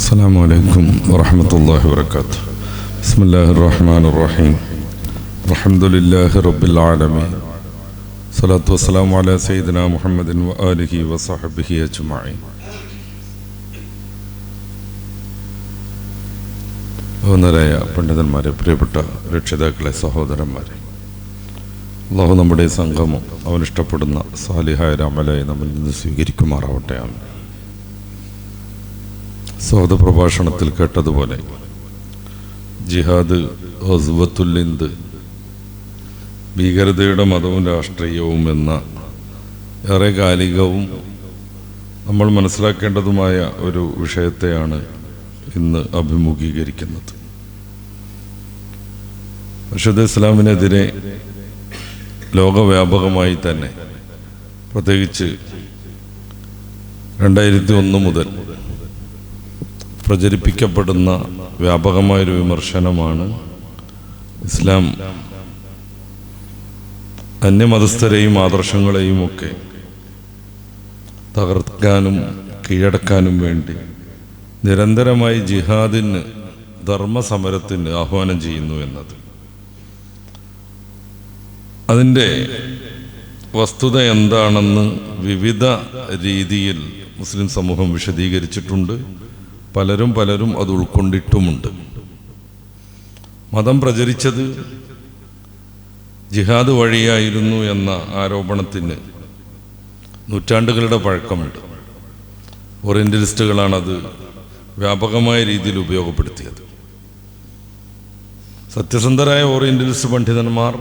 السلام عليكم ورحمة الله وبركاته. بسم الله الرحمن الرحيم. الحمد لله رب العالمين. الصلاة والسلام على سيدنا محمد وآله وصحبه أجمعين. ബഹുമാന്യരായ പണ്ഡിതന്മാരെ, പ്രിയപ്പെട്ട രക്ഷിതാക്കളെ, സഹോദരന്മാരെ, അല്ലാഹു നമ്മുടെ സംഗമം അവനിഷ്ടപ്പെടുന്ന സാലിഹായ അമലായി നമ്മിൽ നിന്ന് സ്വീകരിക്കുമാറാവട്ടെ. ആമീൻ. സഹോദര പ്രഭാഷണത്തിൽ കേട്ടതുപോലെ ജിഹാദ്, ഗസ്വത്തുൽ ഹിന്ദ്, ഭീകരതയുടെ മതവും രാഷ്ട്രീയവും എന്ന ഏറെ കാലികവും നമ്മൾ മനസ്സിലാക്കേണ്ടതുമായ ഒരു വിഷയത്തെയാണ് ഇന്ന് അഭിമുഖീകരിക്കുന്നത്. പരിശുദ്ധ ഇസ്ലാമിനെതിരെ ലോകവ്യാപകമായി തന്നെ, പ്രത്യേകിച്ച് 2001 മുതൽ പ്രചരിപ്പിക്കപ്പെടുന്ന വ്യാപകമായൊരു വിമർശനമാണ് ഇസ്ലാം അന്യമതസ്ഥരെയും ആദർശങ്ങളെയും ഒക്കെ തകർക്കാനും കീഴടക്കാനും വേണ്ടി നിരന്തരമായി ജിഹാദിന്, ധർമ്മസമരത്തിന് ആഹ്വാനം ചെയ്യുന്നു എന്നത്. അതിൻ്റെ വസ്തുത എന്താണെന്ന് വിവിധ രീതിയിൽ മുസ്ലിം സമൂഹം വിശദീകരിച്ചിട്ടുണ്ട്. പലരും അത് ഉൾക്കൊണ്ടിട്ടുമുണ്ട്. മതം പ്രചരിച്ചത് ജിഹാദ് വഴിയായിരുന്നു എന്ന ആരോപണത്തിന് നൂറ്റാണ്ടുകളുടെ പഴക്കമുണ്ട്. ഓറിയന്റലിസ്റ്റുകളാണത് വ്യാപകമായ രീതിയിൽ ഉപയോഗപ്പെടുത്തിയത്. സത്യസന്ധരായ ഓറിയന്റലിസ്റ്റ് പണ്ഡിതന്മാർ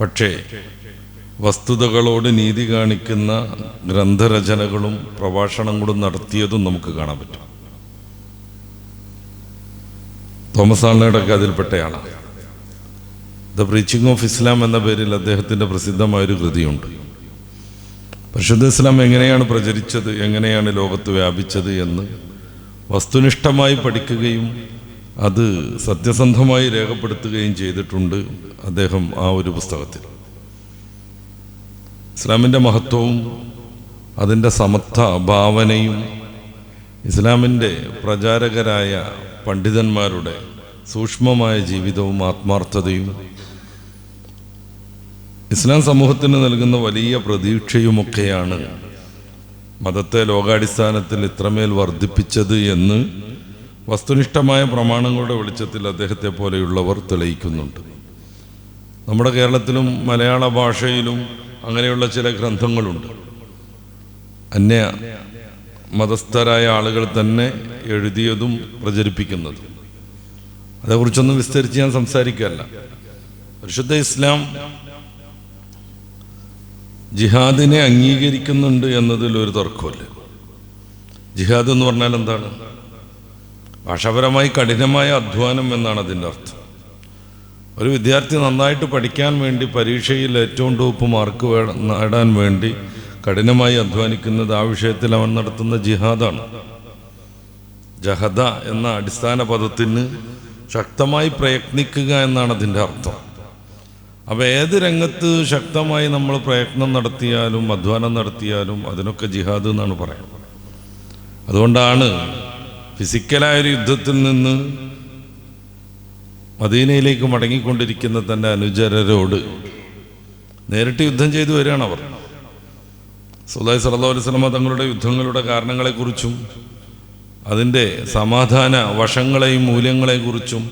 പക്ഷേ വസ്തുതകളോട് നീതി കാണിക്കുന്ന ഗ്രന്ഥരചനകളും പ്രഭാഷണങ്ങളും നടത്തിയതും നമുക്ക് കാണാൻ പറ്റും. തോമസ് ആൾനയുടെയൊക്കെ അതിൽപ്പെട്ടയാളാണ്. ദ പ്രീച്ചിങ് ഓഫ് ഇസ്ലാം എന്ന പേരിൽ അദ്ദേഹത്തിൻ്റെ പ്രസിദ്ധമായൊരു കൃതിയുണ്ട്. പരിശുദ്ധ ഇസ്ലാം എങ്ങനെയാണ് പ്രചരിച്ചത്, എങ്ങനെയാണ് ലോകത്ത് വ്യാപിച്ചത് എന്ന് വസ്തുനിഷ്ഠമായി പഠിക്കുകയും അത് സത്യസന്ധമായി രേഖപ്പെടുത്തുകയും ചെയ്തിട്ടുണ്ട് അദ്ദേഹം ആ ഒരു പുസ്തകത്തിൽ. ഇസ്ലാമിൻ്റെ മഹത്വവും അതിൻ്റെ സമത്വ ഭാവനയും ഇസ്ലാമിൻ്റെ പ്രചാരകരായ പണ്ഡിതന്മാരുടെ സൂക്ഷ്മമായ ജീവിതവും ആത്മാർത്ഥതയും ഇസ്ലാം സമൂഹത്തിന് നൽകുന്ന വലിയ പ്രതീക്ഷയുമൊക്കെയാണ് മതത്തെ ലോകാടിസ്ഥാനത്തിൽ ഇത്രമേൽ വർദ്ധിപ്പിച്ചത് എന്ന് വസ്തുനിഷ്ഠമായ പ്രമാണങ്ങളുടെ വെളിച്ചത്തിൽ അദ്ദേഹത്തെ പോലെയുള്ളവർ തെളിയിക്കുന്നുണ്ട്. നമ്മുടെ കേരളത്തിലും മലയാള ഭാഷയിലും അങ്ങനെയുള്ള ചില ഗ്രന്ഥങ്ങളുണ്ട്. അന്യ മതസ്ഥരായ ആളുകൾ തന്നെ എഴുതിയതും പ്രചരിപ്പിക്കുന്നതും. അതേക്കുറിച്ചൊന്നും വിസ്തരിച്ച് ഞാൻ സംസാരിക്കുകയല്ല. പരിശുദ്ധ ഇസ്ലാം ജിഹാദിനെ അംഗീകരിക്കുന്നുണ്ട് എന്നതിൽ ഒരു തർക്കമില്ല. ജിഹാദ് എന്ന് പറഞ്ഞാൽ എന്താണ്? ഭാഷാപരമായി കഠിനമായ അധ്വാനം എന്നാണ് അതിൻ്റെ അർത്ഥം. ഒരു വിദ്യാർത്ഥി നന്നായിട്ട് പഠിക്കാൻ വേണ്ടി, പരീക്ഷയിൽ ഏറ്റവും ടോപ്പ് മാർക്ക് നേടാൻ വേണ്ടി കഠിനമായി അധ്വാനിക്കുന്നത് ആ വിഷയത്തിൽ അവൻ നടത്തുന്ന ജിഹാദാണ്. ജഹദ എന്ന അടിസ്ഥാന പദത്തിന് ശക്തമായി പ്രയത്നിക്കുക എന്നാണ് അതിൻ്റെ അർത്ഥം. അപ്പോൾ ഏത് രംഗത്ത് ശക്തമായി നമ്മൾ പ്രയത്നം നടത്തിയാലും അധ്വാനം നടത്തിയാലും അതിനൊക്കെ ജിഹാദ് എന്നാണ് പറയുന്നത്. അതുകൊണ്ടാണ് ഫിസിക്കലായൊരു യുദ്ധത്തിൽ നിന്ന് മദീനയിലേക്ക് മടങ്ങിക്കൊണ്ടിരിക്കുന്ന തൻ്റെ അനുചരരോട് നേരിട്ട് യുദ്ധം ചെയ്തു വരികയാണ് അവർ. റസൂലുള്ളാഹി സ്വല്ലല്ലാഹു അലൈഹി വസല്ലം തങ്ങളുടെ യുദ്ധങ്ങളുടെ കാരണങ്ങളെക്കുറിച്ചും അതിൻ്റെ സമാധാന വശങ്ങളെയും മൂല്യങ്ങളെക്കുറിച്ചും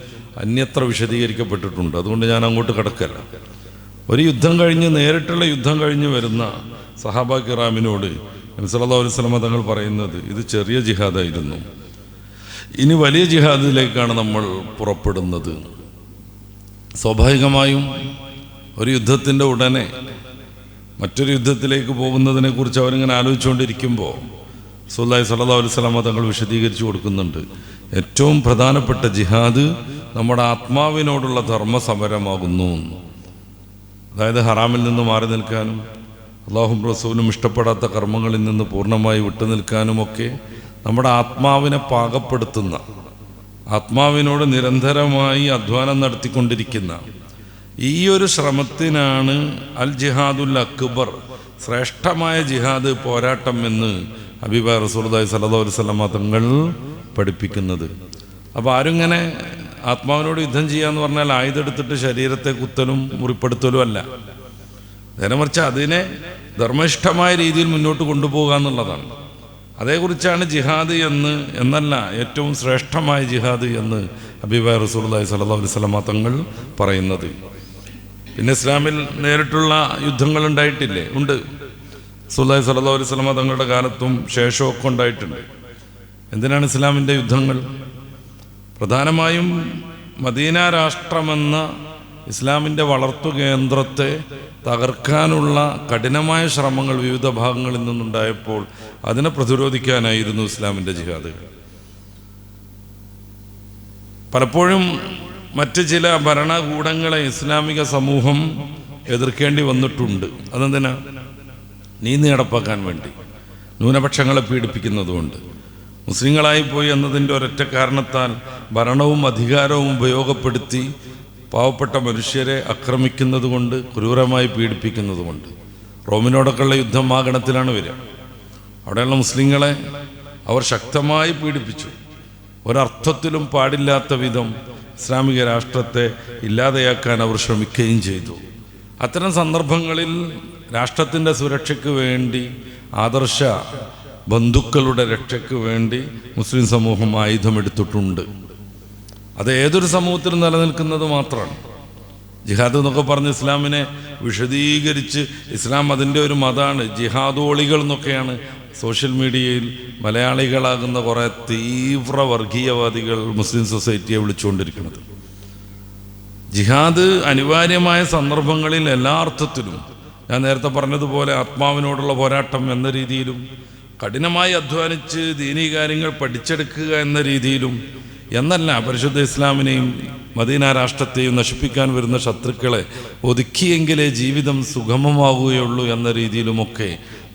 അന്യത്ര വിശദീകരിക്കപ്പെട്ടിട്ടുണ്ട്. അതുകൊണ്ട് ഞാൻ അങ്ങോട്ട് കടക്കല്ല. ഒരു യുദ്ധം കഴിഞ്ഞ്, നേരിട്ടുള്ള യുദ്ധം കഴിഞ്ഞ് വരുന്ന സഹാബ കിറാമിനോട് നബി സല്ലല്ലാഹു അലൈഹി വസല്ലം തങ്ങൾ പറയുന്നത് ഇത് ചെറിയ ജിഹാദായിരുന്നു, ഇനി വലിയ ജിഹാദിലേക്കാണ് നമ്മൾ പുറപ്പെടുന്നത്. സ്വാഭാവികമായും ഒരു യുദ്ധത്തിൻ്റെ ഉടനെ മറ്റൊരു യുദ്ധത്തിലേക്ക് പോകുന്നതിനെ കുറിച്ച് അവരിങ്ങനെ ആലോചിച്ചുകൊണ്ടിരിക്കുമ്പോൾ റസൂലുള്ളാഹി സ്വല്ലല്ലാഹു അലൈഹി വസല്ലം തങ്ങൾ വിശദീകരിച്ചു കൊടുക്കുന്നുണ്ട്. ഏറ്റവും പ്രധാനപ്പെട്ട ജിഹാദ് നമ്മുടെ ആത്മാവിനോടുള്ള ധർമ്മസമരമാകുന്നു. അതായത് ഹറാമിൽ നിന്ന് മാറി നിൽക്കാനും അല്ലാഹും റസൂലും ഇഷ്ടപ്പെടാത്ത കർമ്മങ്ങളിൽ നിന്ന് പൂർണ്ണമായി വിട്ടുനിൽക്കാനുമൊക്കെ നമ്മുടെ ആത്മാവിനെ പാകപ്പെടുത്തുന്ന, ആത്മാവിനോട് നിരന്തരമായി അധ്വാനം നടത്തിക്കൊണ്ടിരിക്കുന്ന ഈ ഒരു ശ്രമത്തിനാണ് അൽ ജിഹാദുൽ അക്ബർ, ശ്രേഷ്ഠമായ ജിഹാദ്, പോരാട്ടം എന്ന് ഹബീബായ റസൂലുള്ളാഹി സ്വല്ലല്ലാഹു അലൈഹി വസല്ലം തങ്ങൾ പഠിപ്പിക്കുന്നത്. അപ്പോൾ ആരും ഇങ്ങനെ ആത്മാവിനോട് യുദ്ധം ചെയ്യാന്ന് പറഞ്ഞാൽ ആയുധെടുത്തിട്ട് ശരീരത്തെ കുത്തലും മുറിപ്പെടുത്തലും അല്ല. നേരെ മറിച്ച് അതിനെ ധർമ്മിഷ്ഠമായ രീതിയിൽ മുന്നോട്ട് കൊണ്ടുപോകുക എന്നുള്ളതാണ്. അതേക്കുറിച്ചാണ് ജിഹാദ് എന്നല്ല ഏറ്റവും ശ്രേഷ്ഠമായ ജിഹാദ് എന്ന് ഹബീബായ റസൂലുള്ളാഹി സ്വല്ലല്ലാഹു അലൈഹി വസല്ലം തങ്ങൾ പറയുന്നത്. പിന്നെ ഇസ്ലാമിൽ നേരിട്ടുള്ള യുദ്ധങ്ങൾ ഉണ്ടായിട്ടില്ലേ? ഉണ്ട്. റസൂലുള്ളാഹി സ്വല്ലല്ലാഹു അലൈഹി വസല്ലം തങ്ങളുടെ കാലത്തും ശേഷമൊക്കെ ഉണ്ടായിട്ടുണ്ട്. എന്തിനാണ് ഇസ്ലാമിൻ്റെ യുദ്ധങ്ങൾ? പ്രധാനമായും മദീന രാഷ്ട്രമെന്ന ഇസ്ലാമിൻ്റെ വളർത്തു കേന്ദ്രത്തെ തകർക്കാനുള്ള കഠിനമായ ശ്രമങ്ങൾ വിവിധ ഭാഗങ്ങളിൽ നിന്നുണ്ടായപ്പോൾ അതിനെ പ്രതിരോധിക്കാനായിരുന്നു ഇസ്ലാമിൻ്റെ ജിഹാദുകൾ. പലപ്പോഴും മറ്റ് ചില ഭരണകൂടങ്ങളെ ഇസ്ലാമിക സമൂഹം എതിർക്കേണ്ടി വന്നിട്ടുണ്ട്. അതെന്തിനാ? നീതി നടപ്പാക്കാൻ വേണ്ടി, ന്യൂനപക്ഷങ്ങളെ പീഡിപ്പിക്കുന്നതുകൊണ്ട്. മുസ്ലിങ്ങളായി പോയി എന്നതിൻ്റെ ഒരൊറ്റ കാരണത്താൽ ഭരണവും അധികാരവും ഉപയോഗപ്പെടുത്തി പാവപ്പെട്ട മനുഷ്യരെ ആക്രമിക്കുന്നത് കൊണ്ട്, ക്രൂരമായി പീഡിപ്പിക്കുന്നത് കൊണ്ട്. റോമിനോടൊക്കെയുള്ള യുദ്ധം ആ ഗണത്തിലാണ് വരിക. അവിടെയുള്ള മുസ്ലിങ്ങളെ അവർ ശക്തമായി പീഡിപ്പിച്ചു. ഒരർത്ഥത്തിലും പാടില്ലാത്ത വിധം ഇസ്ലാമിക രാഷ്ട്രത്തെ ഇല്ലാതെയാക്കാൻ അവർ ശ്രമിക്കുകയും ചെയ്തു. അത്തരം സന്ദർഭങ്ങളിൽ രാഷ്ട്രത്തിൻ്റെ സുരക്ഷയ്ക്ക് വേണ്ടി, ആദർശ ബന്ധുക്കളുടെ രക്ഷയ്ക്ക് വേണ്ടി മുസ്ലിം സമൂഹം ആയുധമെടുത്തിട്ടുണ്ട്. അത് ഏതൊരു സമൂഹത്തിലും നിലനിൽക്കുന്നത് മാത്രമാണ്. ജിഹാദ് എന്നൊക്കെ പറഞ്ഞ് ഇസ്ലാമിനെ വിശദീകരിച്ച് ഇസ്ലാം അതിൻ്റെ ഒരു മതമാണ്, ജിഹാദോളികൾ എന്നൊക്കെയാണ് സോഷ്യൽ മീഡിയയിൽ മലയാളികളാകുന്ന കുറേ തീവ്ര വർഗീയവാദികൾ മുസ്ലിം സൊസൈറ്റിയെ വിളിച്ചുകൊണ്ടിരിക്കുന്നത്. ജിഹാദ് അനിവാര്യമായ സന്ദർഭങ്ങളിൽ എല്ലാ അർത്ഥത്തിലും, ഞാൻ നേരത്തെ പറഞ്ഞതുപോലെ ആത്മാവിനോടുള്ള പോരാട്ടം എന്ന രീതിയിലും, കഠിനമായി അധ്വാനിച്ച് ദീനീ കാര്യങ്ങൾ പഠിച്ചെടുക്കുക എന്ന രീതിയിലും എന്നല്ല, പരിശുദ്ധ ഇസ്ലാമിനെയും മദീന രാഷ്ട്രത്തെയും നശിപ്പിക്കാൻ വരുന്ന ശത്രുക്കളെ ഒതുക്കിയെങ്കിലേ ജീവിതം സുഗമമാവുകയുള്ളൂ എന്ന രീതിയിലുമൊക്കെ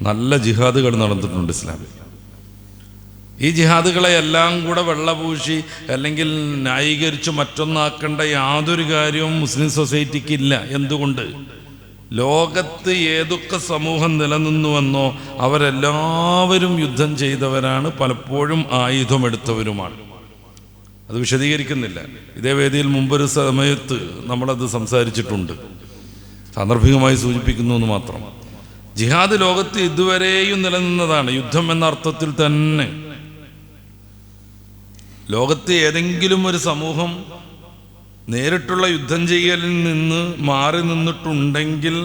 നല്ല ജിഹാദുകൾ നടന്നിട്ടുണ്ട് ഇസ്ലാമിൽ. ഈ ജിഹാദുകളെ എല്ലാം കൂടെ വെള്ളപൂശി അല്ലെങ്കിൽ ന്യായീകരിച്ച് മറ്റൊന്നാക്കേണ്ട യാതൊരു കാര്യവും മുസ്ലിം സൊസൈറ്റിക്കില്ല. എന്തുകൊണ്ട്? ലോകത്ത് ഏതൊക്കെ സമൂഹം നിലനിന്നുവെന്നോ അവരെല്ലാവരും യുദ്ധം ചെയ്തവരാണ്, പലപ്പോഴും ആയുധമെടുത്തവരുമാണ്. അത് വിശദീകരിക്കുന്നില്ല. ഇതേ വേദിയിൽ മുമ്പൊരു സമയത്ത് നമ്മളത് സംസാരിച്ചിട്ടുണ്ട്, സാന്ദർഭികമായി സൂചിപ്പിക്കുന്നു എന്ന് മാത്രം. ജിഹാദ് ലോകത്ത് ഇതുവരെയും നിലനിന്നതാണ്, യുദ്ധം എന്ന അർത്ഥത്തിൽ തന്നെ. ലോകത്ത് ഏതെങ്കിലും ഒരു സമൂഹം നേരിട്ടുള്ള യുദ്ധം ചെയ്യലിൽ നിന്ന് മാറി നിന്നിട്ടുണ്ടെങ്കിൽ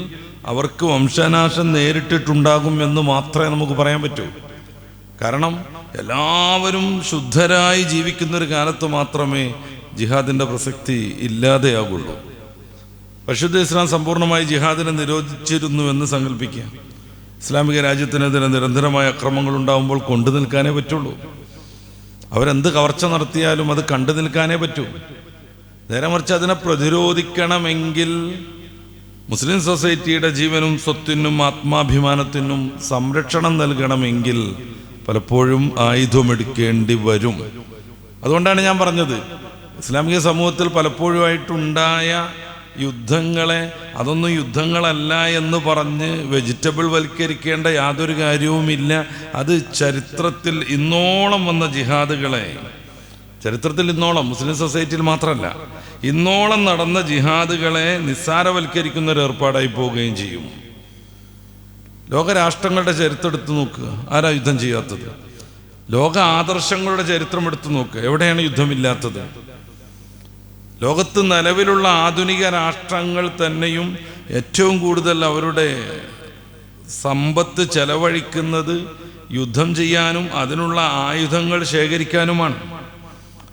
അവർക്ക് വംശനാശം നേരിട്ടിട്ടുണ്ടാകും എന്ന് മാത്രമേ നമുക്ക് പറയാൻ പറ്റൂ. കാരണം എല്ലാവരും ശുദ്ധരായി ജീവിക്കുന്നൊരു കാലത്ത് മാത്രമേ ജിഹാദിൻ്റെ പ്രസക്തി ഇല്ലാതെയാകുള്ളൂ. പരിശുദ്ധ ഇസ്ലാം സമ്പൂർണ്ണമായി ജിഹാദിനെ നിരോധിച്ചിരുന്നുവെന്ന് സങ്കല്പിക്കുക. ഇസ്ലാമിക രാജ്യത്തിനെതിരെ നിരന്തരമായ അക്രമങ്ങൾ ഉണ്ടാകുമ്പോൾ കൊണ്ടു നിൽക്കാനേ പറ്റുള്ളൂ. അവരെന്ത് കവർച്ച നടത്തിയാലും അത് കണ്ടു നിൽക്കാനേ പറ്റൂ. നേരെ മറിച്ച് അതിനെ പ്രതിരോധിക്കണമെങ്കിൽ മുസ്ലിം സൊസൈറ്റിയുടെ ജീവനും സ്വത്തിനും ആത്മാഭിമാനത്തിനും സംരക്ഷണം നൽകണമെങ്കിൽ പലപ്പോഴും ആയുധമെടുക്കേണ്ടി വരും. അതുകൊണ്ടാണ് ഞാൻ പറഞ്ഞത്, ഇസ്ലാമിക സമൂഹത്തിൽ പലപ്പോഴുമായിട്ടുണ്ടായ യുദ്ധങ്ങളെ അതൊന്നും യുദ്ധങ്ങളല്ല എന്ന് പറഞ്ഞ് വെജിറ്റബിൾ വൽക്കരിക്കേണ്ട യാതൊരു കാര്യവുമില്ല. അത് ചരിത്രത്തിൽ ഇന്നോളം വന്ന ജിഹാദുകളെ, ചരിത്രത്തിൽ ഇന്നോളം, മുസ്ലിം സൊസൈറ്റിയിൽ മാത്രമല്ല, ഇന്നോളം നടന്ന ജിഹാദുകളെ നിസ്സാരവൽക്കരിക്കുന്ന ഒരു ഏർപ്പാടായി പോവുകയും ചെയ്യും. ലോകരാഷ്ട്രങ്ങളുടെ ചരിത്രം എടുത്തു നോക്കുക, ആരാ യുദ്ധം ചെയ്യാത്തത്? ലോക ആദർശങ്ങളുടെ ചരിത്രം എടുത്തു നോക്കുക, എവിടെയാണ് യുദ്ധമില്ലാത്തത്? ലോകത്ത് നിലവിലുള്ള ആധുനിക രാഷ്ട്രങ്ങൾ തന്നെയും ഏറ്റവും കൂടുതൽ അവരുടെ സമ്പത്ത് ചെലവഴിക്കുന്നത് യുദ്ധം ചെയ്യാനും അതിനുള്ള ആയുധങ്ങൾ ശേഖരിക്കാനുമാണ്.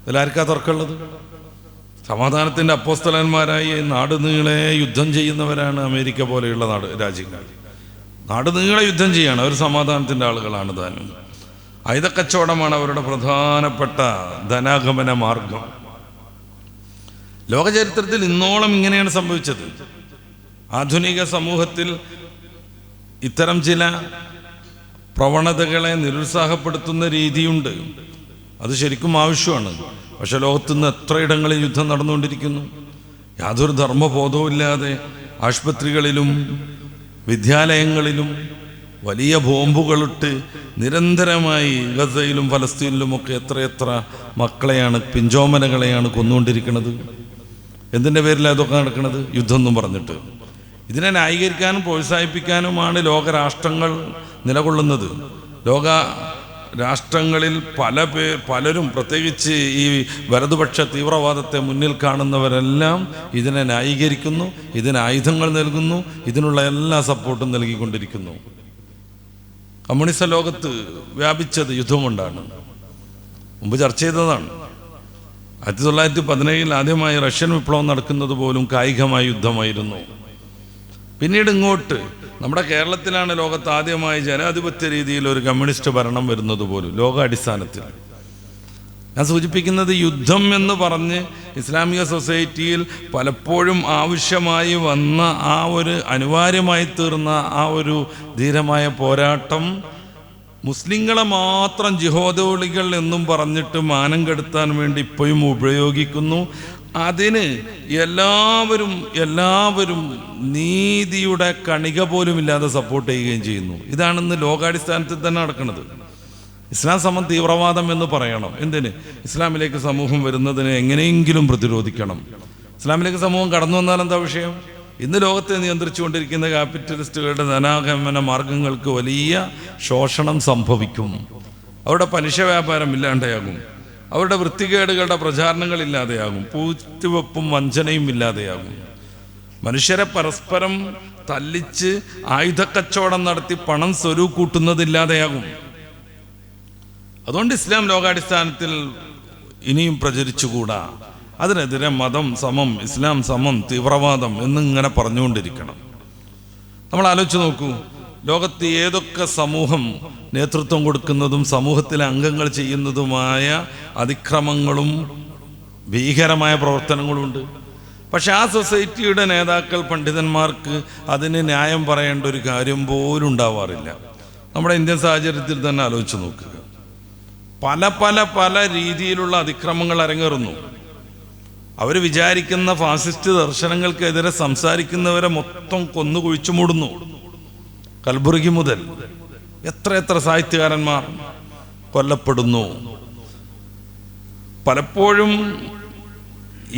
ഇതിലാർക്കാ തർക്കമുള്ളത്? സമാധാനത്തിൻ്റെ അപ്പോസ്തലന്മാരായി നാട് നീളെ യുദ്ധം ചെയ്യുന്നവരാണ് അമേരിക്ക പോലെയുള്ള രാജ്യങ്ങൾ. നാട് നീളെ യുദ്ധം ചെയ്യാണ്, അവർ സമാധാനത്തിൻ്റെ ആളുകളാണ്. താനും ആയുധക്കച്ചവടമാണ് അവരുടെ പ്രധാനപ്പെട്ട ധനാഗമന മാർഗം. ലോകചരിത്രത്തിൽ ഇന്നോളം ഇങ്ങനെയാണ് സംഭവിച്ചത്. ആധുനിക സമൂഹത്തിൽ ഇത്തരം ചില പ്രവണതകളെ നിരുത്സാഹപ്പെടുത്തുന്ന രീതിയുണ്ട്, അത് ശരിക്കും ആവശ്യമാണ്. പക്ഷെ ലോകത്തുനിന്ന് എത്രയിടങ്ങളിൽ യുദ്ധം നടന്നുകൊണ്ടിരിക്കുന്നു. യാതൊരു ധർമ്മബോധവും ഇല്ലാതെ ആശുപത്രികളിലും വിദ്യാലയങ്ങളിലും വലിയ ബോംബുകളിട്ട് നിരന്തരമായി ഗസയിലും ഫലസ്തീനിലുമൊക്കെ എത്രയെത്ര മക്കളെയാണ്, പിഞ്ചോമനകളെയാണ് കൊന്നുകൊണ്ടിരിക്കുന്നത്. എന്തിൻ്റെ പേരിലാണ് ഇതൊക്കെ നടക്കുന്നത്? യുദ്ധം എന്നും പറഞ്ഞിട്ട്. ഇതിനെ ന്യായീകരിക്കാനും പ്രോത്സാഹിപ്പിക്കാനുമാണ് ലോകരാഷ്ട്രങ്ങൾ നിലകൊള്ളുന്നത്. ലോക രാഷ്ട്രങ്ങളിൽ പലരും, പ്രത്യേകിച്ച് ഈ വലതുപക്ഷ തീവ്രവാദത്തെ മുന്നിൽ കാണുന്നവരെല്ലാം ഇതിനെ ന്യായീകരിക്കുന്നു, ഇതിന് ആയുധങ്ങൾ നൽകുന്നു, ഇതിനുള്ള എല്ലാ സപ്പോർട്ടും നൽകിക്കൊണ്ടിരിക്കുന്നു. കമ്മ്യൂണിസ്റ്റ് ലോകത്ത് വ്യാപിച്ചത് യുദ്ധം കൊണ്ടാണ്. മുമ്പ് ചർച്ച ചെയ്തതാണ്. 1917 ആദ്യമായി റഷ്യൻ വിപ്ലവം നടക്കുന്നത് പോലും കായികമായ യുദ്ധമായിരുന്നു. പിന്നീട് ഇങ്ങോട്ട് നമ്മുടെ കേരളത്തിലാണ് ലോകത്ത് ആദ്യമായി ജനാധിപത്യ രീതിയിൽ ഒരു കമ്മ്യൂണിസ്റ്റ് ഭരണം വരുന്നത് പോലും ലോകാടിസ്ഥാനത്തിൽ. ഞാൻ സൂചിപ്പിക്കുന്നത് യുദ്ധം എന്ന് പറഞ്ഞ് ഇസ്ലാമിക സൊസൈറ്റിയിൽ പലപ്പോഴും ആവശ്യമായി വന്ന ആ ഒരു അനിവാര്യമായി തീർന്ന ആ ഒരു ധീരമായ പോരാട്ടം മുസ്ലിങ്ങളെ മാത്രം ജിഹാദികൾ എന്നും പറഞ്ഞിട്ട് മാനം കെടുത്താൻ വേണ്ടി ഇപ്പോഴും ഉപയോഗിക്കുന്നു. അതിന് എല്ലാവരും നീതിയുടെ കണിക പോലും ഇല്ലാതെ സപ്പോർട്ട് ചെയ്യുകയും ചെയ്യുന്നു. ഇതാണിന്ന് ലോകാടിസ്ഥാനത്തിൽ തന്നെ നടക്കുന്നത്. ഇസ്ലാം സമം തീവ്രവാദം എന്ന് പറയണം. എന്തിന്? ഇസ്ലാമിലേക്ക് സമൂഹം വരുന്നതിനെ എങ്ങനെയെങ്കിലും പ്രതിരോധിക്കണം. ഇസ്ലാമിലേക്ക് സമൂഹം കടന്നു വന്നാൽ എന്താ വിഷയം? ഇന്ന് ലോകത്തെ നിയന്ത്രിച്ചുകൊണ്ടിരിക്കുന്ന ക്യാപിറ്റലിസ്റ്റുകളുടെ ധനാഗമന മാർഗങ്ങൾക്ക് വലിയ ശോഷണം സംഭവിക്കും. അവരുടെ പലിശ വ്യാപാരം ഇല്ലാതെയാകും. അവരുടെ വൃത്തികേടുകളുടെ പ്രചാരണങ്ങൾ ഇല്ലാതെയാകും. പൂഴ്ത്തിവെപ്പും വഞ്ചനയും ഇല്ലാതെയാകും. മനുഷ്യരെ പരസ്പരം തല്ലിച്ച് ആയുധക്കച്ചവടം നടത്തി പണം സ്വരൂകൂട്ടുന്നതില്ലാതെയാകും. അതുകൊണ്ട് ഇസ്ലാം ലോകാടിസ്ഥാനത്തിൽ ഇനിയും പ്രചരിച്ചുകൂടാ. അതിനെതിരെ മതം സമം, ഇസ്ലാം സമം, തീവ്രവാദം എന്നിങ്ങനെ പറഞ്ഞുകൊണ്ടിരിക്കണം. നമ്മൾ ആലോചിച്ച് നോക്കൂ, ലോകത്ത് ഏതൊക്കെ സമൂഹം നേതൃത്വം കൊടുക്കുന്നതും സമൂഹത്തിലെ അംഗങ്ങൾ ചെയ്യുന്നതുമായ അതിക്രമങ്ങളും ഭീകരമായ പ്രവർത്തനങ്ങളുമുണ്ട്. പക്ഷെ ആ സൊസൈറ്റിയുടെ നേതാക്കൾ, പണ്ഡിതന്മാർക്ക് അതിന് ന്യായം പറയേണ്ട ഒരു കാര്യം പോലും ഉണ്ടാവാറില്ല. നമ്മുടെ ഇന്ത്യൻ സാഹചര്യത്തിൽ തന്നെ ആലോചിച്ച് നോക്കുക. പല പല പല രീതിയിലുള്ള അതിക്രമങ്ങൾ അരങ്ങേറുന്നു. അവർ വിചാരിക്കുന്ന ഫാസിസ്റ്റ് ദർശനങ്ങൾക്കെതിരെ സംസാരിക്കുന്നവരെ മൊത്തം കൊന്നുകുഴിച്ചു മൂടുന്നു. കൽബുർഗി മുതൽ എത്ര സാഹിത്യകാരന്മാർ കൊല്ലപ്പെടുന്നു. പലപ്പോഴും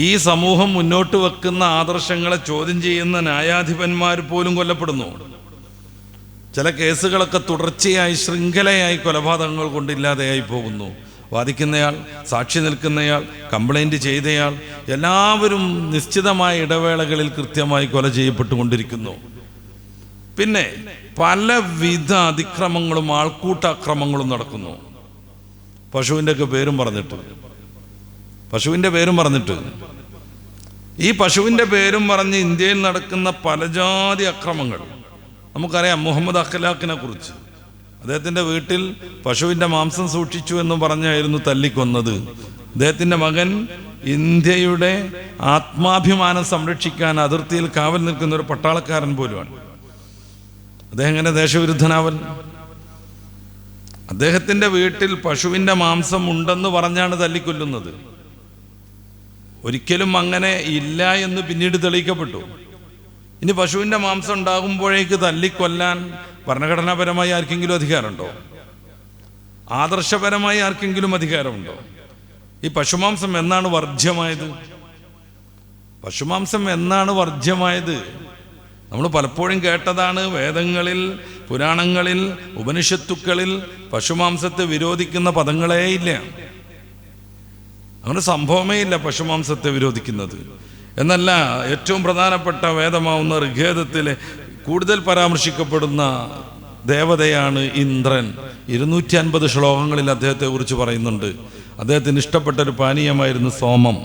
ഈ സമൂഹം മുന്നോട്ട് വെക്കുന്ന ആദർശങ്ങളെ ചോദ്യം ചെയ്യുന്ന ന്യായാധിപന്മാർ പോലും കൊല്ലപ്പെടുന്നു. ചില കേസുകളൊക്കെ തുടർച്ചയായി ശൃംഖലയായി കൊലപാതകങ്ങൾ കൊണ്ടില്ലാതെയായി പോകുന്നു. വാദിക്കുന്നയാൾ, സാക്ഷി നിൽക്കുന്നയാൾ, കംപ്ലൈൻറ്റ് ചെയ്തയാൾ എല്ലാവരും നിശ്ചിതമായ ഇടവേളകളിൽ കൃത്യമായി കൊല ചെയ്യപ്പെട്ടുകൊണ്ടിരിക്കുന്നു. പിന്നെ പലവിധ അതിക്രമങ്ങളും ആൾക്കൂട്ടാക്രമങ്ങളും നടക്കുന്നു. പശുവിൻ്റെ പേരും പറഞ്ഞിട്ട് ഈ പശുവിൻ്റെ പേരും പറഞ്ഞ് ഇന്ത്യയിൽ നടക്കുന്ന പലജാതി അക്രമങ്ങൾ നമുക്കറിയാം. മുഹമ്മദ് അഖ്ലാഖിനെ കുറിച്ച്, അദ്ദേഹത്തിൻ്റെ വീട്ടിൽ പശുവിൻ്റെ മാംസം സൂക്ഷിച്ചു എന്ന് പറഞ്ഞായിരുന്നു തല്ലിക്കൊന്നത്. അദ്ദേഹത്തിൻ്റെ മകൻ ഇന്ത്യയുടെ ആത്മാഭിമാനം സംരക്ഷിക്കാൻ അതിർത്തിയിൽ കാവൽ നിൽക്കുന്ന ഒരു പട്ടാളക്കാരൻ പോലുമാണ്. അദ്ദേഹം എങ്ങനെ ദേശവിരുദ്ധനാവൻ? അദ്ദേഹത്തിൻ്റെ വീട്ടിൽ പശുവിൻ്റെ മാംസം ഉണ്ടെന്ന് പറഞ്ഞാണ് തല്ലിക്കൊല്ലുന്നത്. ഒരിക്കലും അങ്ങനെ ഇല്ല എന്ന് പിന്നീട് തെളിയിക്കപ്പെട്ടു. ഇനി പശുവിൻ്റെ മാംസം ഉണ്ടാകുമ്പോഴേക്ക് തല്ലിക്കൊല്ലാൻ ഭരണഘടനാപരമായി ആർക്കെങ്കിലും അധികാരമുണ്ടോ? ആദർശപരമായി ആർക്കെങ്കിലും അധികാരമുണ്ടോ? ഈ പശുമാംസം എന്നാണ് വർജ്യമായത്? നമ്മൾ പലപ്പോഴും കേട്ടതാണ്. വേദങ്ങളിൽ, പുരാണങ്ങളിൽ, ഉപനിഷത്തുക്കളിൽ പശുമാംസത്തെ വിരോധിക്കുന്ന പദങ്ങളേ ഇല്ല. അങ്ങനെ സംഭവമേ ഇല്ല പശുമാംസത്തെ വിരോധിക്കുന്നത്. എന്നല്ല, ഏറ്റവും പ്രധാനപ്പെട്ട വേദമാവുന്ന ഋഗ്വേദത്തിലെ കൂടുതൽ പരാമർശിക്കപ്പെടുന്ന ദേവതയാണ് ഇന്ദ്രൻ. 250 ശ്ലോകങ്ങളിൽ അദ്ദേഹത്തെ കുറിച്ച് പറയുന്നുണ്ട്. അദ്ദേഹത്തിന് ഇഷ്ടപ്പെട്ട ഒരു പാനീയമായിരുന്നു സോമം.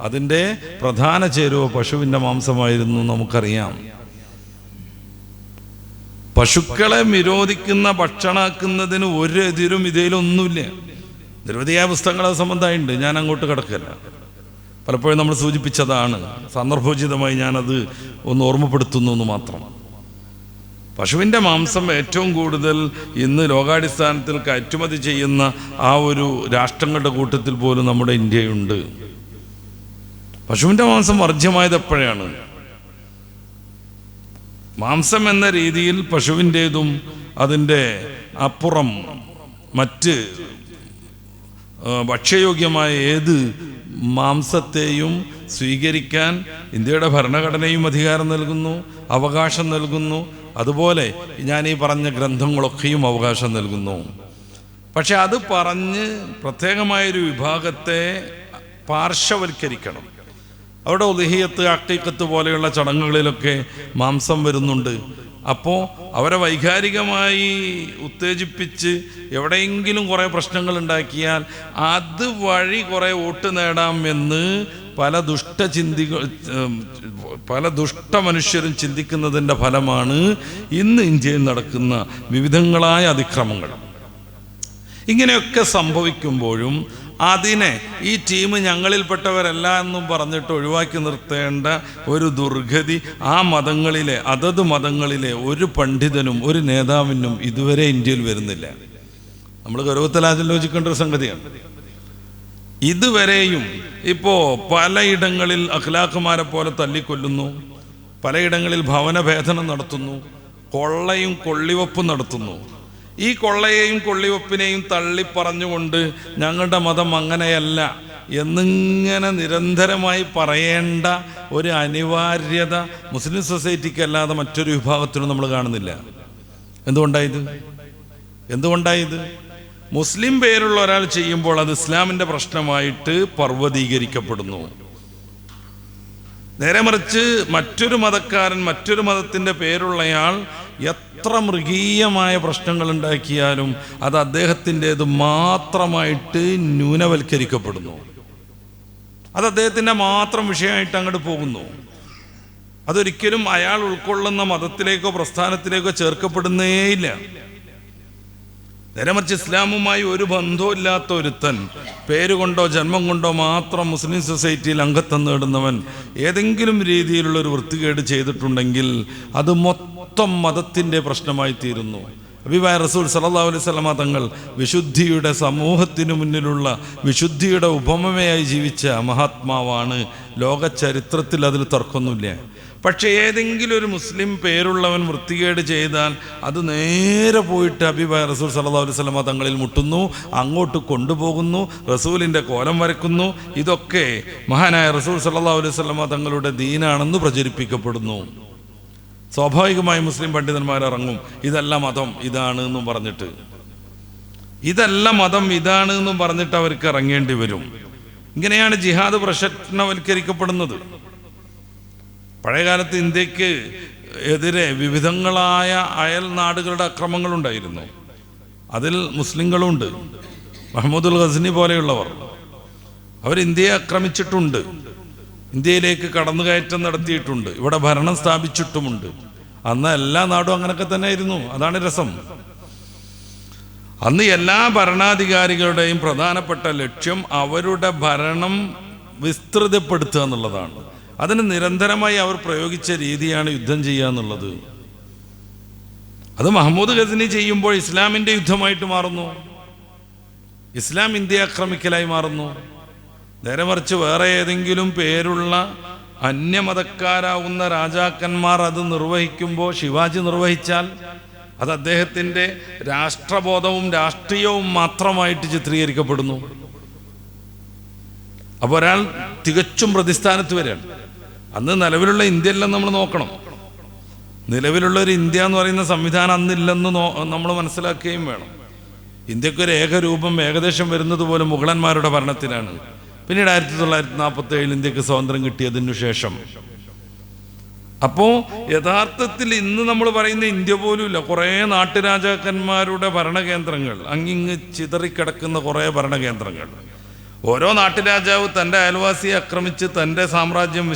അതിൻ്റെ പ്രധാന ചേരുവ പശുവിൻ്റെ മാംസമായിരുന്നു നമുക്കറിയാം. പശുക്കളെ വിരോധിക്കുന്ന ഭക്ഷണമാക്കുന്നതിന് ഒരു എതിരും ഇതിലൊന്നുമില്ല. നിരവധിയായ പുസ്തകങ്ങൾ അത് സംബന്ധമായിട്ടുണ്ട്. ഞാൻ അങ്ങോട്ട് കിടക്കല്ല. പലപ്പോഴും നമ്മൾ സൂചിപ്പിച്ചതാണ്. സന്ദർഭോചിതമായി ഞാനത് ഒന്ന് ഓർമ്മപ്പെടുത്തുന്നു എന്ന് മാത്രം. പശുവിൻ്റെ മാംസം ഏറ്റവും കൂടുതൽ ഇന്ന് ലോകാടിസ്ഥാനത്തിൽ കയറ്റുമതി ചെയ്യുന്ന ആ ഒരു രാഷ്ട്രങ്ങളുടെ കൂട്ടത്തിൽ പോലും നമ്മുടെ ഇന്ത്യയുണ്ട്. പശുവിൻ്റെ മാംസം വർജ്യമായത് എപ്പോഴാണ്? മാംസം എന്ന രീതിയിൽ പശുവിൻ്റേതും അതിൻ്റെ അപ്പുറം മറ്റ് ഭക്ഷ്യയോഗ്യമായ ഏത് മാംസത്തെയും സ്വീകരിക്കാൻ ഇന്ത്യയുടെ ഭരണഘടനയും അധികാരം നൽകുന്നു, അവകാശം നൽകുന്നു. അതുപോലെ ഞാൻ ഈ പറഞ്ഞ ഗ്രന്ഥങ്ങളൊക്കെയും അവകാശം നൽകുന്നു. പക്ഷെ അത് പറഞ്ഞ് പ്രത്യേകമായൊരു വിഭാഗത്തെ പാർശ്വവൽക്കരിക്കണം. അവിടെ ഉദ്ഹിയത്ത്, അഖീഖത്ത് പോലെയുള്ള ചടങ്ങുകളിലൊക്കെ മാംസം വരുന്നുണ്ട്. അപ്പോൾ അവരെ വൈകാരികമായി ഉത്തേജിപ്പിച്ച് എവിടെയെങ്കിലും കുറേ പ്രശ്നങ്ങൾ ഉണ്ടാക്കിയാൽ അത് വഴി കുറേ വോട്ട് നേടാം എന്ന് പല ദുഷ്ട മനുഷ്യരും ചിന്തിക്കുന്നതിൻ്റെ ഫലമാണ് ഇന്ന് ഇന്ത്യയിൽ നടക്കുന്ന വിവിധങ്ങളായ അതിക്രമങ്ങൾ. ഇങ്ങനെയൊക്കെ സംഭവിക്കുമ്പോഴും അതിനെ ഈ ടീം ഞങ്ങളിൽപ്പെട്ടവരല്ല എന്നും പറഞ്ഞിട്ട് ഒഴിവാക്കി നിർത്തേണ്ട ഒരു ദുർഗതി ആ മതങ്ങളിലെ അതത് മതങ്ങളിലെ ഒരു പണ്ഡിതനും ഒരു നേതാവിനും ഇതുവരെ ഇന്ത്യയിൽ വരുന്നില്ല. നമ്മൾ ഗൗരവത്തിൽ ആലോചിക്കേണ്ട ഒരു സംഗതിയാണ്. ഇതുവരെയും ഇപ്പോൾ പലയിടങ്ങളിൽ അഖ്ലാഖുമാരെ പോലെ തല്ലിക്കൊല്ലുന്നു, പലയിടങ്ങളിൽ ഭവനഭേദനം നടത്തുന്നു, കൊള്ളയും കൊള്ളിവെപ്പും നടത്തുന്നു. ഈ കൊള്ളയെയും കൊള്ളിവെപ്പിനെയും തള്ളിപ്പറഞ്ഞുകൊണ്ട് ഞങ്ങളുടെ മതം അങ്ങനെയല്ല എന്നിങ്ങനെ നിരന്തരമായി പറയേണ്ട ഒരു അനിവാര്യത മുസ്ലിം സൊസൈറ്റിക്കല്ലാതെ മറ്റൊരു വിഭാഗത്തിനും നമ്മൾ കാണുന്നില്ല. എന്തുകൊണ്ടായത്? മുസ്ലിം പേരുള്ള ഒരാൾ ചെയ്യുമ്പോൾ അത് ഇസ്ലാമിൻ്റെ പ്രശ്നമായിട്ട് പർവ്വതീകരിക്കപ്പെടുന്നു. നേരെ മറിച്ച് മറ്റൊരു മതക്കാരൻ, മറ്റൊരു മതത്തിൻ്റെ പേരുള്ളയാൾ എത്ര മൃഗീയമായ പ്രശ്നങ്ങൾ ഉണ്ടാക്കിയാലും അത് അദ്ദേഹത്തിൻ്റേത് മാത്രമായിട്ട് ന്യൂനവൽക്കരിക്കപ്പെടുന്നു. അത് അദ്ദേഹത്തിൻ്റെ മാത്രം വിഷയമായിട്ട് അങ്ങോട്ട് പോകുന്നു. അതൊരിക്കലും അയാൾ ഉൾക്കൊള്ളുന്ന മതത്തിലേക്കോ പ്രസ്ഥാനത്തിലേക്കോ ചേർക്കപ്പെടുന്നേയില്ല. നേരെ മറിച്ച് ഇസ്ലാമുമായി ഒരു ബന്ധമില്ലാത്ത ഒരുത്തൻ പേരുകൊണ്ടോ ജന്മം കൊണ്ടോ മാത്രം മുസ്ലിം സൊസൈറ്റിയിൽ അംഗത്വം നേടുന്നവൻ ഏതെങ്കിലും രീതിയിലുള്ളൊരു വൃത്തികേട് ചെയ്തിട്ടുണ്ടെങ്കിൽ അത് മൊത്തം മതത്തിൻ്റെ പ്രശ്നമായി തീരുന്നു. ഹബീബായ റസൂൽ സല്ലല്ലാഹു അലൈഹി വസല്ലമ തങ്ങൾ വിശുദ്ധിയുടെ സമൂഹത്തിനു മുന്നിലുള്ള വിശുദ്ധിയുടെ ഉപമയായി ജീവിച്ച മഹാത്മാവാണ്. ലോക ചരിത്രത്തിൽ അതിൽ തർക്കമൊന്നുമില്ല. പക്ഷേ ഏതെങ്കിലും ഒരു മുസ്ലിം പേരുള്ളവൻ വൃത്തികേട് ചെയ്താൽ അത് നേരെ പോയിട്ട് ഹബീബായ റസൂൽ സല്ലല്ലാഹു അലൈഹി വസല്ലമ തങ്ങളിൽ മുട്ടുന്നു, അങ്ങോട്ട് കൊണ്ടുപോകുന്നു, റസൂലിൻ്റെ കോലം വരയ്ക്കുന്നു. ഇതൊക്കെ മഹാനായ റസൂൽ സല്ലല്ലാഹു അലൈഹി വസല്ലമ തങ്ങളുടെ ദീനാണെന്ന് പ്രചരിപ്പിക്കപ്പെടുന്നു. സ്വാഭാവികമായി മുസ്ലിം പണ്ഡിതന്മാരിറങ്ങും, ഇതല്ല മതം ഇതാണ് എന്നും പറഞ്ഞിട്ട്, ഇതല്ല മതം ഇതാണ് എന്നും പറഞ്ഞിട്ട് അവർക്ക് ഇറങ്ങേണ്ടി വരും. ഇങ്ങനെയാണ് ജിഹാദ് പ്രശ്നവൽക്കരിക്കപ്പെടുന്നത്. പഴയകാലത്ത് ഇന്ത്യക്ക് എതിരെ വിവിധങ്ങളായ അയൽ നാടുകളുടെ അക്രമങ്ങളുണ്ടായിരുന്നു. അതിൽ മുസ്ലിങ്ങളുണ്ട്. മഹ്മൂദുൽ ഗസ്നി പോലെയുള്ളവർ അവർ ഇന്ത്യയെ ആക്രമിച്ചിട്ടുണ്ട്, ഇന്ത്യയിലേക്ക് കടന്നുകയറ്റം നടത്തിയിട്ടുണ്ട്, ഇവിടെ ഭരണം സ്ഥാപിച്ചിട്ടുമുണ്ട്. അന്ന് എല്ലാ നാടും അങ്ങനെയൊക്കെ തന്നെ ആയിരുന്നു. അതാണ് രസം. അന്ന് എല്ലാ ഭരണാധികാരികളുടെയും പ്രധാനപ്പെട്ട ലക്ഷ്യം അവരുടെ ഭരണം വിസ്തൃതപ്പെടുത്തുക എന്നുള്ളതാണ്. അതിന് നിരന്തരമായി അവർ പ്രയോഗിച്ച രീതിയാണ് യുദ്ധം ചെയ്യുക എന്നുള്ളത്. അത് മഹ്മൂദ് ഗസ്നി ചെയ്യുമ്പോൾ ഇസ്ലാമിൻ്റെ യുദ്ധമായിട്ട് മാറുന്നു, ഇസ്ലാം ഇന്ത്യയെ ആക്രമിക്കലായി മാറുന്നു. നേരെ മറിച്ച് വേറെ ഏതെങ്കിലും പേരുള്ള അന്യമതക്കാരാവുന്ന രാജാക്കന്മാർ അത് നിർവഹിക്കുമ്പോൾ, ശിവാജി നിർവഹിച്ചാൽ അത് അദ്ദേഹത്തിൻ്റെ രാഷ്ട്രബോധവും രാഷ്ട്രീയവും മാത്രമായിട്ട് ചിത്രീകരിക്കപ്പെടുന്നു. അപ്പോൾ ഒരാൾ തികച്ചും പ്രതിസ്ഥാനത്ത് വരികയാണ്. അന്ന് നിലവിലുള്ള ഇന്ത്യയെല്ലാം നമ്മൾ നോക്കണം. നിലവിലുള്ള ഒരു ഇന്ത്യ എന്ന് പറയുന്ന സംവിധാനം അന്നില്ലെന്ന് നമ്മൾ മനസ്സിലാക്കുകയും വേണം. ഇന്ത്യക്കൊരു ഏകരൂപം ഏകദേശം വരുന്നത് പോലും മുഗളന്മാരുടെ ഭരണത്തിലാണ്. പിന്നീട് 1947 ഇന്ത്യക്ക് സ്വാതന്ത്ര്യം കിട്ടിയതിനു ശേഷം. അപ്പോൾ യഥാർത്ഥത്തിൽ ഇന്ന് നമ്മൾ പറയുന്ന ഇന്ത്യ പോലും ഇല്ല. കുറേ നാട്ടുരാജാക്കന്മാരുടെ ഭരണകേന്ദ്രങ്ങൾ, അങ്ങിങ്ങ് ചിതറിക്കിടക്കുന്ന കുറേ ഭരണകേന്ദ്രങ്ങൾ. ഓരോ നാട്ടുരാജാവ് തൻ്റെ അയൽവാസിയെ ആക്രമിച്ച് തൻ്റെ സാമ്രാജ്യം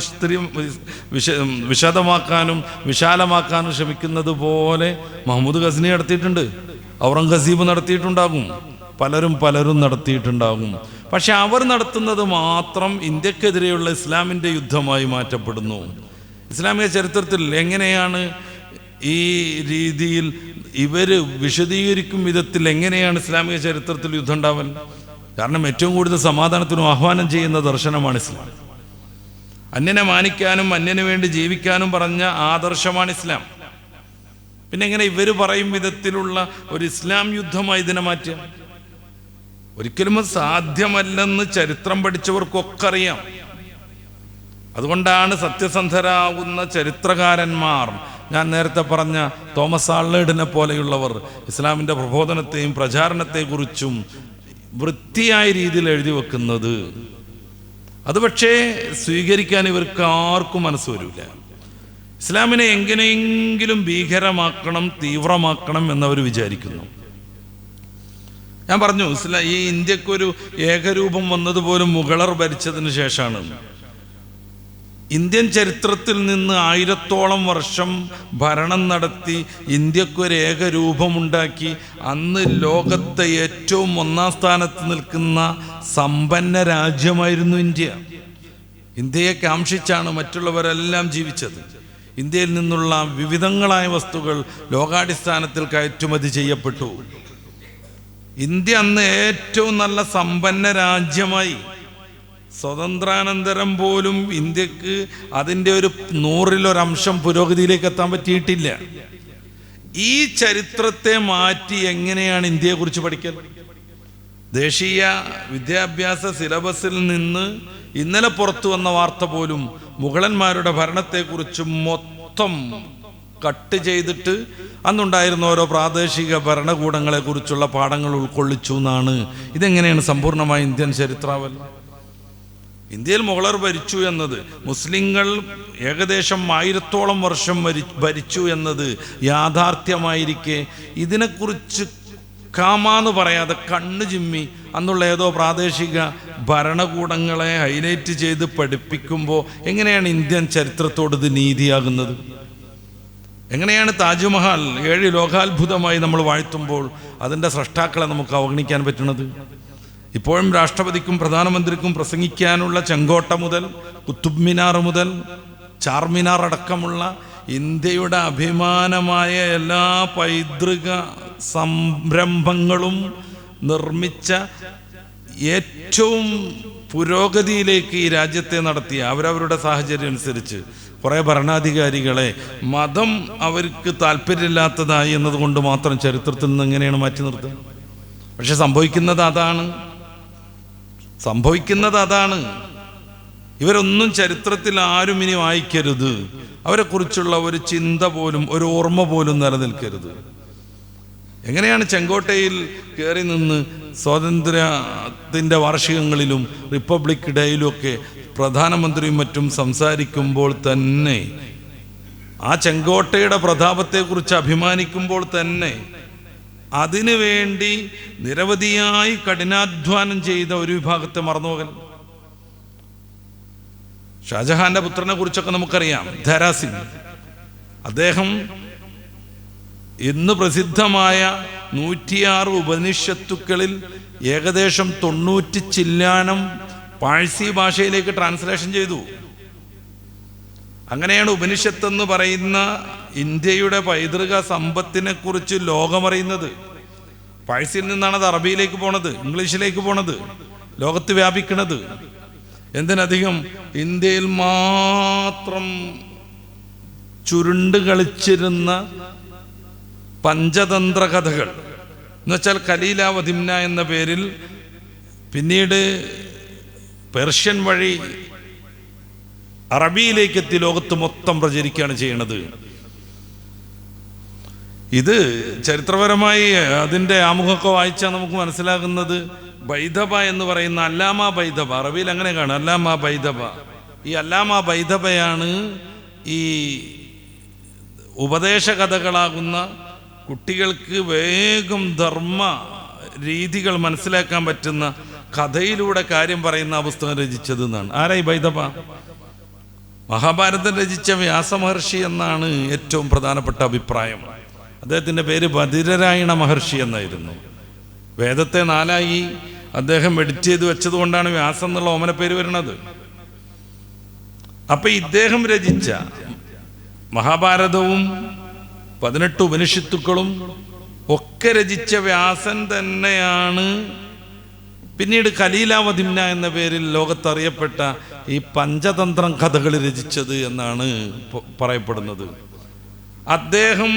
വിശദമാക്കാനും വിശാലമാക്കാനും ശ്രമിക്കുന്നത് പോലെ മഹ്മൂദ് ഗസ്നി നടത്തിയിട്ടുണ്ട്, ഔറംഗസീബ് നടത്തിയിട്ടുണ്ടാകും, പലരും നടത്തിയിട്ടുണ്ടാകും. പക്ഷെ അവർ നടത്തുന്നത് മാത്രം ഇന്ത്യക്കെതിരെയുള്ള ഇസ്ലാമിൻ്റെ യുദ്ധമായി മാറ്റപ്പെടുന്നു. ഇസ്ലാമിക ചരിത്രത്തിൽ എങ്ങനെയാണ് ഈ രീതിയിൽ ഇവർ വിശദീകരിക്കും വിധത്തിൽ എങ്ങനെയാണ് ഇസ്ലാമിക ചരിത്രത്തിൽ യുദ്ധം ഉണ്ടാവൽ? കാരണം ഏറ്റവും കൂടുതൽ സമാധാനത്തിനും ആഹ്വാനം ചെയ്യുന്ന ദർശനമാണ് ഇസ്ലാം. അന്യനെ മാനിക്കാനും അന്യന് വേണ്ടി ജീവിക്കാനും പറഞ്ഞ ആദർശമാണ് ഇസ്ലാം. പിന്നെ എങ്ങനെ ഇവർ പറയും വിധത്തിലുള്ള ഒരു ഇസ്ലാം യുദ്ധമായി ഇതിനെ മാറ്റുക? ഒരിക്കലും അത് സാധ്യമല്ലെന്ന് ചരിത്രം പഠിച്ചവർക്കൊക്കെ അറിയാം. അതുകൊണ്ടാണ് സത്യസന്ധരാകുന്ന ചരിത്രകാരന്മാർ, ഞാൻ നേരത്തെ പറഞ്ഞ തോമസ് ആൾലേഡിനെ പോലെയുള്ളവർ, ഇസ്ലാമിൻ്റെ പ്രബോധനത്തെയും പ്രചാരണത്തെക്കുറിച്ചും വൃത്തിയായ രീതിയിൽ എഴുതി വെക്കുന്നത്. അത് പക്ഷേ സ്വീകരിക്കാൻ ഇവർക്ക് ആർക്കും മനസ്സ് വരില്ല. ഇസ്ലാമിനെ എങ്ങനെയെങ്കിലും ഭീകരമാക്കണം, തീവ്രമാക്കണം എന്നവർ വിചാരിക്കുന്നു. ഞാൻ പറഞ്ഞു, ഈ ഇന്ത്യക്കൊരു ഏകരൂപം വന്നതുപോലും മുഗളർ ഭരിച്ചതിന് ശേഷമാണ്. ഇന്ത്യൻ ചരിത്രത്തിൽ നിന്ന് 1000ഓളം വർഷം ഭരണം നടത്തി ഇന്ത്യക്കൊരു ഏകരൂപമുണ്ടാക്കി അന്ന് ലോകത്തെ ഏറ്റവും ഒന്നാം സ്ഥാനത്ത് നിൽക്കുന്ന സമ്പന്ന രാജ്യമായിരുന്നു ഇന്ത്യ. ഇന്ത്യയെ കാംക്ഷിച്ചാണ് മറ്റുള്ളവരെല്ലാം ജീവിച്ചത്. ഇന്ത്യയിൽ നിന്നുള്ള വിവിധങ്ങളായ വസ്തുക്കൾ ലോകാടിസ്ഥാനത്തിൽ കയറ്റുമതി ചെയ്യപ്പെട്ടു. ഇന്ത്യ അന്ന് ഏറ്റവും നല്ല സമ്പന്ന രാജ്യമായി. സ്വതന്ത്രാനന്തരം പോലും ഇന്ത്യക്ക് അതിൻ്റെ ഒരു 100% പുരോഗതിയിലേക്ക് എത്താൻ പറ്റിയിട്ടില്ല. ഈ ചരിത്രത്തെ മാറ്റി എങ്ങനെയാണ് ഇന്ത്യയെക്കുറിച്ച് പഠിക്കൽ? ദേശീയ വിദ്യാഭ്യാസ സിലബസിൽ നിന്ന് ഇന്നലെ പുറത്തു വന്ന വാർത്ത പോലും മുഗളന്മാരുടെ ഭരണത്തെക്കുറിച്ച് മൊത്തം കട്ട് ചെയ്തിട്ട് അന്നുണ്ടായിരുന്ന ഓരോ പ്രാദേശിക ഭരണകൂടങ്ങളെ കുറിച്ചുള്ള പാഠങ്ങൾ ഉൾക്കൊള്ളിച്ചു എന്നാണ്. ഇതെങ്ങനെയാണ് സമ്പൂർണ്ണമായ ഇന്ത്യൻ ചരിത്രാവൽ? ഇന്ത്യയിൽ മുഗളർ ഭരിച്ചു എന്നത്, മുസ്ലിങ്ങൾ ഏകദേശം 1000ഓളം വർഷം ഭരിച്ചു എന്നത് യാഥാർത്ഥ്യമായിരിക്കെ ഇതിനെക്കുറിച്ച് കാമാന്ന് പറയാതെ കണ്ണു ചിമ്മി അന്നുള്ള ഏതോ പ്രാദേശിക ഭരണകൂടങ്ങളെ ഹൈലൈറ്റ് ചെയ്ത് പഠിപ്പിക്കുമ്പോൾ എങ്ങനെയാണ് ഇന്ത്യൻ ചരിത്രത്തോട് ഇത് നീതിയാകുന്നത്? എങ്ങനെയാണ് താജ്മഹൽ 7 ലോകാത്ഭുതമായി നമ്മൾ വാഴ്ത്തുമ്പോൾ അതിൻ്റെ സ്രഷ്ടാക്കളെ നമുക്ക് അവഗണിക്കാൻ പറ്റുന്നത്? ഇപ്പോഴും രാഷ്ട്രപതിക്കും പ്രധാനമന്ത്രിക്കും പ്രസംഗിക്കാനുള്ള ചെങ്കോട്ട മുതൽ കുത്തുബ് മിനാർ മുതൽ ചാർമിനാർ അടക്കമുള്ള ഇന്ത്യയുടെ അഭിമാനമായ എല്ലാ പൈതൃക സംരംഭങ്ങളും നിർമ്മിച്ച ഏറ്റവും പുരോഗതിയിലേക്ക് ഈ രാജ്യത്തെ നടത്തിയ അവരവരുടെ സാഹചര്യം അനുസരിച്ച് കുറേ ഭരണാധികാരികളെ മതം അവർക്ക് താല്പര്യമില്ലാത്തതായി എന്നതുകൊണ്ട് മാത്രം ചരിത്രത്തിൽ നിന്ന് എങ്ങനെയാണ് മാറ്റി നിർത്തുക? പക്ഷെ സംഭവിക്കുന്നത് അതാണ്. ഇവരൊന്നും ചരിത്രത്തിൽ ആരും ഇനി വായിക്കരുത്. അവരെക്കുറിച്ചുള്ള ഒരു ചിന്ത പോലും, ഒരു ഓർമ്മ പോലും നിലനിൽക്കരുത്. എങ്ങനെയാണ് ചെങ്കോട്ടയിൽ കയറി നിന്ന് സ്വാതന്ത്ര്യത്തിൻ്റെ വാർഷികങ്ങളിലും റിപ്പബ്ലിക് ഡേയിലുമൊക്കെ പ്രധാനമന്ത്രിയും മറ്റും സംസാരിക്കുമ്പോൾ തന്നെ, ആ ചെങ്കോട്ടയുടെ പ്രതാപത്തെക്കുറിച്ച് അഭിമാനിക്കുമ്പോൾ തന്നെ അതിനു വേണ്ടി നിരവധിയായി കഠിനാധ്വാനം ചെയ്ത ഒരു വിഭാഗത്തെ മറന്നുപോകൽ? ഷാജഹാന്റെ പുത്രനെ കുറിച്ചൊക്കെ നമുക്കറിയാം, ധരാ സിംഗ്. അദ്ദേഹം ഇന്ന് പ്രസിദ്ധമായ 106 ഉപനിഷത്തുക്കളിൽ ഏകദേശം 90 ചില്ലാനം പാഴ്സി ഭാഷയിലേക്ക് ട്രാൻസ്ലേഷൻ ചെയ്തു. അങ്ങനെയാണ് ഉപനിഷത്ത് എന്ന് പറയുന്ന ഇന്ത്യയുടെ പൈതൃക സമ്പത്തിനെ കുറിച്ച് ലോകമറിയുന്നത്. പാഴ്സിയിൽ നിന്നാണ് അത് അറബിയിലേക്ക് പോണത്, ഇംഗ്ലീഷിലേക്ക് പോണത്, ലോകത്ത് വ്യാപിക്കണത്. എന്തിനധികം ഇന്ത്യയിൽ മാത്രം ചുരുണ്ട് കളിച്ചിരുന്ന പഞ്ചതന്ത്ര കഥകൾ എന്നുവെച്ചാൽ ഖലീല വദിംന എന്ന പേരിൽ പിന്നീട് പേർഷ്യൻ വഴി അറബിയിലേക്ക് എത്തി ലോകത്ത് മൊത്തം പ്രചരിക്കുകയാണ് ചെയ്യണത്. ഇത് ചരിത്രപരമായി അതിൻ്റെ ആമുഖമൊക്കെ വായിച്ചാൽ നമുക്ക് മനസ്സിലാകുന്നത് ബൈദബ എന്ന് പറയുന്ന അല്ലാമ ബൈദബ, അറബിയിൽ അങ്ങനെ കാണും, അല്ലാമ ബൈദബ. ഈ അല്ലാമ ബൈദബയാണ് ഈ ഉപദേശ കഥകളാകുന്ന കുട്ടികൾക്ക് വേഗം ധർമ്മ രീതികൾ മനസ്സിലാക്കാൻ പറ്റുന്ന കഥയിലൂടെ കാര്യം പറയുന്ന ആ പുസ്തകം രചിച്ചത് എന്നാണ്. ആരായി ബൈദബ? മഹാഭാരതം രചിച്ച വ്യാസമഹർഷി എന്നാണ് ഏറ്റവും പ്രധാനപ്പെട്ട അഭിപ്രായം. അദ്ദേഹത്തിൻ്റെ പേര് ബദിരരായണ മഹർഷി എന്നായിരുന്നു. വേദത്തെ 4ആയി അദ്ദേഹം എഡിറ്റ് ചെയ്ത് വെച്ചത് കൊണ്ടാണ് വ്യാസം എന്നുള്ള ഓമന പേര് വരുന്നത്. അപ്പൊ ഇദ്ദേഹം രചിച്ച മഹാഭാരതവും 18 ഉപനിഷത്തുക്കളും ഒക്കെ രചിച്ച വ്യാസൻ തന്നെയാണ് പിന്നീട് ഖലീല വദിംന എന്ന പേരിൽ ലോകത്തറിയപ്പെട്ട ഈ പഞ്ചതന്ത്രം കഥകൾ രചിച്ചത് എന്നാണ് പറയപ്പെടുന്നത്. അദ്ദേഹം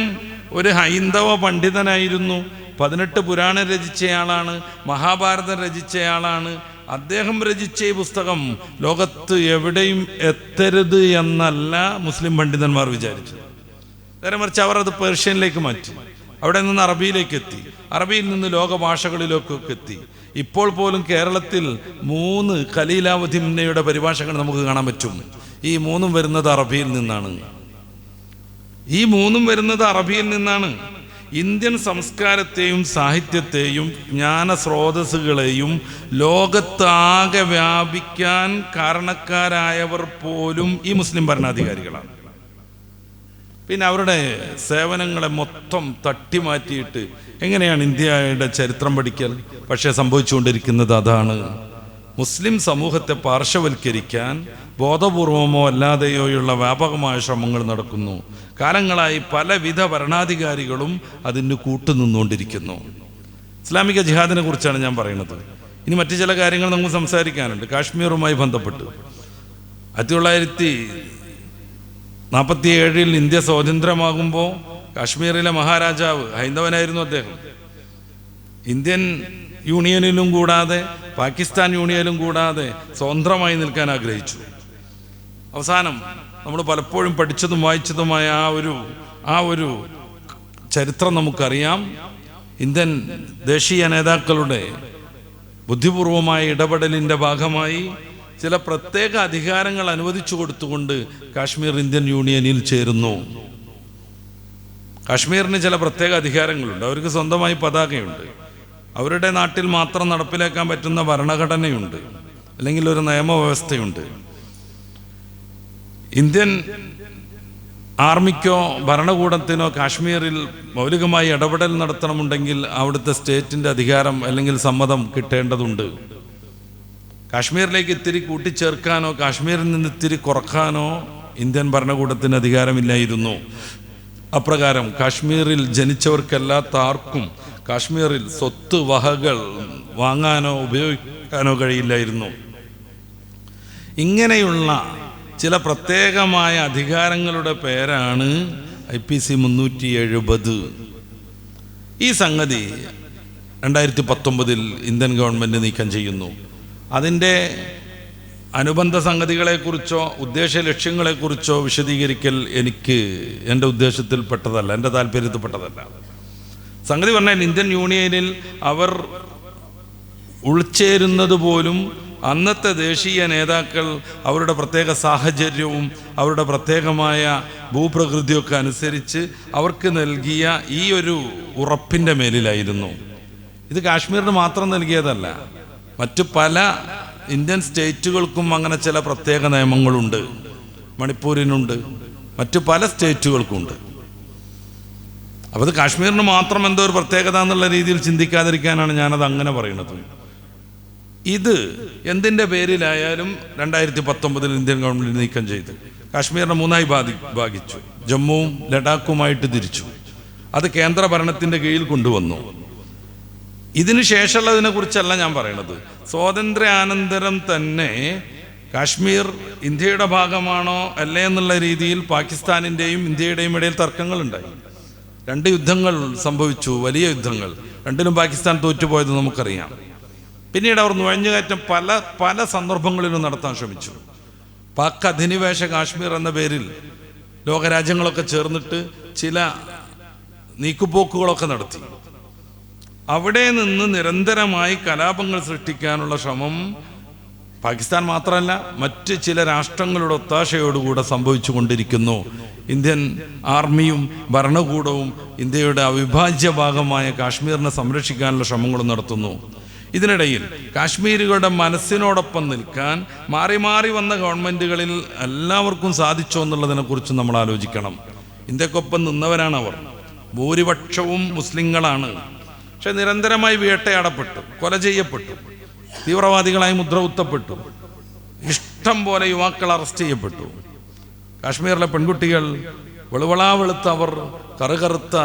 ഒരു ഹൈന്ദവ പണ്ഡിതനായിരുന്നു. 18 പുരാണം രചിച്ചയാളാണ്, മഹാഭാരതം രചിച്ചയാളാണ്. അദ്ദേഹം രചിച്ച ഈ പുസ്തകം ലോകത്ത് എവിടെയും എത്തരുത് എന്നല്ല മുസ്ലിം പണ്ഡിതന്മാർ വിചാരിച്ചത്. നേരെ മറിച്ച് അവർ അത് പേർഷ്യനിലേക്ക് മാറ്റി, അവിടെ നിന്ന് അറബിയിലേക്ക് എത്തി, അറബിയിൽ നിന്ന് ലോക ഭാഷകളിലേക്കൊക്കെ എത്തി. ഇപ്പോൾ പോലും കേരളത്തിൽ 3 ഖലീലാവധി മുന്നയുടെ പരിഭാഷകൾ നമുക്ക് കാണാൻ പറ്റും. ഈ 3 വരുന്നത് അറബിയിൽ നിന്നാണ്. ഇന്ത്യൻ സംസ്കാരത്തെയും സാഹിത്യത്തെയും ജ്ഞാന സ്രോതസ്സുകളെയും ലോകത്താകെ വ്യാപിക്കാൻ കാരണക്കാരായവർ പോലും ഈ മുസ്ലിം ഭരണാധികാരികളാണ്. പിന്നെ അവരുടെ സേവനങ്ങളെ മൊത്തം തട്ടിമാറ്റിയിട്ട് എങ്ങനെയാണ് ഇന്ത്യയുടെ ചരിത്രം പഠിക്കൽ? പക്ഷേ സംഭവിച്ചുകൊണ്ടിരിക്കുന്നത് അതാണ്. മുസ്ലിം സമൂഹത്തെ പാർശ്വവൽക്കരിക്കാൻ ബോധപൂർവമോ അല്ലാതെയോയുള്ള വ്യാപകമായ ശ്രമങ്ങൾ നടക്കുന്നു. കാലങ്ങളായി പലവിധ ഭരണാധികാരികളും അതിന് കൂട്ടുനിന്നുകൊണ്ടിരിക്കുന്നു. ഇസ്ലാമിക ജിഹാദിനെ കുറിച്ചാണ് ഞാൻ പറയുന്നത്. ഇനി മറ്റു ചില കാര്യങ്ങൾ നമുക്ക് സംസാരിക്കാനുണ്ട്. കാശ്മീറുമായി ബന്ധപ്പെട്ട് 1947 ഇന്ത്യ സ്വാതന്ത്ര്യമാകുമ്പോൾ കാശ്മീരിലെ മഹാരാജാവ് ഹൈന്ദവനായിരുന്നു. അദ്ദേഹം ഇന്ത്യൻ യൂണിയനിലും കൂടാതെ പാകിസ്ഥാൻ യൂണിയനിലും കൂടാതെ സ്വതന്ത്രമായി നിൽക്കാൻ ആഗ്രഹിച്ചു. അവസാനം നമ്മൾ പലപ്പോഴും പഠിച്ചതും വായിച്ചതുമായ ആ ഒരു ചരിത്രം നമുക്കറിയാം. ഇന്ത്യൻ ദേശീയ നേതാക്കളുടെ ബുദ്ധിപൂർവമായ ഇടപെടലിൻ്റെ ഭാഗമായി ചില പ്രത്യേക അധികാരങ്ങൾ അനുവദിച്ചു കൊടുത്തുകൊണ്ട് കാശ്മീർ ഇന്ത്യൻ യൂണിയനിൽ ചേരുന്നു. കാശ്മീരിന് ചില പ്രത്യേക അധികാരങ്ങളുണ്ട്. അവർക്ക് സ്വന്തമായി പതാകയുണ്ട്. അവരുടെ നാട്ടിൽ മാത്രം നടപ്പിലാക്കാൻ പറ്റുന്ന ഭരണഘടനയുണ്ട്, അല്ലെങ്കിൽ ഒരു നിയമവ്യവസ്ഥയുണ്ട്. ഇന്ത്യൻ ആർമിക്കോ ഭരണകൂടത്തിനോ കാശ്മീരിൽ മൗലികമായി ഇടപെടൽ നടത്തണമെങ്കിൽ അവിടുത്തെ സ്റ്റേറ്റിൻ്റെ അധികാരം അല്ലെങ്കിൽ സമ്മതം കിട്ടേണ്ടതുണ്ട്. കാശ്മീരിലേക്ക് ഇത്തിരി കൂട്ടിച്ചേർക്കാനോ കാശ്മീരിൽ നിന്ന് ഇത്തിരി കുറക്കാനോ ഇന്ത്യൻ ഭരണകൂടത്തിന് അധികാരമില്ലായിരുന്നു. അപ്രകാരം കാശ്മീരിൽ ജനിച്ചവർക്കല്ലാത്ത ആർക്കും കാശ്മീരിൽ സ്വത്ത് വകകൾ വാങ്ങാനോ ഉപയോഗിക്കാനോ കഴിയില്ലായിരുന്നു. ഇങ്ങനെയുള്ള ചില പ്രത്യേകമായ അധികാരങ്ങളുടെ പേരാണ് IPC 370. ഈ സംഗതി 2019 ഇന്ത്യൻ ഗവൺമെൻറ് നീക്കം ചെയ്യുന്നു. അതിൻ്റെ അനുബന്ധ സംഗതികളെക്കുറിച്ചോ ഉദ്ദേശ ലക്ഷ്യങ്ങളെക്കുറിച്ചോ വിശദീകരിക്കൽ എൻ്റെ ഉദ്ദേശത്തിൽപ്പെട്ടതല്ല, എൻ്റെ താല്പര്യത്തിൽപ്പെട്ടതല്ല. സംഗതി പറഞ്ഞാൽ ഇന്ത്യൻ യൂണിയനിൽ അവർ ഉൾച്ചേരുന്നത് പോലും അന്നത്തെ ദേശീയ നേതാക്കൾ അവരുടെ പ്രത്യേക സാഹചര്യവും അവരുടെ പ്രത്യേകമായ ഭൂപ്രകൃതിയൊക്കെ അനുസരിച്ച് അവർക്ക് നൽകിയ ഈ ഒരു ഉറപ്പിൻ്റെ മേലിലായിരുന്നു. ഇത് കാശ്മീരിന് മാത്രം നൽകിയതല്ല, മറ്റു പല ഇന്ത്യൻ സ്റ്റേറ്റുകൾക്കും അങ്ങനെ ചില പ്രത്യേക നിയമങ്ങളുണ്ട്. മണിപ്പൂരിനുണ്ട്, മറ്റു പല സ്റ്റേറ്റുകൾക്കുണ്ട്. അപ്പോൾ അത് കാശ്മീരിന് മാത്രം എന്തോ ഒരു പ്രത്യേകത എന്നുള്ള രീതിയിൽ ചിന്തിക്കാതിരിക്കാനാണ് ഞാനത് അങ്ങനെ പറയുന്നത്. ഇത് എന്തിൻ്റെ പേരിലായാലും 2019 ഇന്ത്യൻ ഗവൺമെൻറ് നീക്കം ചെയ്തു. കാശ്മീരിനെ 3ആയി ഭാഗിച്ചു. ജമ്മുവും ലഡാക്കുമായിട്ട് തിരിച്ചു. അത് കേന്ദ്ര ഭരണത്തിൻ്റെ കീഴിൽ കൊണ്ടുവന്നു. ഇതിനു ശേഷമുള്ളതിനെ കുറിച്ചല്ല ഞാൻ പറയണത്. സ്വാതന്ത്ര്യാനന്തരം തന്നെ കാശ്മീർ ഇന്ത്യയുടെ ഭാഗമാണോ അല്ലേ എന്നുള്ള രീതിയിൽ പാകിസ്ഥാനിൻ്റെയും ഇന്ത്യയുടെയും ഇടയിൽ തർക്കങ്ങളുണ്ടായി. 2 യുദ്ധങ്ങൾ സംഭവിച്ചു, വലിയ യുദ്ധങ്ങൾ. 2ലും പാകിസ്ഥാൻ തോറ്റുപോയത് നമുക്കറിയാം. പിന്നീട് അവർ നുഴഞ്ഞുകയറ്റം പല സന്ദർഭങ്ങളിലും നടത്താൻ ശ്രമിച്ചു. പാക് അധിനിവേശ കാശ്മീർ എന്ന പേരിൽ ലോകരാജ്യങ്ങളൊക്കെ ചേർന്നിട്ട് ചില നീക്കുപോക്കുകളൊക്കെ നടത്തി. അവിടെ നിന്ന് നിരന്തരമായി കലാപങ്ങൾ സൃഷ്ടിക്കാനുള്ള ശ്രമം പാകിസ്ഥാൻ മാത്രമല്ല മറ്റ് ചില രാഷ്ട്രങ്ങളുടെ ഒത്താശയോടുകൂടെ സംഭവിച്ചു കൊണ്ടിരിക്കുന്നു. ഇന്ത്യൻ ആർമിയും ഭരണകൂടവും ഇന്ത്യയുടെ അവിഭാജ്യ ഭാഗമായ കാശ്മീരിനെ സംരക്ഷിക്കാനുള്ള ശ്രമങ്ങളും നടത്തുന്നു. ഇതിനിടയിൽ കാശ്മീരികളുടെ മനസ്സിനോടൊപ്പം നിൽക്കാൻ മാറി മാറി വന്ന ഗവൺമെൻറ്റുകളിൽ എല്ലാവർക്കും സാധിച്ചോ എന്നുള്ളതിനെക്കുറിച്ച് നമ്മൾ ആലോചിക്കണം. ഇന്ത്യക്കൊപ്പം നിന്നവരാണ് അവർ. ഭൂരിപക്ഷവും മുസ്ലിങ്ങളാണ്. പക്ഷെ നിരന്തരമായി വേട്ടയാടപ്പെട്ടു, കൊല ചെയ്യപ്പെട്ടു, തീവ്രവാദികളായി മുദ്ര കുത്തപ്പെട്ടു, ഇഷ്ടം പോലെ യുവാക്കൾ അറസ്റ്റ് ചെയ്യപ്പെട്ടു. കാശ്മീരിലെ പെൺകുട്ടികൾ വെളുവളാ വെളുത്തവർ കറുകറുത്ത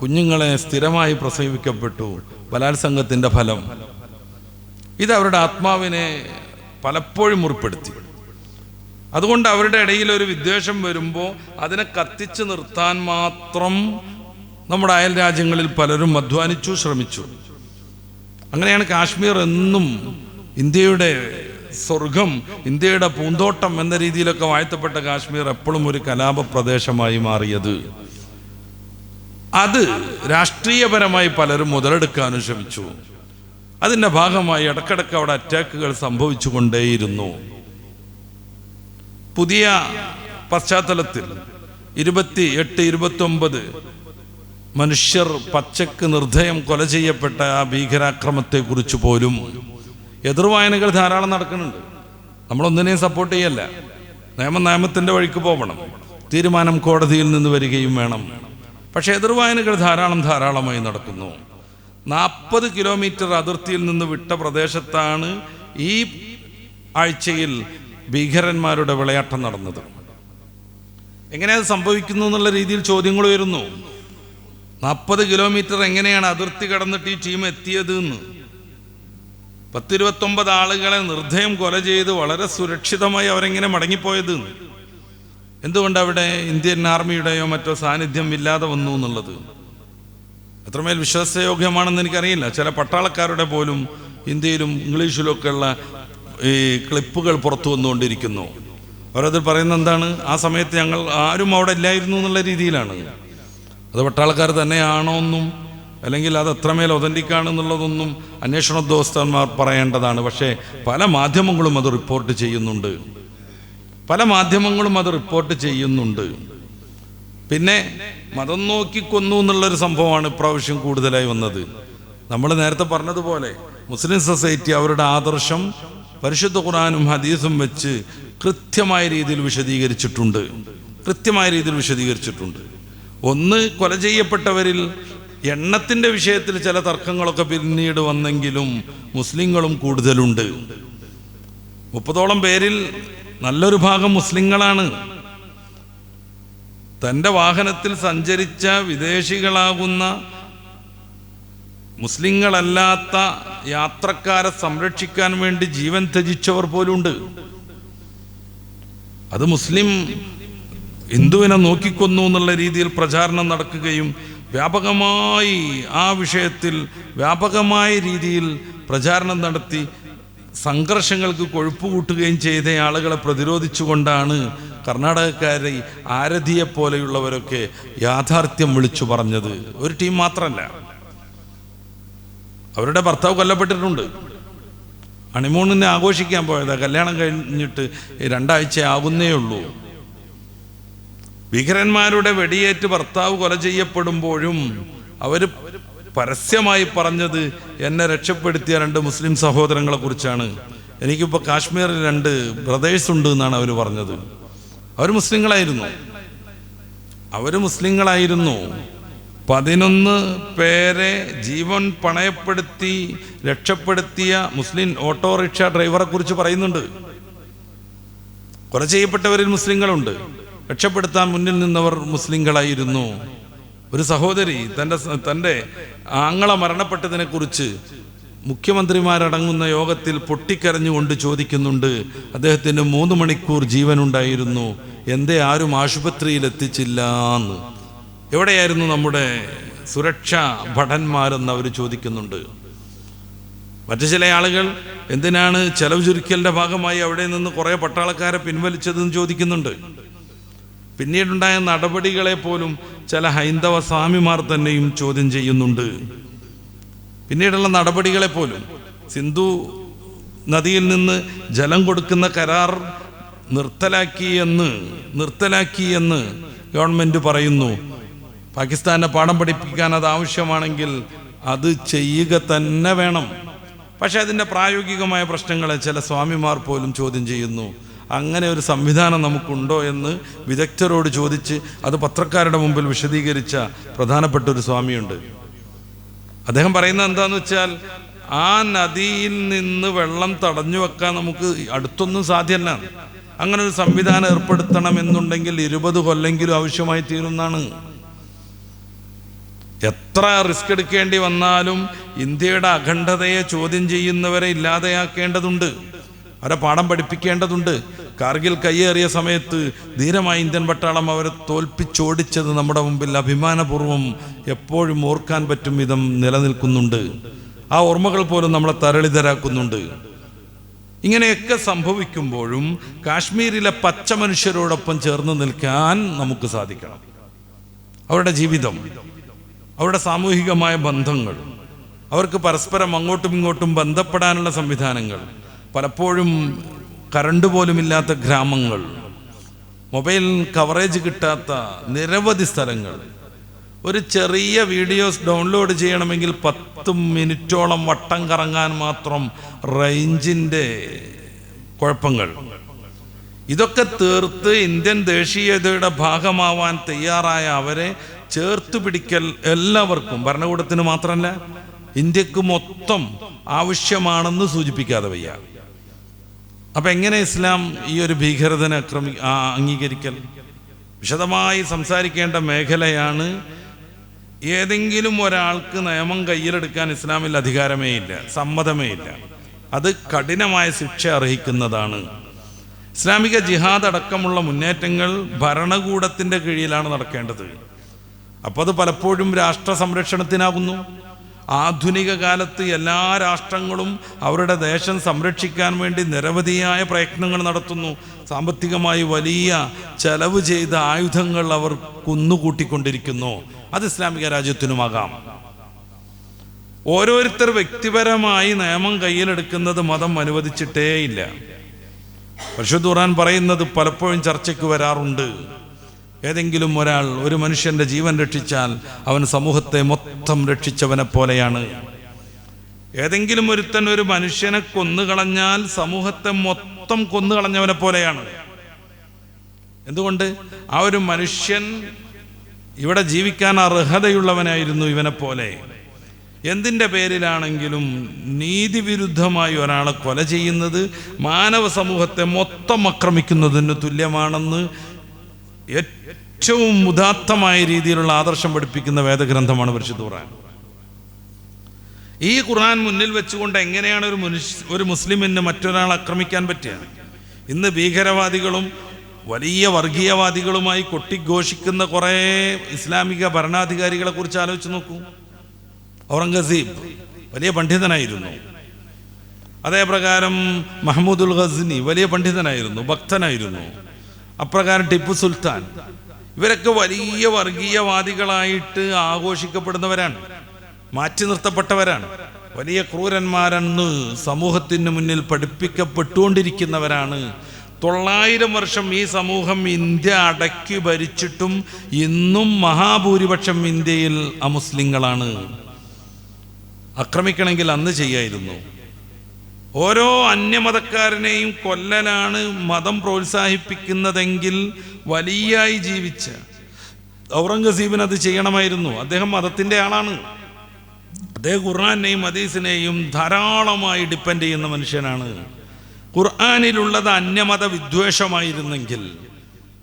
കുഞ്ഞുങ്ങളെ സ്ഥിരമായി പ്രസവിക്കപ്പെട്ടു. ബലാത്സംഗത്തിൻ്റെ ഫലം ഇത് അവരുടെ ആത്മാവിനെ പലപ്പോഴും മുറിപ്പെടുത്തി. അതുകൊണ്ട് അവരുടെ ഇടയിൽ ഒരു വിദ്വേഷം വരുമ്പോൾ അതിനെ കത്തിച്ചു നിർത്താൻ മാത്രം നമ്മുടെ അയൽ രാജ്യങ്ങളിൽ പലരും അധ്വാനിച്ചു, ശ്രമിച്ചു. അങ്ങനെയാണ് കാശ്മീർ എന്നും ഇന്ത്യയുടെ സ്വർഗം, ഇന്ത്യയുടെ പൂന്തോട്ടം എന്ന രീതിയിലൊക്കെ വാഴ്ത്തപ്പെട്ട കാശ്മീർ എപ്പോഴും ഒരു കലാപ പ്രദേശമായി മാറിയത്. അത് രാഷ്ട്രീയപരമായി പലരും മുതലെടുക്കാനും ശ്രമിച്ചു. അതിൻ്റെ ഭാഗമായി ഇടക്കിടക്ക് അവിടെ അറ്റാക്കുകൾ സംഭവിച്ചു കൊണ്ടേയിരുന്നു. പുതിയ പശ്ചാത്തലത്തിൽ 28-29 മനുഷ്യർ പച്ചക്ക് നിർദ്ധയം കൊല ചെയ്യപ്പെട്ട ആ ഭീകരാക്രമത്തെക്കുറിച്ച് പോലും എതിർവായനകൾ ധാരാളം നടക്കുന്നുണ്ട്. നമ്മളൊന്നിനെയും സപ്പോർട്ട് ചെയ്യല്ല. നിയമത്തിൻ്റെ വഴിക്ക് പോകണം, തീരുമാനം കോടതിയിൽ നിന്ന് വരികയും വേണം. പക്ഷേ എതിർവായനകൾ ധാരാളമായി നടക്കുന്നു. 40 കിലോമീറ്റർ അതിർത്തിയിൽ നിന്ന് വിട്ട പ്രദേശത്താണ് ഈ ആഴ്ചയിൽ ഭീകരന്മാരുടെ വിളയാട്ടം നടന്നത്. എങ്ങനെയത് സംഭവിക്കുന്നു എന്നുള്ള രീതിയിൽ ചോദ്യങ്ങൾ ഉയരുന്നു. 40 കിലോമീറ്റർ എങ്ങനെയാണ് അതിർത്തി കടന്നിട്ട് ഈ ടീം എത്തിയത് എന്ന്. 10-29 ആളുകളെ നിർദ്ധയം കൊല ചെയ്ത് വളരെ സുരക്ഷിതമായി അവരെങ്ങനെ മടങ്ങിപ്പോയത്? എന്തുകൊണ്ട് അവിടെ ഇന്ത്യൻ ആർമിയുടെയോ മറ്റോ സാന്നിധ്യം ഇല്ലാതെ വന്നു എന്നുള്ളത് എത്രമേൽ വിശ്വാസയോഗ്യമാണെന്ന് എനിക്കറിയില്ല. ചില പട്ടാളക്കാരുടെ പോലും ഹിന്ദിയിലും ഇംഗ്ലീഷിലുമൊക്കെ ഉള്ള ഈ ക്ലിപ്പുകൾ പുറത്തു വന്നുകൊണ്ടിരിക്കുന്നു. അവരതിൽ പറയുന്നത് എന്താണ്? ആ സമയത്ത് ഞങ്ങൾ ആരും അവിടെ ഇല്ലായിരുന്നു എന്നുള്ള രീതിയിലാണ്. അത് പട്ടാളക്കാർ തന്നെയാണോ എന്നും അല്ലെങ്കിൽ അത് എത്രമേൽ ഒതന്റിക്കാണെന്നുള്ളതൊന്നും അന്വേഷണ ഉദ്യോഗസ്ഥന്മാർ പറയേണ്ടതാണ്. പക്ഷേ പല മാധ്യമങ്ങളും അത് റിപ്പോർട്ട് ചെയ്യുന്നുണ്ട്. പിന്നെ മതം നോക്കി കൊന്നു എന്നുള്ളൊരു സംഭവമാണ് ഇപ്രാവശ്യം കൂടുതലായി വന്നത്. നമ്മൾ നേരത്തെ പറഞ്ഞതുപോലെ മുസ്ലിം സൊസൈറ്റി അവരുടെ ആദർശം പരിശുദ്ധ ഖുർആനും ഹദീസും വെച്ച് കൃത്യമായ രീതിയിൽ വിശദീകരിച്ചിട്ടുണ്ട്. ഒന്ന്, കൊല ചെയ്യപ്പെട്ടവരിൽ എണ്ണത്തിൻ്റെ വിഷയത്തിൽ ചില തർക്കങ്ങളൊക്കെ പിന്നീട് വന്നെങ്കിലും മുസ്ലിങ്ങളും കൂടുതലുണ്ട്. 30ഓളം പേരിൽ നല്ലൊരു ഭാഗം മുസ്ലിങ്ങളാണ്. തൻ്റെ വാഹനത്തിൽ സഞ്ചരിച്ച വിദേശികളാകുന്ന മുസ്ലിങ്ങളല്ലാത്ത യാത്രക്കാരെ സംരക്ഷിക്കാൻ വേണ്ടി ജീവൻ ത്യജിച്ചവർ പോലുണ്ട്. അത് മുസ്ലിം ഹിന്ദുവിനെ നോക്കിക്കൊന്നു എന്നുള്ള രീതിയിൽ പ്രചാരണം നടക്കുകയും വ്യാപകമായി ആ വിഷയത്തിൽ വ്യാപകമായ രീതിയിൽ പ്രചാരണം നടത്തി സംഘർഷങ്ങൾക്ക് കൊഴുപ്പ് കൂട്ടുകയും ചെയ്ത ആളുകളെ പ്രതിരോധിച്ചുകൊണ്ടാണ് കർണാടകക്കാരെ ആരതിയെ പോലെയുള്ളവരൊക്കെ യാഥാർത്ഥ്യം വിളിച്ചു പറഞ്ഞത്. ഒരു ടീം മാത്രമല്ല, അവരുടെ ഭർത്താവ് കൊല്ലപ്പെട്ടിട്ടുണ്ട്. ഹണിമൂണിനെ ആഘോഷിക്കാൻ പോയതാ, കല്യാണം കഴിഞ്ഞിട്ട് 2 ആഴ്ച ആകുന്നേ ഉള്ളൂ. ഭീകരന്മാരുടെ വെടിയേറ്റ് ഭർത്താവ് കൊല ചെയ്യപ്പെടുമ്പോഴും അവർ പരസ്യമായി പറഞ്ഞത് എന്നെ രക്ഷപ്പെടുത്തിയ 2 മുസ്ലിം സഹോദരങ്ങളെ കുറിച്ചാണ്. എനിക്കിപ്പോൾ കാശ്മീരിൽ 2 ബ്രദേഴ്സ് ഉണ്ട് എന്നാണ് അവർ പറഞ്ഞത്. അവർ മുസ്ലിങ്ങളായിരുന്നു. 11 പേരെ ജീവൻ പണയപ്പെടുത്തി രക്ഷപ്പെടുത്തിയ മുസ്ലിം ഓട്ടോറിക്ഷ ഡ്രൈവറെ കുറിച്ച് പറയുന്നുണ്ട്. കൊല ചെയ്യപ്പെട്ടവരിൽ മുസ്ലിങ്ങളുണ്ട്, രക്ഷപ്പെടുത്താൻ മുന്നിൽ നിന്നവർ മുസ്ലിങ്ങളായിരുന്നു. ഒരു സഹോദരി തൻ്റെ ആങ്ങള മരണപ്പെട്ടതിനെ കുറിച്ച് മുഖ്യമന്ത്രിമാരടങ്ങുന്ന യോഗത്തിൽ പൊട്ടിക്കരഞ്ഞുകൊണ്ട് ചോദിക്കുന്നുണ്ട്, അദ്ദേഹത്തിന് 3 മണിക്കൂർ ജീവനുണ്ടായിരുന്നു, എന്തേ ആരും ആശുപത്രിയിൽ എത്തിച്ചില്ല എന്ന്. എവിടെയായിരുന്നു നമ്മുടെ സുരക്ഷാ ഭടന്മാരെന്ന് അവർ ചോദിക്കുന്നുണ്ട്. മറ്റു ചില ആളുകൾ എന്തിനാണ് ചെലവ് ചുരുക്കലിൻ്റെ ഭാഗമായി അവിടെ നിന്ന് കുറേ പട്ടാളക്കാരെ പിൻവലിച്ചതെന്ന് ചോദിക്കുന്നുണ്ട്. പിന്നീടുണ്ടായ നടപടികളെ പോലും ചില ഹൈന്ദവ സ്വാമിമാർ തന്നെയും ചോദ്യം ചെയ്യുന്നുണ്ട്. പിന്നീടുള്ള നടപടികളെ പോലും സിന്ധു നദിയിൽ നിന്ന് ജലം കൊടുക്കുന്ന കരാർ നിർത്തലാക്കിയെന്ന് ഗവൺമെൻറ് പറയുന്നു. പാകിസ്ഥാനെ പാഠം പഠിപ്പിക്കാൻ അത് ആവശ്യമാണെങ്കിൽ അത് ചെയ്യുക തന്നെ വേണം. പക്ഷെ അതിൻ്റെ പ്രായോഗികമായ പ്രശ്നങ്ങളെ ചില സ്വാമിമാർ പോലും ചോദ്യം ചെയ്യുന്നു. അങ്ങനെ ഒരു സംവിധാനം നമുക്കുണ്ടോ എന്ന് വിദഗ്ധരോട് ചോദിച്ച് അത് പത്രക്കാരുടെ മുമ്പിൽ വിശദീകരിച്ച പ്രധാനപ്പെട്ട ഒരു സ്വാമിയുണ്ട്. അദ്ദേഹം പറയുന്നത് എന്താണെന്ന് വെച്ചാൽ, ആ നദിയിൽ നിന്ന് വെള്ളം തടഞ്ഞു വെക്കാൻ നമുക്ക് അടുത്തൊന്നും സാധ്യമല്ല. അങ്ങനെ ഒരു സംവിധാനം ഏർപ്പെടുത്തണമെന്നുണ്ടെങ്കിൽ 20 കൊല്ലെങ്കിലും ആവശ്യമായി തീരുന്നതാണ്. എത്ര റിസ്ക് എടുക്കേണ്ടി വന്നാലും ഇന്ത്യയുടെ അഖണ്ഡതയെ ചോദ്യം ചെയ്യുന്നവരെ ഇല്ലാതെയാക്കേണ്ടതുണ്ട്, അവരെ പാഠം പഠിപ്പിക്കേണ്ടതുണ്ട്. കാർഗിൽ കയ്യേറിയ സമയത്ത് ധീരമായി ഇന്ത്യൻ പട്ടാളം അവരെ തോൽപ്പിച്ചോടിച്ചത് നമ്മുടെ മുമ്പിൽ അഭിമാനപൂർവ്വം എപ്പോഴും ഓർക്കാൻ പറ്റും വിധം നിലനിൽക്കുന്നുണ്ട്. ആ ഓർമ്മകൾ പോലും നമ്മളെ തരളിതരാക്കുന്നുണ്ട്. ഇങ്ങനെയൊക്കെ സംഭവിക്കുമ്പോഴും കാശ്മീരിലെ പച്ച മനുഷ്യരോടൊപ്പം ചേർന്ന് നിൽക്കാൻ നമുക്ക് സാധിക്കണം. അവരുടെ ജീവിതം, അവരുടെ സാമൂഹികമായ ബന്ധങ്ങൾ, അവർക്ക് പരസ്പരം അങ്ങോട്ടും ഇങ്ങോട്ടും ബന്ധപ്പെടാനുള്ള സംവിധാനങ്ങൾ, പലപ്പോഴും കറണ്ട് പോലുമില്ലാത്ത ഗ്രാമങ്ങൾ, മൊബൈൽ കവറേജ് കിട്ടാത്ത നിരവധി സ്ഥലങ്ങൾ, ഒരു ചെറിയ വീഡിയോസ് ഡൗൺലോഡ് ചെയ്യണമെങ്കിൽ 10 മിനിറ്റോളം വട്ടം കറങ്ങാൻ മാത്രം റേഞ്ചിൻ്റെ കുഴപ്പങ്ങൾ, ഇതൊക്കെ തീർത്ത് ഇന്ത്യൻ ദേശീയതയുടെ ഭാഗമാവാൻ തയ്യാറായ അവരെ ചേർത്ത് പിടിക്കൽ എല്ലാവർക്കും, ഭരണകൂടത്തിന് മാത്രമല്ല ഇന്ത്യക്ക് മൊത്തം ആവശ്യമാണെന്ന് സൂചിപ്പിക്കാതെ വയ്യ. അപ്പം എങ്ങനെ ഇസ്ലാം ഈ ഒരു ഭീകരതനെ അംഗീകരിക്കൽ? വിശദമായി സംസാരിക്കേണ്ട മേഖലയാണ്. ഏതെങ്കിലും ഒരാൾക്ക് നിയമം കയ്യിലെടുക്കാൻ ഇസ്ലാമിൽ അധികാരമേ ഇല്ല, സമ്മതമേ ഇല്ല. അത് കഠിനമായ ശിക്ഷ അർഹിക്കുന്നതാണ്. ഇസ്ലാമിക ജിഹാദ് അടക്കമുള്ള മുന്നേറ്റങ്ങൾ ഭരണകൂടത്തിൻ്റെ കീഴിലാണ് നടക്കേണ്ടത്. അപ്പോൾ അത് പലപ്പോഴും രാഷ്ട്ര സംരക്ഷണത്തിനാകുന്നു. ആധുനിക കാലത്ത് എല്ലാ രാഷ്ട്രങ്ങളും അവരുടെ ദേശം സംരക്ഷിക്കാൻ വേണ്ടി നിരവധിയായ പ്രയത്നങ്ങൾ നടത്തുന്നു. സാമ്പത്തികമായി വലിയ ചെലവ് ചെയ്ത ആയുധങ്ങൾ അവർ കുന്നുകൂട്ടിക്കൊണ്ടിരിക്കുന്നു. അത് ഇസ്ലാമിക രാജ്യത്തിനുമാകാം. ഓരോരുത്തർ വ്യക്തിപരമായി നിയമം കയ്യിലെടുക്കുന്നത് മതം അനുവദിച്ചിട്ടേയില്ല. പരിശുദ്ധ ഖുർആൻ പറയുന്നത് പലപ്പോഴും ചർച്ചയ്ക്ക് വരാറുണ്ട്. ഏതെങ്കിലും ഒരാൾ ഒരു മനുഷ്യൻ്റെ ജീവൻ രക്ഷിച്ചാൽ അവൻ സമൂഹത്തെ മൊത്തം രക്ഷിച്ചവനെ പോലെയാണ്. ഏതെങ്കിലും ഒരുത്തൻ ഒരു മനുഷ്യനെ കൊന്നുകളഞ്ഞാൽ സമൂഹത്തെ മൊത്തം കൊന്നുകളഞ്ഞവനെ പോലെയാണ്. എന്തുകൊണ്ട്? ആ ഒരു മനുഷ്യൻ ഇവിടെ ജീവിക്കാൻ അർഹതയുള്ളവനായിരുന്നു ഇവനെ പോലെ. എന്തിൻ്റെ പേരിലാണെങ്കിലും നീതിവിരുദ്ധമായി ഒരാളെ കൊല ചെയ്യുന്നത് മാനവ സമൂഹത്തെ മൊത്തം ആക്രമിക്കുന്നതിന് തുല്യമാണെന്ന് ഏറ്റവും ഉദാത്തമായ രീതിയിലുള്ള ആദർശം പഠിപ്പിക്കുന്ന വേദഗ്രന്ഥമാണ് പരിശുദ്ധ ഖുർആൻ. ഈ ഖുർആൻ മുന്നിൽ വെച്ചുകൊണ്ട് എങ്ങനെയാണ് ഒരു മുസ്ലിമിന് മറ്റൊരാളെ ആക്രമിക്കാൻ പറ്റുക? ഇന്ന് ഭീകരവാദികളും വലിയ വർഗീയവാദികളുമായി കൊട്ടിഘോഷിക്കുന്ന കുറേ ഇസ്ലാമിക ഭരണാധികാരികളെ കുറിച്ച് ആലോചിച്ച് നോക്കൂ. ഔറംഗസീബ് വലിയ പണ്ഡിതനായിരുന്നു. അതേപ്രകാരം മഹ്മൂദുൽ ഗസ്നി വലിയ പണ്ഡിതനായിരുന്നു, ഭക്തനായിരുന്നു. അപ്രകാരം ടിപ്പു സുൽത്താൻ, ഇവരൊക്കെ വലിയ വർഗീയവാദികളായിട്ട് ആഘോഷിക്കപ്പെടുന്നവരാണ്, മാറ്റി നിർത്തപ്പെട്ടവരാണ്, വലിയ ക്രൂരന്മാരെന്ന് സമൂഹത്തിന് മുന്നിൽ പഠിപ്പിക്കപ്പെട്ടുകൊണ്ടിരിക്കുന്നവരാണ്. 900 വർഷം ഈ സമൂഹം ഇന്ത്യ അടക്കി ഭരിച്ചിട്ടും ഇന്നും മഹാഭൂരിപക്ഷം ഇന്ത്യയിൽ അമുസ്ലിങ്ങളാണ്. ആക്രമിക്കണമെങ്കിൽ അന്ന് ചെയ്യായിരുന്നു. ഓരോ അന്യമതക്കാരനെയും കൊല്ലലാണ് മതം പ്രോത്സാഹിപ്പിക്കുന്നതെങ്കിൽ വലിയായി ജീവിച്ച ഔറംഗസീബിന് അത് ചെയ്യണമായിരുന്നു. അദ്ദേഹം മതത്തിൻ്റെ ആളാണ്. അദ്ദേഹം ഖുർആനെയും ഹദീസിനെയും ധാരാളമായി ഡിപ്പെൻഡ് ചെയ്യുന്ന മനുഷ്യനാണ്. ഖുർആനിലുള്ളത് അന്യമത വിദ്വേഷമായിരുന്നെങ്കിൽ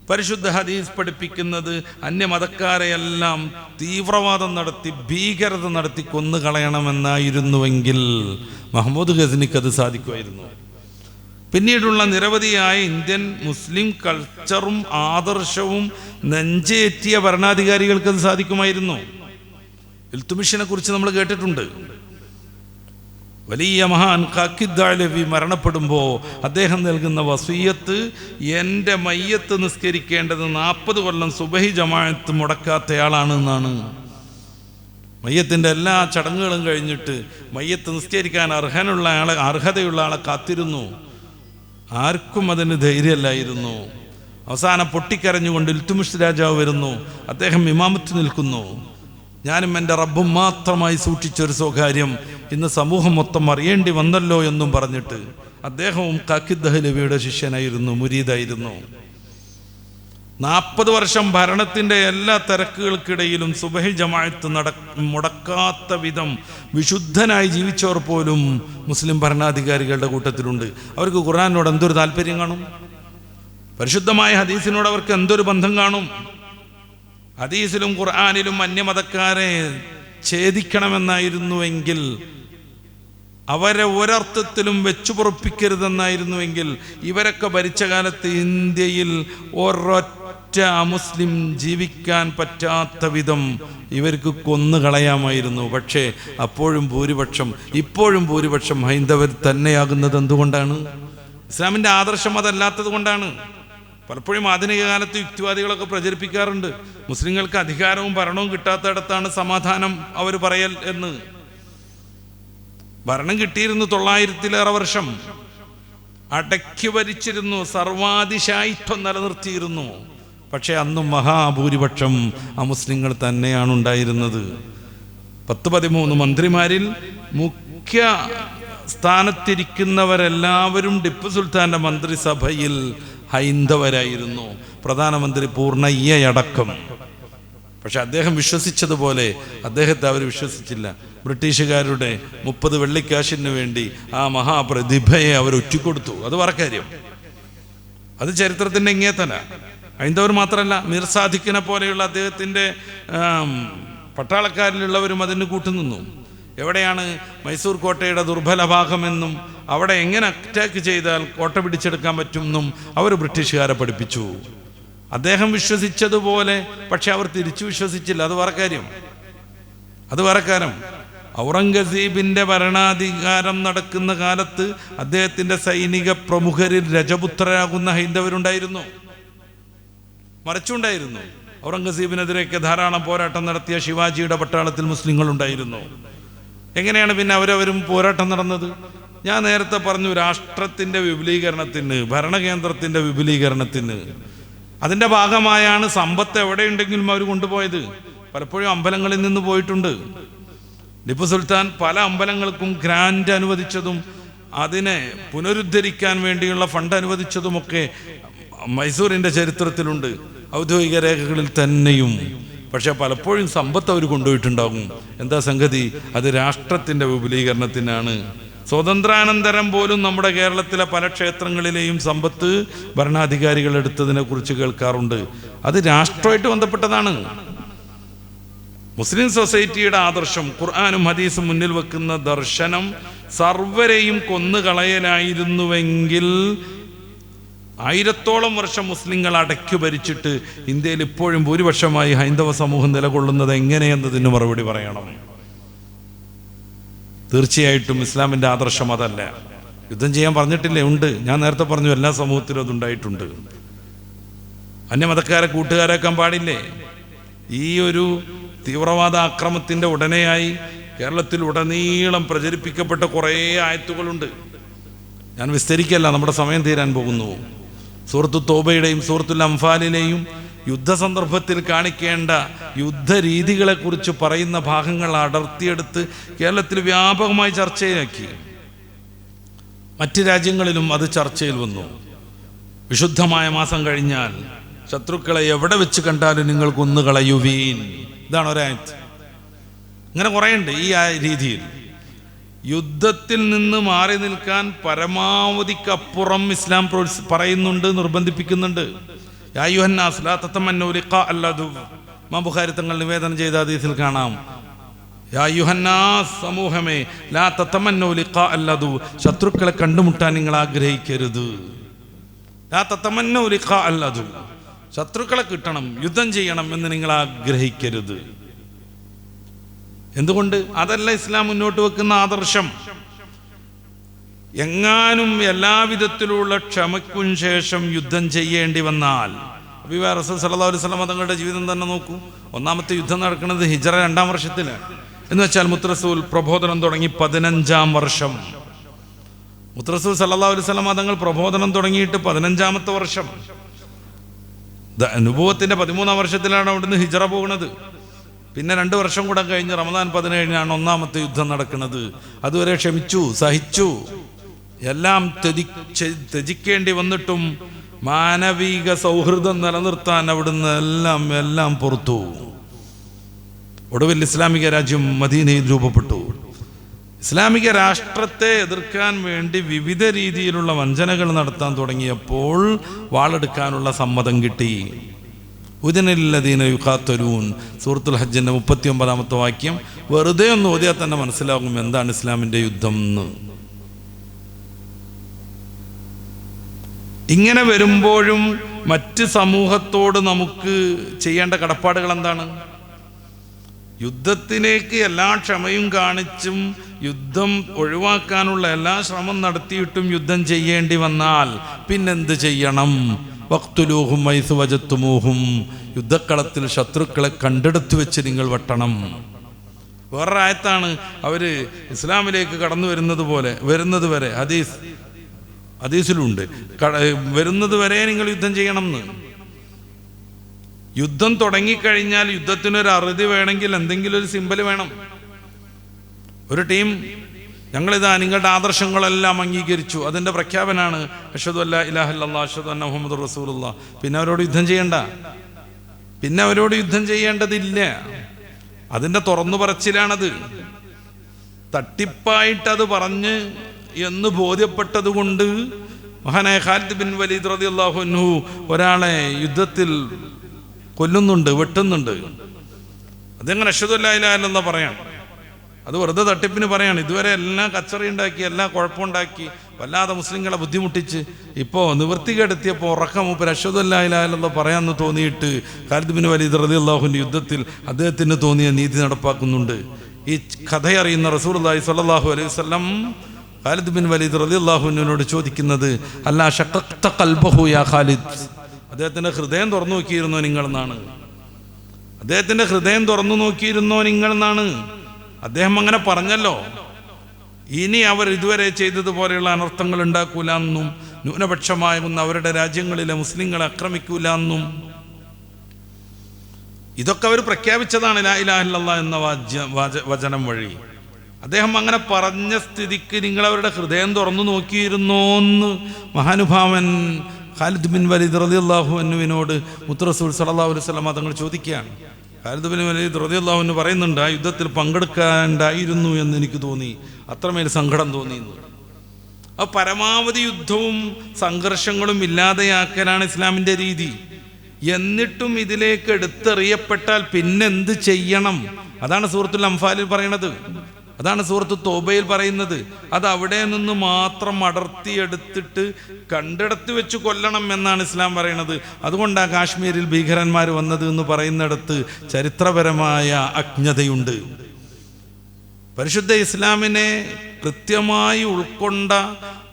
പരിശുദ്ധ ഹദീസ് പഠിപ്പിക്കുന്നത് അന്യമതക്കാരെയെല്ലാം തീവ്രവാദം നടത്തി ഭീകരത നടത്തി കൊന്നുകളയണമെന്നായിരുന്നുവെങ്കിൽ മഹ്മൂദ് ഗസ്നിക്ക് അത് സാധിക്കുമായിരുന്നു. പിന്നീടുള്ള നിരവധിയായ ഇന്ത്യൻ മുസ്ലിം കൾച്ചറും ആദർശവും നെഞ്ചേറ്റിയ ഭരണാധികാരികൾക്ക് അത് സാധിക്കുമായിരുന്നു. ഇൽത്തുമിഷിനെ കുറിച്ച് നമ്മൾ കേട്ടിട്ടുണ്ട്. വലിയ മഹാൻ ഖാക്കിദ്ദഅലവി മരണപ്പെടുമ്പോൾ അദ്ദേഹം നൽകുന്ന വസിയ്യത്ത്, എൻ്റെ മയ്യത്ത് നിസ്കരിക്കേണ്ടത് 40 കൊല്ലം സുബഹി ജമാഅത്ത് മുടക്കാത്തയാളാണെന്നാണ്. മയ്യത്തിൻ്റെ എല്ലാ ചടങ്ങുകളും കഴിഞ്ഞിട്ട് മയ്യത്ത് നിസ്കരിക്കാൻ അർഹതയുള്ള ആളെ കാത്തിരുന്നു. ആർക്കും അതിന് ധൈര്യമല്ലായിരുന്നു. അവസാനം പൊട്ടിക്കരഞ്ഞുകൊണ്ട് ഇൽത്തുമിഷ് രാജാവ് വരുന്നു. അദ്ദേഹം ഇമാമത്ത് നിൽക്കുന്നു. ഞാനും എൻ്റെ റബ്ബും മാത്രമായി സൂക്ഷിച്ചൊരു സ്വകാര്യം ഇന്ന് സമൂഹം മൊത്തം അറിയേണ്ടി വന്നല്ലോ എന്നും പറഞ്ഞിട്ട് അദ്ദേഹവും ഖാക്കിദ്ദഅലവിയുടെ ശിഷ്യനായിരുന്നു, മുരീദായിരുന്നു. 40 വർഷം ഭരണത്തിൻ്റെ എല്ലാ തിരക്കുകൾക്കിടയിലും സുബഹി ജമാഅത്ത് മുടക്കാത്ത വിധം വിശുദ്ധനായി ജീവിച്ചവർ പോലും മുസ്ലിം ഭരണാധികാരികളുടെ കൂട്ടത്തിലുണ്ട്. അവർക്ക് ഖുർആനോട് എന്തൊരു താല്പര്യം കാണും? പരിശുദ്ധമായ ഹദീസിനോട് അവർക്ക് എന്തൊരു ബന്ധം കാണും? ഹദീസിലും ഖുർആനിലും അന്യമതക്കാരെ ഛേദിക്കണമെന്നായിരുന്നുവെങ്കിൽ അവരെ ഒരർത്ഥത്തിലും വെച്ചു പൊറുപ്പിക്കരുതെന്നായിരുന്നുവെങ്കിൽ ഇവരൊക്കെ ഭരിച്ച കാലത്ത് ഇന്ത്യയിൽ ഒരൊറ്റ അമുസ്ലിം ജീവിക്കാൻ പറ്റാത്ത വിധം ഇവർക്ക് കൊന്നുകളയാമായിരുന്നു. പക്ഷേ ഇപ്പോഴും ഭൂരിപക്ഷം ഹൈന്ദവർ തന്നെയാകുന്നത് എന്തുകൊണ്ടാണ്? ഇസ്ലാമിൻ്റെ ആദർശം അതല്ലാത്തത് കൊണ്ടാണ്. പലപ്പോഴും ആധുനിക കാലത്ത് യുക്തിവാദികളൊക്കെ പ്രചരിപ്പിക്കാറുണ്ട്, മുസ്ലിങ്ങൾക്ക് അധികാരവും ഭരണവും കിട്ടാത്തയിടത്താണ് സമാധാനം അവർ പറയൽ എന്ന്. ഭരണം കിട്ടിയിരുന്നു 900-ലേറെ വർഷം, അടക്കി ഭരിച്ചിരുന്നു, സർവാധിശായിത്വം നിലനിർത്തിയിരുന്നു. പക്ഷെ അന്നും മഹാഭൂരിപക്ഷം അമുസ്ലിങ്ങൾ തന്നെയാണ് ഉണ്ടായിരുന്നത്. 10-13 മന്ത്രിമാരിൽ മുഖ്യ സ്ഥാനത്തിരിക്കുന്നവരെല്ലാവരും ടിപ്പു സുൽത്താൻ്റെ മന്ത്രിസഭയിൽ ഹൈന്ദവരായിരുന്നു, പ്രധാനമന്ത്രി പൂർണ്ണയ്യടക്കം. പക്ഷെ അദ്ദേഹം വിശ്വസിച്ചതുപോലെ അദ്ദേഹത്തെ അവർ വിശ്വസിച്ചില്ല. ബ്രിട്ടീഷുകാരുടെ 30 വെള്ളിക്കാശിന് വേണ്ടി ആ മഹാപ്രതിഭയെ അവർ ഒറ്റിക്കൊടുത്തു. അത് വേറെ കാര്യം, അത് ചരിത്രത്തിൻ്റെ ഇങ്ങേത്തല. ഹൈന്ദവർ മാത്രമല്ല, മീർ സാദിഖിനെ പോലെയുള്ള അദ്ദേഹത്തിൻ്റെ പട്ടാളക്കാരിലുള്ളവരും അതിന് കൂട്ടുനിന്നു. എവിടെയാണ് മൈസൂർ കോട്ടയുടെ ദുർബല ഭാഗമെന്നും അവിടെ എങ്ങനെ അറ്റാക്ക് ചെയ്താൽ കോട്ട പിടിച്ചെടുക്കാൻ പറ്റുമെന്നും അവർ ബ്രിട്ടീഷുകാരെ പഠിപ്പിച്ചു. അദ്ദേഹം വിശ്വസിച്ചതുപോലെ പക്ഷെ അവർ തിരിച്ചു വിശ്വസിച്ചില്ല. അത് വേറെ കാര്യം. ഔറംഗസീബിന്റെ ഭരണാധികാരം നടക്കുന്ന കാലത്ത് അദ്ദേഹത്തിന്റെ സൈനിക പ്രമുഖരിൽ രജപുത്രരാകുന്ന ഹൈന്ദവരുണ്ടായിരുന്നു, മറിച്ചുണ്ടായിരുന്നു. ഔറംഗസീബിനെതിരെയൊക്കെ ധാരാളം പോരാട്ടം നടത്തിയ ശിവാജിയുടെ പട്ടാളത്തിൽ മുസ്ലിങ്ങളുണ്ടായിരുന്നു. എങ്ങനെയാണ് പിന്നെ അവരവരും പോരാട്ടം നടന്നത്? ഞാൻ നേരത്തെ പറഞ്ഞു, രാഷ്ട്രത്തിൻ്റെ വിപുലീകരണത്തിന്, ഭരണകേന്ദ്രത്തിൻ്റെ വിപുലീകരണത്തിന്. അതിൻ്റെ ഭാഗമായാണ് സമ്പത്ത് എവിടെയുണ്ടെങ്കിലും അവർ കൊണ്ടുപോയത്. പലപ്പോഴും അമ്പലങ്ങളിൽ നിന്ന് പോയിട്ടുണ്ട്. ടിപ്പു സുൽത്താൻ പല അമ്പലങ്ങൾക്കും ഗ്രാൻഡ് അനുവദിച്ചതും അതിനെ പുനരുദ്ധരിക്കാൻ വേണ്ടിയുള്ള ഫണ്ട് അനുവദിച്ചതുമൊക്കെ മൈസൂരിൻ്റെ ചരിത്രത്തിലുണ്ട്, ഔദ്യോഗിക രേഖകളിൽ തന്നെയും. പക്ഷെ പലപ്പോഴും സമ്പത്ത് അവർ കൊണ്ടുപോയിട്ടുണ്ടാകും. എന്താ സംഗതി? അത് രാഷ്ട്രത്തിൻ്റെ വിപുലീകരണത്തിനാണ്. സ്വാതന്ത്ര്യാനന്തരം പോലും നമ്മുടെ കേരളത്തിലെ പല ക്ഷേത്രങ്ങളിലെയും സമ്പത്ത് ഭരണാധികാരികൾ എടുത്തതിനെ കുറിച്ച് കേൾക്കാറുണ്ട്. അത് രാഷ്ട്രമായിട്ട് ബന്ധപ്പെട്ടതാണ്. മുസ്ലിം സൊസൈറ്റിയുടെ ആദർശം, ഖുർആനും ഹദീസും മുന്നിൽ വെക്കുന്ന ദർശനം സർവരെയും കൊന്നുകളയലായിരുന്നുവെങ്കിൽ 1000-ഓളം വർഷം മുസ്ലിങ്ങൾ അടക്കി ഭരിച്ചിട്ട് ഇന്ത്യയിൽ ഇപ്പോഴും ഭൂരിപക്ഷമായി ഹൈന്ദവ സമൂഹം നിലകൊള്ളുന്നത് എങ്ങനെയെന്നതിന് മറുപടി പറയണം. തീർച്ചയായിട്ടും ഇസ്ലാമിൻ്റെ ആദർശം അതല്ല. യുദ്ധം ചെയ്യാൻ പറഞ്ഞിട്ടില്ലേ? ഉണ്ട്. ഞാൻ നേരത്തെ പറഞ്ഞു, എല്ലാ സമൂഹത്തിലും അതുണ്ടായിട്ടുണ്ട്. അന്യമതക്കാരെ കൂട്ടുകാരാക്കാൻ പാടില്ലേ? ഈ ഒരു തീവ്രവാദ ആക്രമണത്തിൻ്റെ ഉടനെയായി കേരളത്തിൽ ഉടനീളം പ്രചരിപ്പിക്കപ്പെട്ട കുറേ ആയത്തുകളുണ്ട്. ഞാൻ വിസ്തരിക്കല്ല, നമ്മുടെ സമയം തീരാൻ പോകുന്നു. സൂറത്തു തോബയുടെയും സൂറത്തുൽ അംഫാലിലെയും യുദ്ധസന്ദർഭത്തിൽ കാണിക്കേണ്ട യുദ്ധരീതികളെക്കുറിച്ച് പറയുന്ന ഭാഗങ്ങൾ അടർത്തിയെടുത്ത് കേരളത്തിൽ വ്യാപകമായി ചർച്ചയാക്കി. മറ്റ് രാജ്യങ്ങളിലും അത് ചർച്ചയിൽ വന്നു. വിശുദ്ധമായ മാസം കഴിഞ്ഞാൽ ശത്രുക്കളെ എവിടെ വെച്ച് കണ്ടാലും നിങ്ങൾ കൊന്നുകളയുവീൻ. ഇതാണ് ഒരായത്ത്. ഇങ്ങനെ കുറേയുണ്ട് ഈ രീതിയിൽ. യുദ്ധത്തിൽ നിന്ന് മാറി നിൽക്കാൻ പരമാവധിക്കപ്പുറം ഇസ്ലാം പറയുന്നുണ്ട്, നിർബന്ധിപ്പിക്കുന്നുണ്ട്. യാ അയ്യുഹന്നാസ് ലാ തതമന്നൂ ലിഖാ അല്ലദു. ഇമാം ബുഖാരി തങ്ങൾ നിവേദനം ചെയ്ത ഹദീസിൽ കാണാം, യാ അയ്യുഹന്നാസ്, സമൂഹമേ, ലാ തതമന്നൂ ലിഖാ അല്ലദു, ശത്രുക്കളെ കണ്ടുമുട്ടാൻ നിങ്ങൾ ആഗ്രഹിക്കരുത്. ലാ തതമന്നൂ ലിഖാ അല്ലദു, ശത്രുക്കളെ കിട്ടണം, യുദ്ധം ചെയ്യണം എന്ന് നിങ്ങൾ ആഗ്രഹിക്കരുത്. എന്തുകൊണ്ട്? അതല്ല ഇസ്ലാം മുന്നോട്ട് വെക്കുന്ന ആദർശം. എങ്ങാനും എല്ലാവിധത്തിലുള്ള ക്ഷമയ്ക്കും ശേഷം യുദ്ധം ചെയ്യേണ്ടി വന്നാൽ, റസൂൽ സല്ലല്ലാഹു അലൈഹി വസല്ലം തങ്ങളുടെ ജീവിതം തന്നെ നോക്കൂ. ഒന്നാമത്തെ യുദ്ധം നടക്കുന്നത് ഹിജ്റ 2-ാം വർഷത്തിലാണ്. എന്ന് വെച്ചാൽ മുത്തറസൂൽ പ്രബോധനം തുടങ്ങി 15-ാം വർഷം. മുത്തറസൂൽ സല്ലല്ലാഹു അലൈഹി വസല്ലം തങ്ങൾ പ്രബോധനം തുടങ്ങിയിട്ട് 15-ാമത്തെ വർഷം. നുബുവത്തിന്റെ 13-ാം വർഷത്തിലാണ് അവിടുന്ന് ഹിജ്റ പോകുന്നത്. പിന്നെ 2 വർഷം കൂടെ കഴിഞ്ഞ് റമദാൻ 17-നാണ് ഒന്നാമത്തെ യുദ്ധം നടക്കുന്നത്. അതുവരെ ക്ഷമിച്ചു, സഹിച്ചു, എല്ലാം ത്യജിക്കേണ്ടി വന്നിട്ടും മാനവിക സൗഹൃദം നിലനിർത്താൻ അവിടുന്ന് എല്ലാം പുറത്തു. ഒടുവിൽ ഇസ്ലാമിക രാജ്യം മദീനയിൽ രൂപപ്പെട്ടു. ഇസ്ലാമിക രാഷ്ട്രത്തെ എതിർക്കാൻ വേണ്ടി വിവിധ രീതിയിലുള്ള വഞ്ചനകൾ നടത്താൻ തുടങ്ങിയപ്പോൾ വാളെടുക്കാനുള്ള സമ്മതം കിട്ടി. ഉദനല്ലദീന യുഖാത്തലൂൻ സൂറത്തുൽ ഹജ്ജിൻ്റെ 39-ാമത്തെ വാക്യം വെറുതെ ഒന്ന് ഓതിയാൽ തന്നെ മനസ്സിലാകും എന്താണ് ഇസ്ലാമിൻ്റെ യുദ്ധം എന്ന്. ഇങ്ങനെ വരുമ്പോഴും മറ്റ് സമൂഹത്തോട് നമുക്ക് ചെയ്യേണ്ട കടപ്പാടുകൾ എന്താണ്? യുദ്ധത്തിലേക്ക് എല്ലാ ക്ഷമയും കാണിച്ചും യുദ്ധം ഒഴിവാക്കാനുള്ള എല്ലാ ശ്രമം നടത്തിയിട്ടും യുദ്ധം ചെയ്യേണ്ടി വന്നാൽ പിന്നെന്ത് ചെയ്യണം? വഖ്തുലൂഹും ഹൈസു വജത്തുമൂഹും, യുദ്ധക്കളത്തിൽ ശത്രുക്കളെ കണ്ടെടുത്തു വെച്ച് നിങ്ങൾ വെട്ടണം. വേറൊരായത്താണ് അവർ ഇസ്ലാമിലേക്ക് കടന്നു വരുന്നത് വരെ ഹദീസിലുണ്ട്, വരുന്നത് വരെ നിങ്ങൾ യുദ്ധം ചെയ്യണം എന്ന്. യുദ്ധം തുടങ്ങിക്കഴിഞ്ഞാൽ യുദ്ധത്തിനൊരു അറുതി വേണമെങ്കിൽ എന്തെങ്കിലും ഒരു സിമ്പൽ വേണം. ഒരു ടീം ഞങ്ങളിതാ നിങ്ങളുടെ ആദർശങ്ങളെല്ലാം അംഗീകരിച്ചു, അതിൻ്റെ പ്രഖ്യാപനമാണ് അഷ്ഹദു അല്ലാ ഇലാഹ ഇല്ലല്ലാഹ് അഷ്ഹദു അന്ന മുഹമ്മദുർ റസൂലുള്ളാഹ്. പിന്നെ അവരോട് യുദ്ധം ചെയ്യേണ്ടതില്ല. അതിൻ്റെ തുറന്നു പറച്ചിലാണത്. തട്ടിപ്പായിട്ടത് പറഞ്ഞ് എന്ന് ബോധ്യപ്പെട്ടത് കൊണ്ട് മഹാനായ ഖാലിദ് ബിൻ വലീദ് റളിയല്ലാഹു അൻഹു ഒരാളെ യുദ്ധത്തിൽ കൊല്ലുന്നുണ്ട്, വെട്ടുന്നുണ്ട്. അതെങ്ങനെ അഷ്ഹദു അല്ലാ ഇലാഹ ഇല്ലല്ലാഹ് പറയാം? അത് വെറുതെ തട്ടിപ്പിന് പറയാണ്. ഇതുവരെ എല്ലാം കച്ചറയുണ്ടാക്കി, എല്ലാ കുഴപ്പമുണ്ടാക്കി, വല്ലാതെ മുസ്ലിങ്ങളെ ബുദ്ധിമുട്ടിച്ച് ഇപ്പോൾ നിവൃത്തികെടുത്തിയപ്പോൾ ഉറക്കം മൂപ്പർ അഷ്ഹദു അല്ലാ ഇലാഹ ഇല്ലല്ലാഹ് പറയാമെന്ന് തോന്നിയിട്ട് ഖാലിദ് ബിൻ വലീദ് റളിയല്ലാഹുവിൻ്റെ യുദ്ധത്തിൽ അദ്ദേഹത്തിന് തോന്നിയ നീതി നടപ്പാക്കുന്നുണ്ട്. ഈ കഥയറിയുന്ന റസൂലുള്ളാഹി സ്വല്ലല്ലാഹു അലൈഹി വസല്ലം ഖാലിദ് ബിൻ വലീദ് റളിയല്ലാഹുവിനോട് ചോദിക്കുന്നത്, അല്ലാ ശഖഖ്ത ഖൽബഹു യാ ഖാലിദ്, അദ്ദേഹത്തിൻ്റെ ഹൃദയം തുറന്നു നോക്കിയിരുന്നോ നിങ്ങളെന്നാണ്. അദ്ദേഹത്തിൻ്റെ ഹൃദയം തുറന്നു നോക്കിയിരുന്നോ നിങ്ങളെന്നാണ്. അദ്ദേഹം അങ്ങനെ പറഞ്ഞല്ലോ, ഇനി അവർ ഇതുവരെ ചെയ്തതുപോലെയുള്ള അനർത്ഥങ്ങൾ ഉണ്ടാക്കൂല എന്നും ന്യൂനപക്ഷമാകുന്ന അവരുടെ രാജ്യങ്ങളിലെ മുസ്ലിങ്ങളെ ആക്രമിക്കൂല എന്നും ഇതൊക്കെ അവർ പ്രഖ്യാപിച്ചതാണ് ലാ ഇലാഹ ഇല്ലല്ലാഹ് എന്ന വചനം വഴി. അദ്ദേഹം അങ്ങനെ പറഞ്ഞ സ്ഥിതിക്ക് നിങ്ങൾ അവരുടെ ഹൃദയം തുറന്നു നോക്കിയിരുന്നോന്ന് മഹാനുഭാവൻ ഖാലിദ് ബിൻ വലീദ് റളിയല്ലാഹു അൻഹുവിനോട് മുത്ത് റസൂൽ സ്വല്ലല്ലാഹു അലൈഹി വസല്ലം തങ്ങൾ ചോദിക്കുകയാണ്. ഖാലിദ് ബിൻ വലീദ് റളിയല്ലാഹു അൻഹു പറയുന്നുണ്ട്, ആ യുദ്ധത്തിൽ പങ്കെടുക്കാണ്ടായിരുന്നു എന്ന് എനിക്ക് തോന്നി, അത്രമേൽ സങ്കടം തോന്നിയിരുന്നു. ആ പരമാവധി യുദ്ധവും സംഘർഷങ്ങളും ഇല്ലാതെയാക്കലാണ് ഇസ്ലാമിൻ്റെ രീതി. എന്നിട്ടും ഇതിലേക്ക് എടുത്തെറിയപ്പെട്ടാൽ പിന്നെന്ത് ചെയ്യണം? അതാണ് സൂറത്തുൽ അംഫാലിൽ പറയണത്, അതാണ് സൂറത്ത് തൗബയിൽ പറയുന്നത്. അത് അവിടെ നിന്ന് മാത്രം അടർത്തിയെടുത്തിട്ട് കണ്ടിടത്ത് വെച്ച് കൊല്ലണം എന്നാണ് ഇസ്ലാം പറയുന്നത്. അതുകൊണ്ടാണ് കാശ്മീരിൽ ഭീകരന്മാർ വന്നത് എന്ന് പറയുന്നിടത്ത് ചരിത്രപരമായ അജ്ഞതയുണ്ട്. പരിശുദ്ധ ഇസ്ലാമിനെ കൃത്യമായി ഉൾക്കൊണ്ട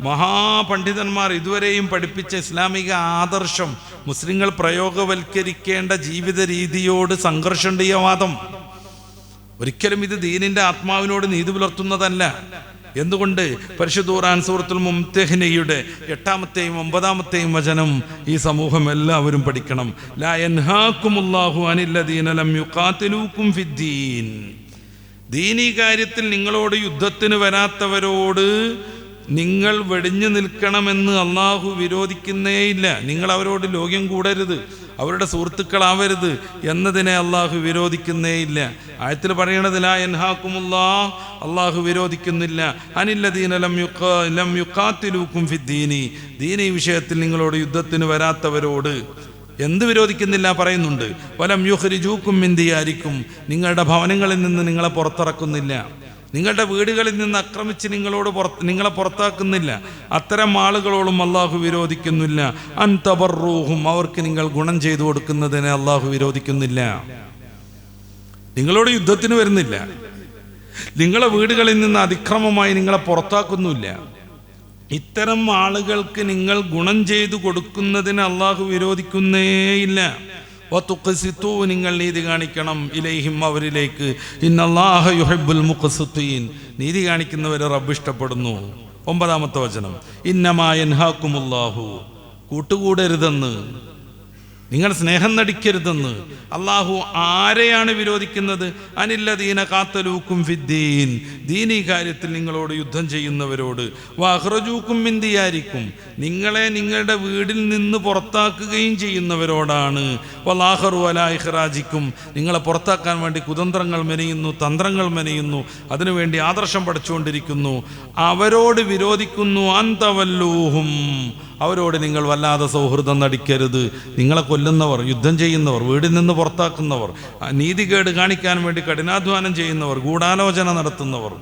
മഹാപണ്ഡിതന്മാർ ഇതുവരെയും പഠിപ്പിച്ച ഇസ്ലാമിക ആദർശം മുസ്ലിങ്ങൾ പ്രയോഗവൽക്കരിക്കേണ്ട ജീവിത രീതിയോട് സംഘർഷമുണ്ട് ഈ വാദം. ഒരിക്കലും ഇത് ദീനിന്റെ ആത്മാവിനോട് നീതി പുലർത്തുന്നതല്ല. എന്തുകൊണ്ട്? പരിശുദ്ധ ഖുർആൻ സൂറത്തുൽ മുംതഹിനയുടെ 8-ാമത്തെയും 9-ാമത്തെയും വചനം ഈ സമൂഹം എല്ലാവരും പഠിക്കണം. ലാ യൻഹാകുമുല്ലാഹു അനില്ലദീന ലം യുഖാതിലൂകും ഫിദ്ദീൻ. ദീനീ കാര്യത്തിൽ നിങ്ങളോട് യുദ്ധത്തിന് വരാത്തവരോട് നിങ്ങൾ വെടിഞ്ഞു നിൽക്കണമെന്ന് അള്ളാഹു വിരോധിക്കുന്നേയില്ല. നിങ്ങൾ അവരോട് ലോക്യം കൂടരുത്, അവരുടെ സുഹൃത്തുക്കളാവരുത് എന്നതിനെ അള്ളാഹു വിരോധിക്കുന്നേയില്ല. ആയത്തിൽ പറയണത് ലാ യൻഹാകുമുല്ലാഹ്, അള്ളാഹു വിരോധിക്കുന്നില്ല അനില്ലദീന ലം യുഖാതിലൂകും ഫിദ്ദീനി, ദീനീ വിഷയത്തിൽ നിങ്ങളോട് യുദ്ധത്തിന് വരാത്തവരോട്. എന്ത് വിരോധിക്കുന്നില്ല പറയുന്നുണ്ട്. വലം യുഖ്രിജൂകും മിൻ ദിയാരിക്കും, നിങ്ങളുടെ ഭവനങ്ങളിൽ നിന്ന് നിങ്ങളെ പുറത്തിറക്കുന്നില്ല, നിങ്ങളുടെ വീടുകളിൽ നിന്ന് ആക്രമിച്ച് നിങ്ങളെ പുറത്താക്കുന്നില്ല. അത്തരം ആളുകളോടും അള്ളാഹു വിരോധിക്കുന്നില്ല. അൻ തബറൂഹും, അവർക്ക് നിങ്ങൾ ഗുണം ചെയ്തു കൊടുക്കുന്നതിനെ അള്ളാഹു വിരോധിക്കുന്നില്ല. നിങ്ങളോട് യുദ്ധത്തിന് വരുന്നില്ല, നിങ്ങളെ വീടുകളിൽ നിന്ന് അതിക്രമമായി നിങ്ങളെ പുറത്താക്കുന്നില്ല. ഇത്തരം ആളുകൾക്ക് നിങ്ങൾ ഗുണം ചെയ്തു കൊടുക്കുന്നതിന് അള്ളാഹു വിരോധിക്കുന്നേയില്ല. വതുഖ്സിതു, നിങ്ങൾ നീതി കാണിക്കണം, ഇലൈഹിം, അവരിലേക്ക്. ഇന്നല്ലാഹ യുഹിബ്ബുൽ മുഖ്സിതീൻ, നീതി കാണിക്കുന്നവരെ റബ്ബ് ഇഷ്ടപ്പെടുന്നു. 9-ാമത്തെ വചനം, ഇന്നമാ യൻഹാകുമുല്ലാഹു, കൂട്ടുകൂടരുതെന്ന്, നിങ്ങൾ സ്നേഹം നടിക്കരുതെന്ന് അള്ളാഹു ആരെയാണ് വിരോധിക്കുന്നത്? അനില്ലദീന ഖാതലൂകും ഫിദ്ദീൻ, ദീനീ കാര്യത്തിൽ നിങ്ങളോട് യുദ്ധം ചെയ്യുന്നവരോട്. വഅഖ്റജൂകും മിൻ ദിയാരിക്കും, നിങ്ങളെ നിങ്ങളുടെ വീടിൽ നിന്ന് പുറത്താക്കുകയും ചെയ്യുന്നവരോടാണ്. വലാഖറു അലാ ഇഖ്റാജിക്കും, നിങ്ങളെ പുറത്താക്കാൻ വേണ്ടി കുതന്ത്രങ്ങൾ മെനയുന്നു, തന്ത്രങ്ങൾ മെനയുന്നു, അതിനുവേണ്ടി ആദർശം പഠിച്ചുകൊണ്ടിരിക്കുന്നു, അവരോട് വിരോധിക്കുന്നു. അൻ തവല്ലൂഹും, അവരോട് നിങ്ങൾ വല്ലാതെ സൗഹൃദം നടിക്കരുത്. നിങ്ങളെ കൊല്ലുന്നവർ, യുദ്ധം ചെയ്യുന്നവർ, വീടിൽ നിന്ന് പുറത്താക്കുന്നവർ, നീതികേട് കാണിക്കാൻ വേണ്ടി കഠിനാധ്വാനം ചെയ്യുന്നവർ, ഗൂഢാലോചന നടത്തുന്നവർ,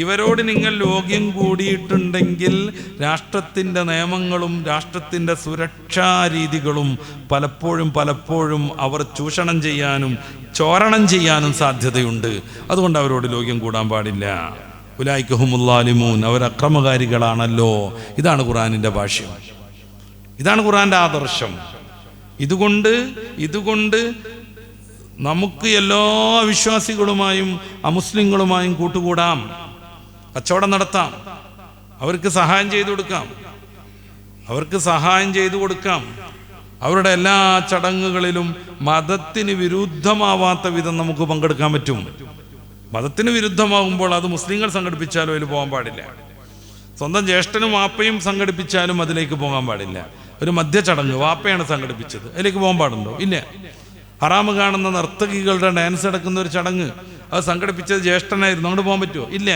ഇവരോട് നിങ്ങൾ ലോക്യം കൂടിയിട്ടുണ്ടെങ്കിൽ രാഷ്ട്രത്തിൻ്റെ നിയമങ്ങളും രാഷ്ട്രത്തിൻ്റെ സുരക്ഷാ രീതികളും പലപ്പോഴും അവർ ചൂഷണം ചെയ്യാനും ചോരണം ചെയ്യാനും സാധ്യതയുണ്ട്. അതുകൊണ്ട് അവരോട് ലോക്യം കൂടാൻ പാടില്ല. ഉലൈക ഹുമുല്ലാലിമൂൻ, അവർ അക്രമകാരികളാണല്ലോ. ഇതാണ് ഖുർആനിൻ്റെ ഭാഷ്യം, ഇതാണ് ഖുർആന്റെ ആദർശം. ഇതുകൊണ്ട് നമുക്ക് എല്ലാ വിശ്വാസികളുമായും അമുസ്ലിങ്ങളുമായും കൂട്ടുകൂടാം, കച്ചവടം നടത്താം, അവർക്ക് സഹായം ചെയ്തു കൊടുക്കാം, അവരുടെ എല്ലാ ചടങ്ങുകളിലും മതത്തിന് വിരുദ്ധമാവാത്ത വിധം നമുക്ക് പങ്കെടുക്കാൻ പറ്റും. മതത്തിന് വിരുദ്ധമാകുമ്പോൾ അത് മുസ്ലിങ്ങൾ സംഘടിപ്പിച്ചാലും അതിൽ പോകാൻ പാടില്ല. സ്വന്തം ജ്യേഷ്ഠനും വാപ്പയും സംഘടിപ്പിച്ചാലും അതിലേക്ക് പോകാൻ പാടില്ല. ഒരു മദ്യചടങ്ങ് വാപ്പയാണ് സംഘടിപ്പിച്ചത്, അതിലേക്ക് പോകാൻ പാടുണ്ടോ? ഇല്ല. ഹറാമ് കാണുന്ന നർത്തകികളുടെ ഡാൻസ് നടക്കുന്ന ഒരു ചടങ്ങ് അത് സംഘടിപ്പിച്ചത് ജ്യേഷ്ഠനായിരുന്നു, അങ്ങോട്ട് പോകാൻ പറ്റുമോ? ഇല്ല.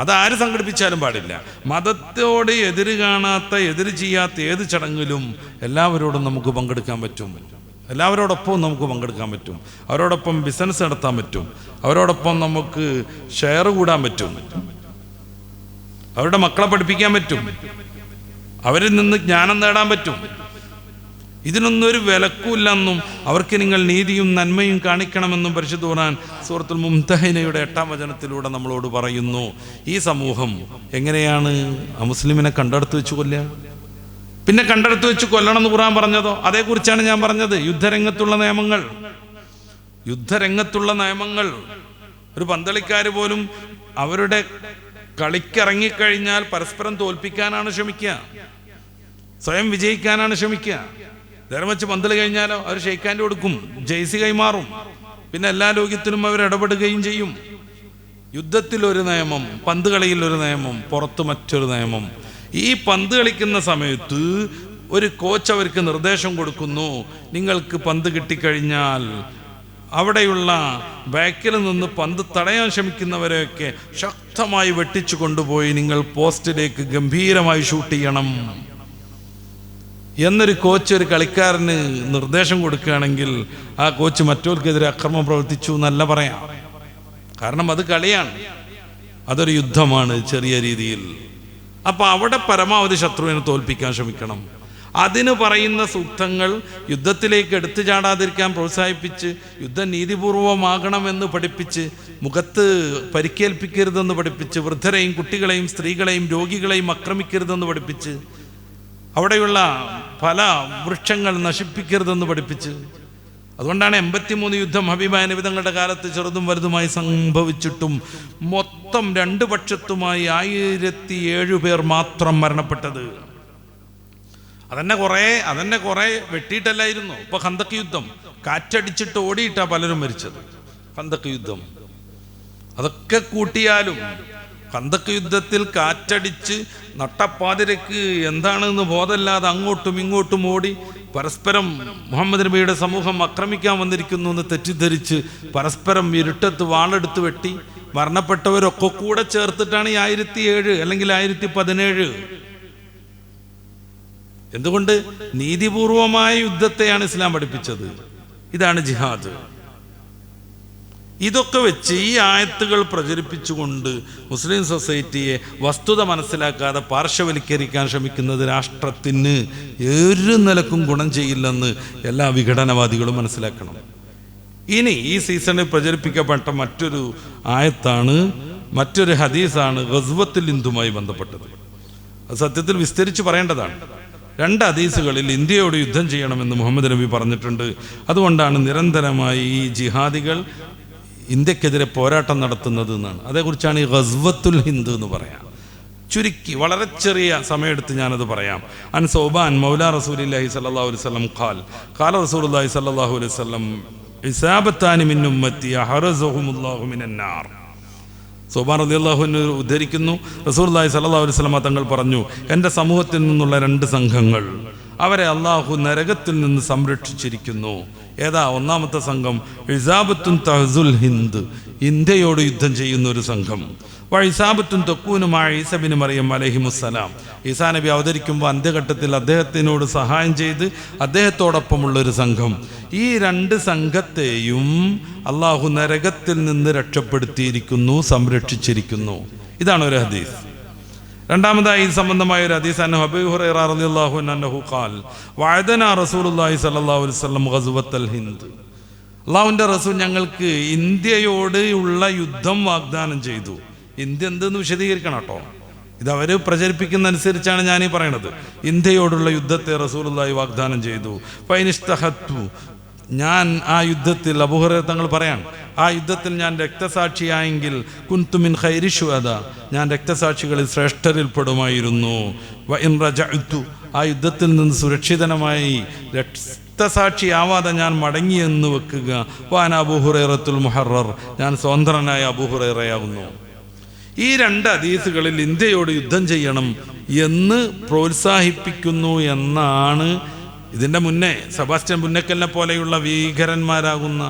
അതാര് സംഘടിപ്പിച്ചാലും പാടില്ല. മതത്തോട് എതിര് ചെയ്യാത്ത ഏത് ചടങ്ങിലും എല്ലാവരോടും നമുക്ക് പങ്കെടുക്കാൻ പറ്റും, എല്ലാവരോടൊപ്പം നമുക്ക് പങ്കെടുക്കാൻ പറ്റും, അവരോടൊപ്പം ബിസിനസ് നടത്താൻ പറ്റും, അവരോടൊപ്പം നമുക്ക് ഷെയർ കൂടാൻ പറ്റും, അവരുടെ മക്കളെ പഠിപ്പിക്കാൻ പറ്റും, അവരിൽ നിന്ന് ജ്ഞാനം നേടാൻ പറ്റും. ഇതിനൊന്നും ഒരു വിലക്കുമില്ലെന്നും അവർക്ക് നിങ്ങൾ നീതിയും നന്മയും കാണിക്കണമെന്നും പരിശുദ്ധ ഖുർആൻ സൂറത്തുൽ മുംതഹിനയുടെ 8-ാം വചനത്തിലൂടെ നമ്മളോട് പറയുന്നു. ഈ സമൂഹം എങ്ങനെയാണ് അമുസ്ലിമിനെ കണ്ടെടുത്ത് വെച്ച് കൊല്ലുക? പിന്നെ കണ്ടെടുത്ത് വെച്ച് കൊല്ലണം എന്ന് ഖുർആൻ പറഞ്ഞതോ? അതേക്കുറിച്ചാണ് ഞാൻ പറഞ്ഞത്. യുദ്ധരംഗത്തുള്ള നിയമങ്ങൾ ഒരു പന്തളിക്കാർ പോലും അവരുടെ കളിക്കിറങ്ങിക്കഴിഞ്ഞാൽ പരസ്പരം തോൽപ്പിക്കാനാണ് ശ്രമിക്കുക, സ്വയം വിജയിക്കാനാണ് ശ്രമിക്കുക. നേരം വെച്ച് പന്തൽ കഴിഞ്ഞാലോ അവർ ഷെയ്ക്കാൻ്റെ കൊടുക്കും, ജെയ്സി കൈമാറും, പിന്നെ എല്ലാ ലോകത്തിലും അവർ ഇടപെടുകയും ചെയ്യും. യുദ്ധത്തിലൊരു നിയമം, പന്ത് കളിയിൽ ഒരു നിയമം, പുറത്ത് മറ്റൊരു നിയമം. ഈ പന്ത് കളിക്കുന്ന സമയത്ത് ഒരു കോച്ച് അവർക്ക് നിർദ്ദേശം കൊടുക്കുന്നു, നിങ്ങൾക്ക് പന്ത് കിട്ടിക്കഴിഞ്ഞാൽ അവിടെയുള്ള ബാക്കിൽ നിന്ന് പന്ത് തടയാൻ ശ്രമിക്കുന്നവരെയൊക്കെ ശക്തമായി വെട്ടിച്ചു കൊണ്ടുപോയി നിങ്ങൾ പോസ്റ്റിലേക്ക് ഗംഭീരമായി ഷൂട്ട് ചെയ്യണം എന്നൊരു കോച്ച് ഒരു കളിക്കാരന് നിർദ്ദേശം കൊടുക്കുകയാണെങ്കിൽ ആ കോച്ച് മറ്റവർക്കെതിരെ അക്രമം പ്രവർത്തിച്ചു എന്നല്ല പറയാം. കാരണം അത് കളിയാണ്, അതൊരു യുദ്ധമാണ് ചെറിയ രീതിയിൽ. അപ്പൊ അവിടെ പരമാവധി ശത്രുവിനെ തോൽപ്പിക്കാൻ ശ്രമിക്കണം. അതിന് പറയുന്ന സൂക്തങ്ങൾ യുദ്ധത്തിലേക്ക് എടുത്തു ചാടാതിരിക്കാൻ പ്രോത്സാഹിപ്പിച്ച്, യുദ്ധം നീതിപൂർവമാകണമെന്ന് പഠിപ്പിച്ച്, മുഖത്ത് പരിക്കേൽപ്പിക്കരുതെന്ന് പഠിപ്പിച്ച്, വൃദ്ധരെയും കുട്ടികളെയും സ്ത്രീകളെയും രോഗികളെയും ആക്രമിക്കരുതെന്ന് പഠിപ്പിച്ച്, അവിടെയുള്ള പല വൃക്ഷങ്ങൾ നശിപ്പിക്കരുതെന്ന് പഠിപ്പിച്ച്. അതുകൊണ്ടാണ് 83 യുദ്ധം ഹബീബായ നബി തങ്ങളുടെ കാലത്ത് ചെറുതും വലുതുമായി സംഭവിച്ചിട്ടും മൊത്തം 2 പക്ഷത്തുമായി 1007 പേർ മാത്രം മരണപ്പെട്ടത്. അതന്നെ കുറെ വെട്ടിയിട്ടല്ലായിരുന്നു. ഇപ്പൊ ഖന്തക്ക് യുദ്ധം കാറ്റടിച്ചിട്ട് ഓടിയിട്ടാ പലരും മരിച്ചത്. ഖന്തക്ക് യുദ്ധം അതൊക്കെ കൂട്ടിയാലും ഖന്തക്ക് യുദ്ധത്തിൽ കാറ്റടിച്ച് നട്ടപ്പാതിരക്ക് എന്താണെന്ന് ബോധമില്ലാതെ അങ്ങോട്ടും ഇങ്ങോട്ടും ഓടി പരസ്പരം മുഹമ്മദ് നബിയുടെ സമൂഹം ആക്രമിക്കാൻ വന്നിരിക്കുന്നു എന്ന് തെറ്റിദ്ധരിച്ച് പരസ്പരം ഇരുട്ടത്ത് വാളെടുത്ത് വെട്ടി മരണപ്പെട്ടവരൊക്കെ കൂടെ ചേർത്തിട്ടാണ് ഈ 1007 അല്ലെങ്കിൽ 1017. എന്തുകൊണ്ട്? നീതിപൂർവമായ യുദ്ധത്തെയാണ് ഇസ്ലാം പഠിപ്പിച്ചത്. ഇതാണ് ജിഹാദ്. ഇതൊക്കെ വെച്ച് ഈ ആയത്തുകൾ പ്രചരിപ്പിച്ചുകൊണ്ട് മുസ്ലിം സൊസൈറ്റിയെ വസ്തുത മനസ്സിലാക്കാതെ പാർശ്വവൽക്കരിക്കാൻ ശ്രമിക്കുന്നത് രാഷ്ട്രത്തിന് ഒരു നിലക്കും ഗുണം ചെയ്യില്ലെന്ന് എല്ലാ വിഘടനവാദികളും മനസ്സിലാക്കണം. ഇനി ഈ സീസണിൽ പ്രചരിപ്പിക്കപ്പെട്ട മറ്റൊരു ആയത്താണ്, മറ്റൊരു ഹദീസാണ് ഗസ്വത്തുൽ ഹിന്ദുമായി ബന്ധപ്പെട്ടത്. അത് സത്യത്തിൽ വിസ്തരിച്ച് പറയേണ്ടതാണ്. 2 ഹദീസുകളിൽ ഇന്ത്യയോട് യുദ്ധം ചെയ്യണമെന്ന് മുഹമ്മദ് നബി പറഞ്ഞിട്ടുണ്ട്. അതുകൊണ്ടാണ് നിരന്തരമായി ഈ ജിഹാദികൾ ഇന്ത്യക്കെതിരെ പോരാട്ടം നടത്തുന്നത് എന്നാണ്. അതേക്കുറിച്ചാണ് ഈ ഗസ്വത്തുൽ ഹിന്ദ് എന്ന് പറയാം. ചുരുക്കി വളരെ ചെറിയ സമയമെടുത്ത് ഞാനത് പറയാം. അൻ സൗബാൻ മൗലാ റസൂലുള്ളാഹി സ്വല്ലല്ലാഹു അലൈഹി വസല്ലം ഖാല റസൂലുള്ളാഹി സ്വല്ലല്ലാഹു അലൈഹി വസല്ലം ഇസാബത്താനി മിൻ ഉമ്മത്തി അഹറസഹുമുല്ലാഹു മിനൻ നാർ. സൗബാൻ റളിയല്ലാഹു അൻഹു ഉദ്ധരിക്കുന്നു, റസൂലുള്ളാഹി സ്വല്ലല്ലാഹു അലൈഹി വസല്ലം തങ്ങൾ പറഞ്ഞു, എൻ്റെ സമൂഹത്തിൽ നിന്നുള്ള 2 സംഘങ്ങൾ അവരെ അള്ളാഹു നരകത്തിൽ നിന്ന് സംരക്ഷിച്ചിരിക്കുന്നു. ഏതാ ഒന്നാമത്തെ സംഘം? ഇസാബത്തുൻ തഹ്സുൽ ഹിന്ദ്, ഇന്ത്യയോട് യുദ്ധം ചെയ്യുന്ന ഒരു സംഘം. വൈസാബത്തുൻ തൊക്കൂനുമായ ഈസബിന് മറിയം അലൈഹിമുസ്സലാം, ഈസാ നബി അവതരിക്കുമ്പോൾ അന്ത്യഘട്ടത്തിൽ അദ്ദേഹത്തിനോട് സഹായം ചെയ്ത് അദ്ദേഹത്തോടൊപ്പമുള്ളൊരു സംഘം. ഈ രണ്ട് സംഘത്തെയും അള്ളാഹു നരകത്തിൽ നിന്ന് രക്ഷപ്പെടുത്തിയിരിക്കുന്നു, സംരക്ഷിച്ചിരിക്കുന്നു. ഇതാണ് ഒരു ഹദീസ്. രണ്ടാമതായി ഈ സംബന്ധമായ ഒരു ഹദീസ് അബൂ ഹുറൈറ റളിയല്ലാഹു അൻഹു ഖാൽ വഅദനാ റസൂലുള്ളാഹി സ്വല്ലല്ലാഹു അലൈഹി വസല്ലം ഗസ്വത്തുൽ ഹിന്ദ്, അള്ളാഹുവിൻ്റെ റസൂൽ ഞങ്ങൾക്ക് ഇന്ത്യയോട് ഉള്ള യുദ്ധം വാഗ്ദാനം ചെയ്തു. ഇന്ത്യ എന്തെന്ന് വിശദീകരിക്കണം കേട്ടോ, ഇത് അവർ പ്രചരിപ്പിക്കുന്ന അനുസരിച്ചാണ് ഞാനീ പറയണത്. ഇന്ത്യയോടുള്ള യുദ്ധത്തെ റസൂലുള്ളാഹി വാഗ്ദാനം ചെയ്തു. ഫൈനിസ്തഹത്തു, ഞാൻ ആ യുദ്ധത്തിൽ, അബൂ ഹുറൈറ തങ്ങൾ പറയാൻ, ആ യുദ്ധത്തിൽ ഞാൻ രക്തസാക്ഷിയായെങ്കിൽ കുന്തു മിൻ ഖൈരി ശുഹദ, ഞാൻ രക്തസാക്ഷികളിൽ ശ്രേഷ്ഠരിൽ പെടുമായിരുന്നു. വ ഇൻ റജഅതു, ആ യുദ്ധത്തിൽ നിന്ന് സുരക്ഷിതമായി രക്തസാക്ഷിയാവാതെ ഞാൻ മടങ്ങിയെന്ന് വെക്കുക. വാന അബൂ ഹുറൈറത്തുൽ മുഹറർ, ഞാൻ സ്വതന്ത്രനായ അബൂ ഹുറൈറയാകുന്നു. ഈ രണ്ട് ഹദീസുകളിൽ ഇന്ത്യയോട് യുദ്ധം ചെയ്യണം എന്ന് പ്രോത്സാഹിപ്പിക്കുന്നു എന്നാണ്. ഇതിൻ്റെ മുന്നേ സെബാസ്റ്റ്യൻ പുന്നക്കലിനെ പോലെയുള്ള ഭീകരന്മാരാകുന്ന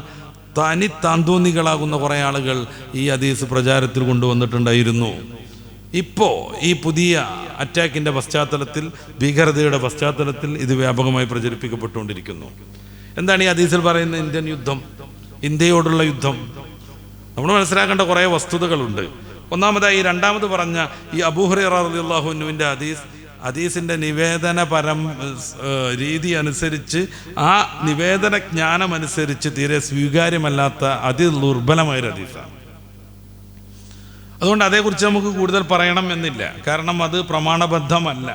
തനി താന്തോന്നികളാകുന്ന കുറേ ആളുകൾ ഈ ഹദീസ് പ്രചാരത്തിൽ കൊണ്ടുവന്നിട്ടുണ്ടായിരുന്നു. ഇപ്പോൾ ഈ പുതിയ അറ്റാക്കിൻ്റെ പശ്ചാത്തലത്തിൽ, ഭീകരതയുടെ പശ്ചാത്തലത്തിൽ ഇത് വ്യാപകമായി പ്രചരിപ്പിക്കപ്പെട്ടുകൊണ്ടിരിക്കുന്നു. എന്താണ് ഈ ഹദീസിൽ പറയുന്ന ഇന്ത്യൻ യുദ്ധം, ഇന്ത്യയോടുള്ള യുദ്ധം? നമ്മൾ മനസ്സിലാക്കേണ്ട കുറേ വസ്തുതകളുണ്ട്. ഒന്നാമതായി രണ്ടാമത് പറഞ്ഞ ഈ അബൂ ഹുറൈറ റളിയല്ലാഹു അൻഹുവിൻ്റെ ഹദീസിൻ്റെ നിവേദന രീതി അനുസരിച്ച്, ആ നിവേദന ജ്ഞാനം അനുസരിച്ച് തീരെ സ്വീകാര്യമല്ലാത്ത അതിദുർബലമായൊരു ഹദീസാണ്. അതുകൊണ്ട് അതേക്കുറിച്ച് നമുക്ക് കൂടുതൽ പറയണം എന്നില്ല, കാരണം അത് പ്രമാണബദ്ധമല്ല.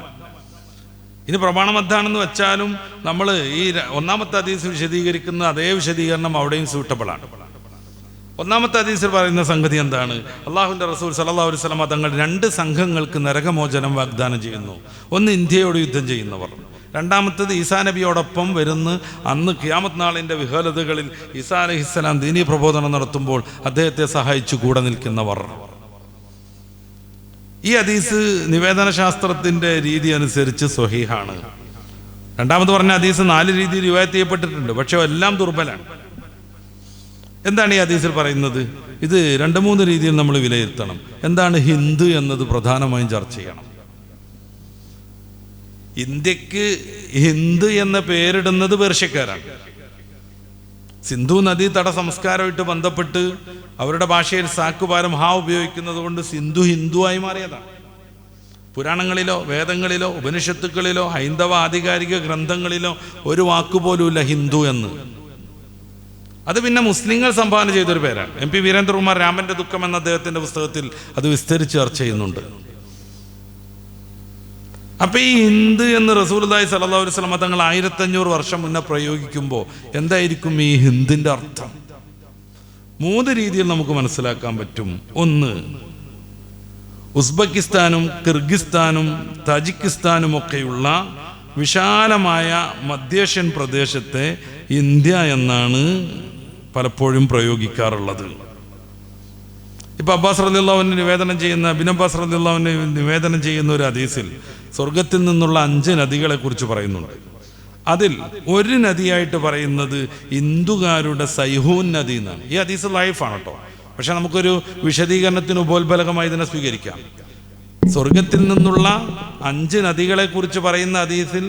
ഇനി പ്രമാണബദ്ധമാണെന്ന് വെച്ചാലും നമ്മൾ ഈ ഒന്നാമത്തെ ഹദീസ് വിശദീകരിക്കുന്ന അതേ വിശദീകരണം അവിടെയും സൂട്ടബിളാണ്. ഒന്നാമത്തെ ഹദീസിൽ പറയുന്ന സംഗതി എന്താണ്? അള്ളാഹുവിൻ്റെ റസൂൽ സല്ലല്ലാഹു അലൈഹി വസല്ലം തങ്ങൾ രണ്ട് സംഘങ്ങൾക്ക് നരകമോചനം വാഗ്ദാനം ചെയ്യുന്നു. ഒന്ന് ഇന്ത്യയോട് യുദ്ധം ചെയ്യുന്നവർ, രണ്ടാമത്തേത് ഈസാ നബിയോടൊപ്പം വരുന്ന അന്ന് ഖിയാമത്ത് നാളിൻ്റെ വിഹ്വലതകളിൽ ഈസാ അലൈഹിസ്സലാം ദീനീ പ്രബോധനം നടത്തുമ്പോൾ അദ്ദേഹത്തെ സഹായിച്ചു കൂടെ നിൽക്കുന്നവർ. ഈ ഹദീസ് നിവേദന ശാസ്ത്രത്തിൻ്റെ രീതി അനുസരിച്ച് സ്വഹീഹാണ്. രണ്ടാമത് പറഞ്ഞ ഹദീസ് 4 രീതിയിൽ റിവായത്ത് ചെയ്യപ്പെട്ടിട്ടുണ്ട്, പക്ഷെ എല്ലാം ദുർബലാണ്. എന്താണ് ഈ ഹദീസിൽ പറയുന്നത്? ഇത് 2-3 രീതിയിൽ നമ്മൾ വിലയിരുത്തണം. എന്താണ് ഹിന്ദ് എന്നത് പ്രധാനമായും ചർച്ച ചെയ്യണം. ഇന്ത്യക്ക് ഹിന്ദ് എന്ന പേരിടുന്നത് പേർഷ്യക്കാരാണ്. സിന്ധു നദീ തട സംസ്കാരമായിട്ട് ബന്ധപ്പെട്ട് അവരുടെ ഭാഷയിൽ സാക്കുപാരം ഹാ ഉപയോഗിക്കുന്നത് കൊണ്ട് സിന്ധു ഹിന്ദുവായി മാറിയതാണ്. പുരാണങ്ങളിലോ വേദങ്ങളിലോ ഉപനിഷത്തുക്കളിലോ ഹൈന്ദവ ആധികാരിക ഗ്രന്ഥങ്ങളിലോ ഒരു വാക്കുപോലുമില്ല ഹിന്ദു എന്ന്. അത് പിന്നെ മുസ്ലിങ്ങൾ സംഭാവന ചെയ്തൊരു പേരാണ്. MP വീരേന്ദ്രകുമാർ രാമന്റെ ദുഃഖം എന്ന അദ്ദേഹത്തിന്റെ പുസ്തകത്തിൽ അത് വിസ്തരിച്ച് ചർച്ച ചെയ്യുന്നുണ്ട്. അപ്പൊ ഈ ഹിന്ദ് എന്ന് റസൂലുള്ളാഹി സ്വല്ലല്ലാഹു അലൈഹി വസല്ലം തങ്ങൾ 1500 വർഷം മുന്നേ പ്രയോഗിക്കുമ്പോൾ എന്തായിരിക്കും ഈ ഹിന്ദിന്റെ അർത്ഥം? 3 രീതിയിൽ നമുക്ക് മനസ്സിലാക്കാൻ പറ്റും. ഒന്ന്, ഉസ്ബെക്കിസ്ഥാനും കിർഗിസ്ഥാനും താജിക്കിസ്ഥാനും ഒക്കെയുള്ള വിശാലമായ മധ്യേഷ്യൻ പ്രദേശത്തെ ഇന്ത്യ എന്നാണ് പലപ്പോഴും പ്രയോഗിക്കാറുള്ളത്. ഇപ്പൊ അബ്ബാസ് റളിയല്ലാഹു അൻഹു നിവേദനം ചെയ്യുന്ന, ഇബ്നു അബ്ബാസ് റളിയല്ലാഹു അൻഹു നിവേദനം ചെയ്യുന്ന ഒരു ഹദീസിൽ സ്വർഗത്തിൽ നിന്നുള്ള 5 നദികളെ കുറിച്ച് പറയുന്നുണ്ട്. അതിൽ ഒരു നദിയായിട്ട് പറയുന്നത് ഹിന്ദുകാരുടെ സൈഹൂൻ നദി എന്നാണ്. ഈ ഹദീസ് ലൈഫാണ് കേട്ടോ, പക്ഷെ നമുക്കൊരു വിശദീകരണത്തിന് ഉപോത്ബലകമായി ഇതിനെ സ്വീകരിക്കാം. സ്വർഗത്തിൽ നിന്നുള്ള 5 നദികളെ കുറിച്ച് പറയുന്ന ഹദീസിൽ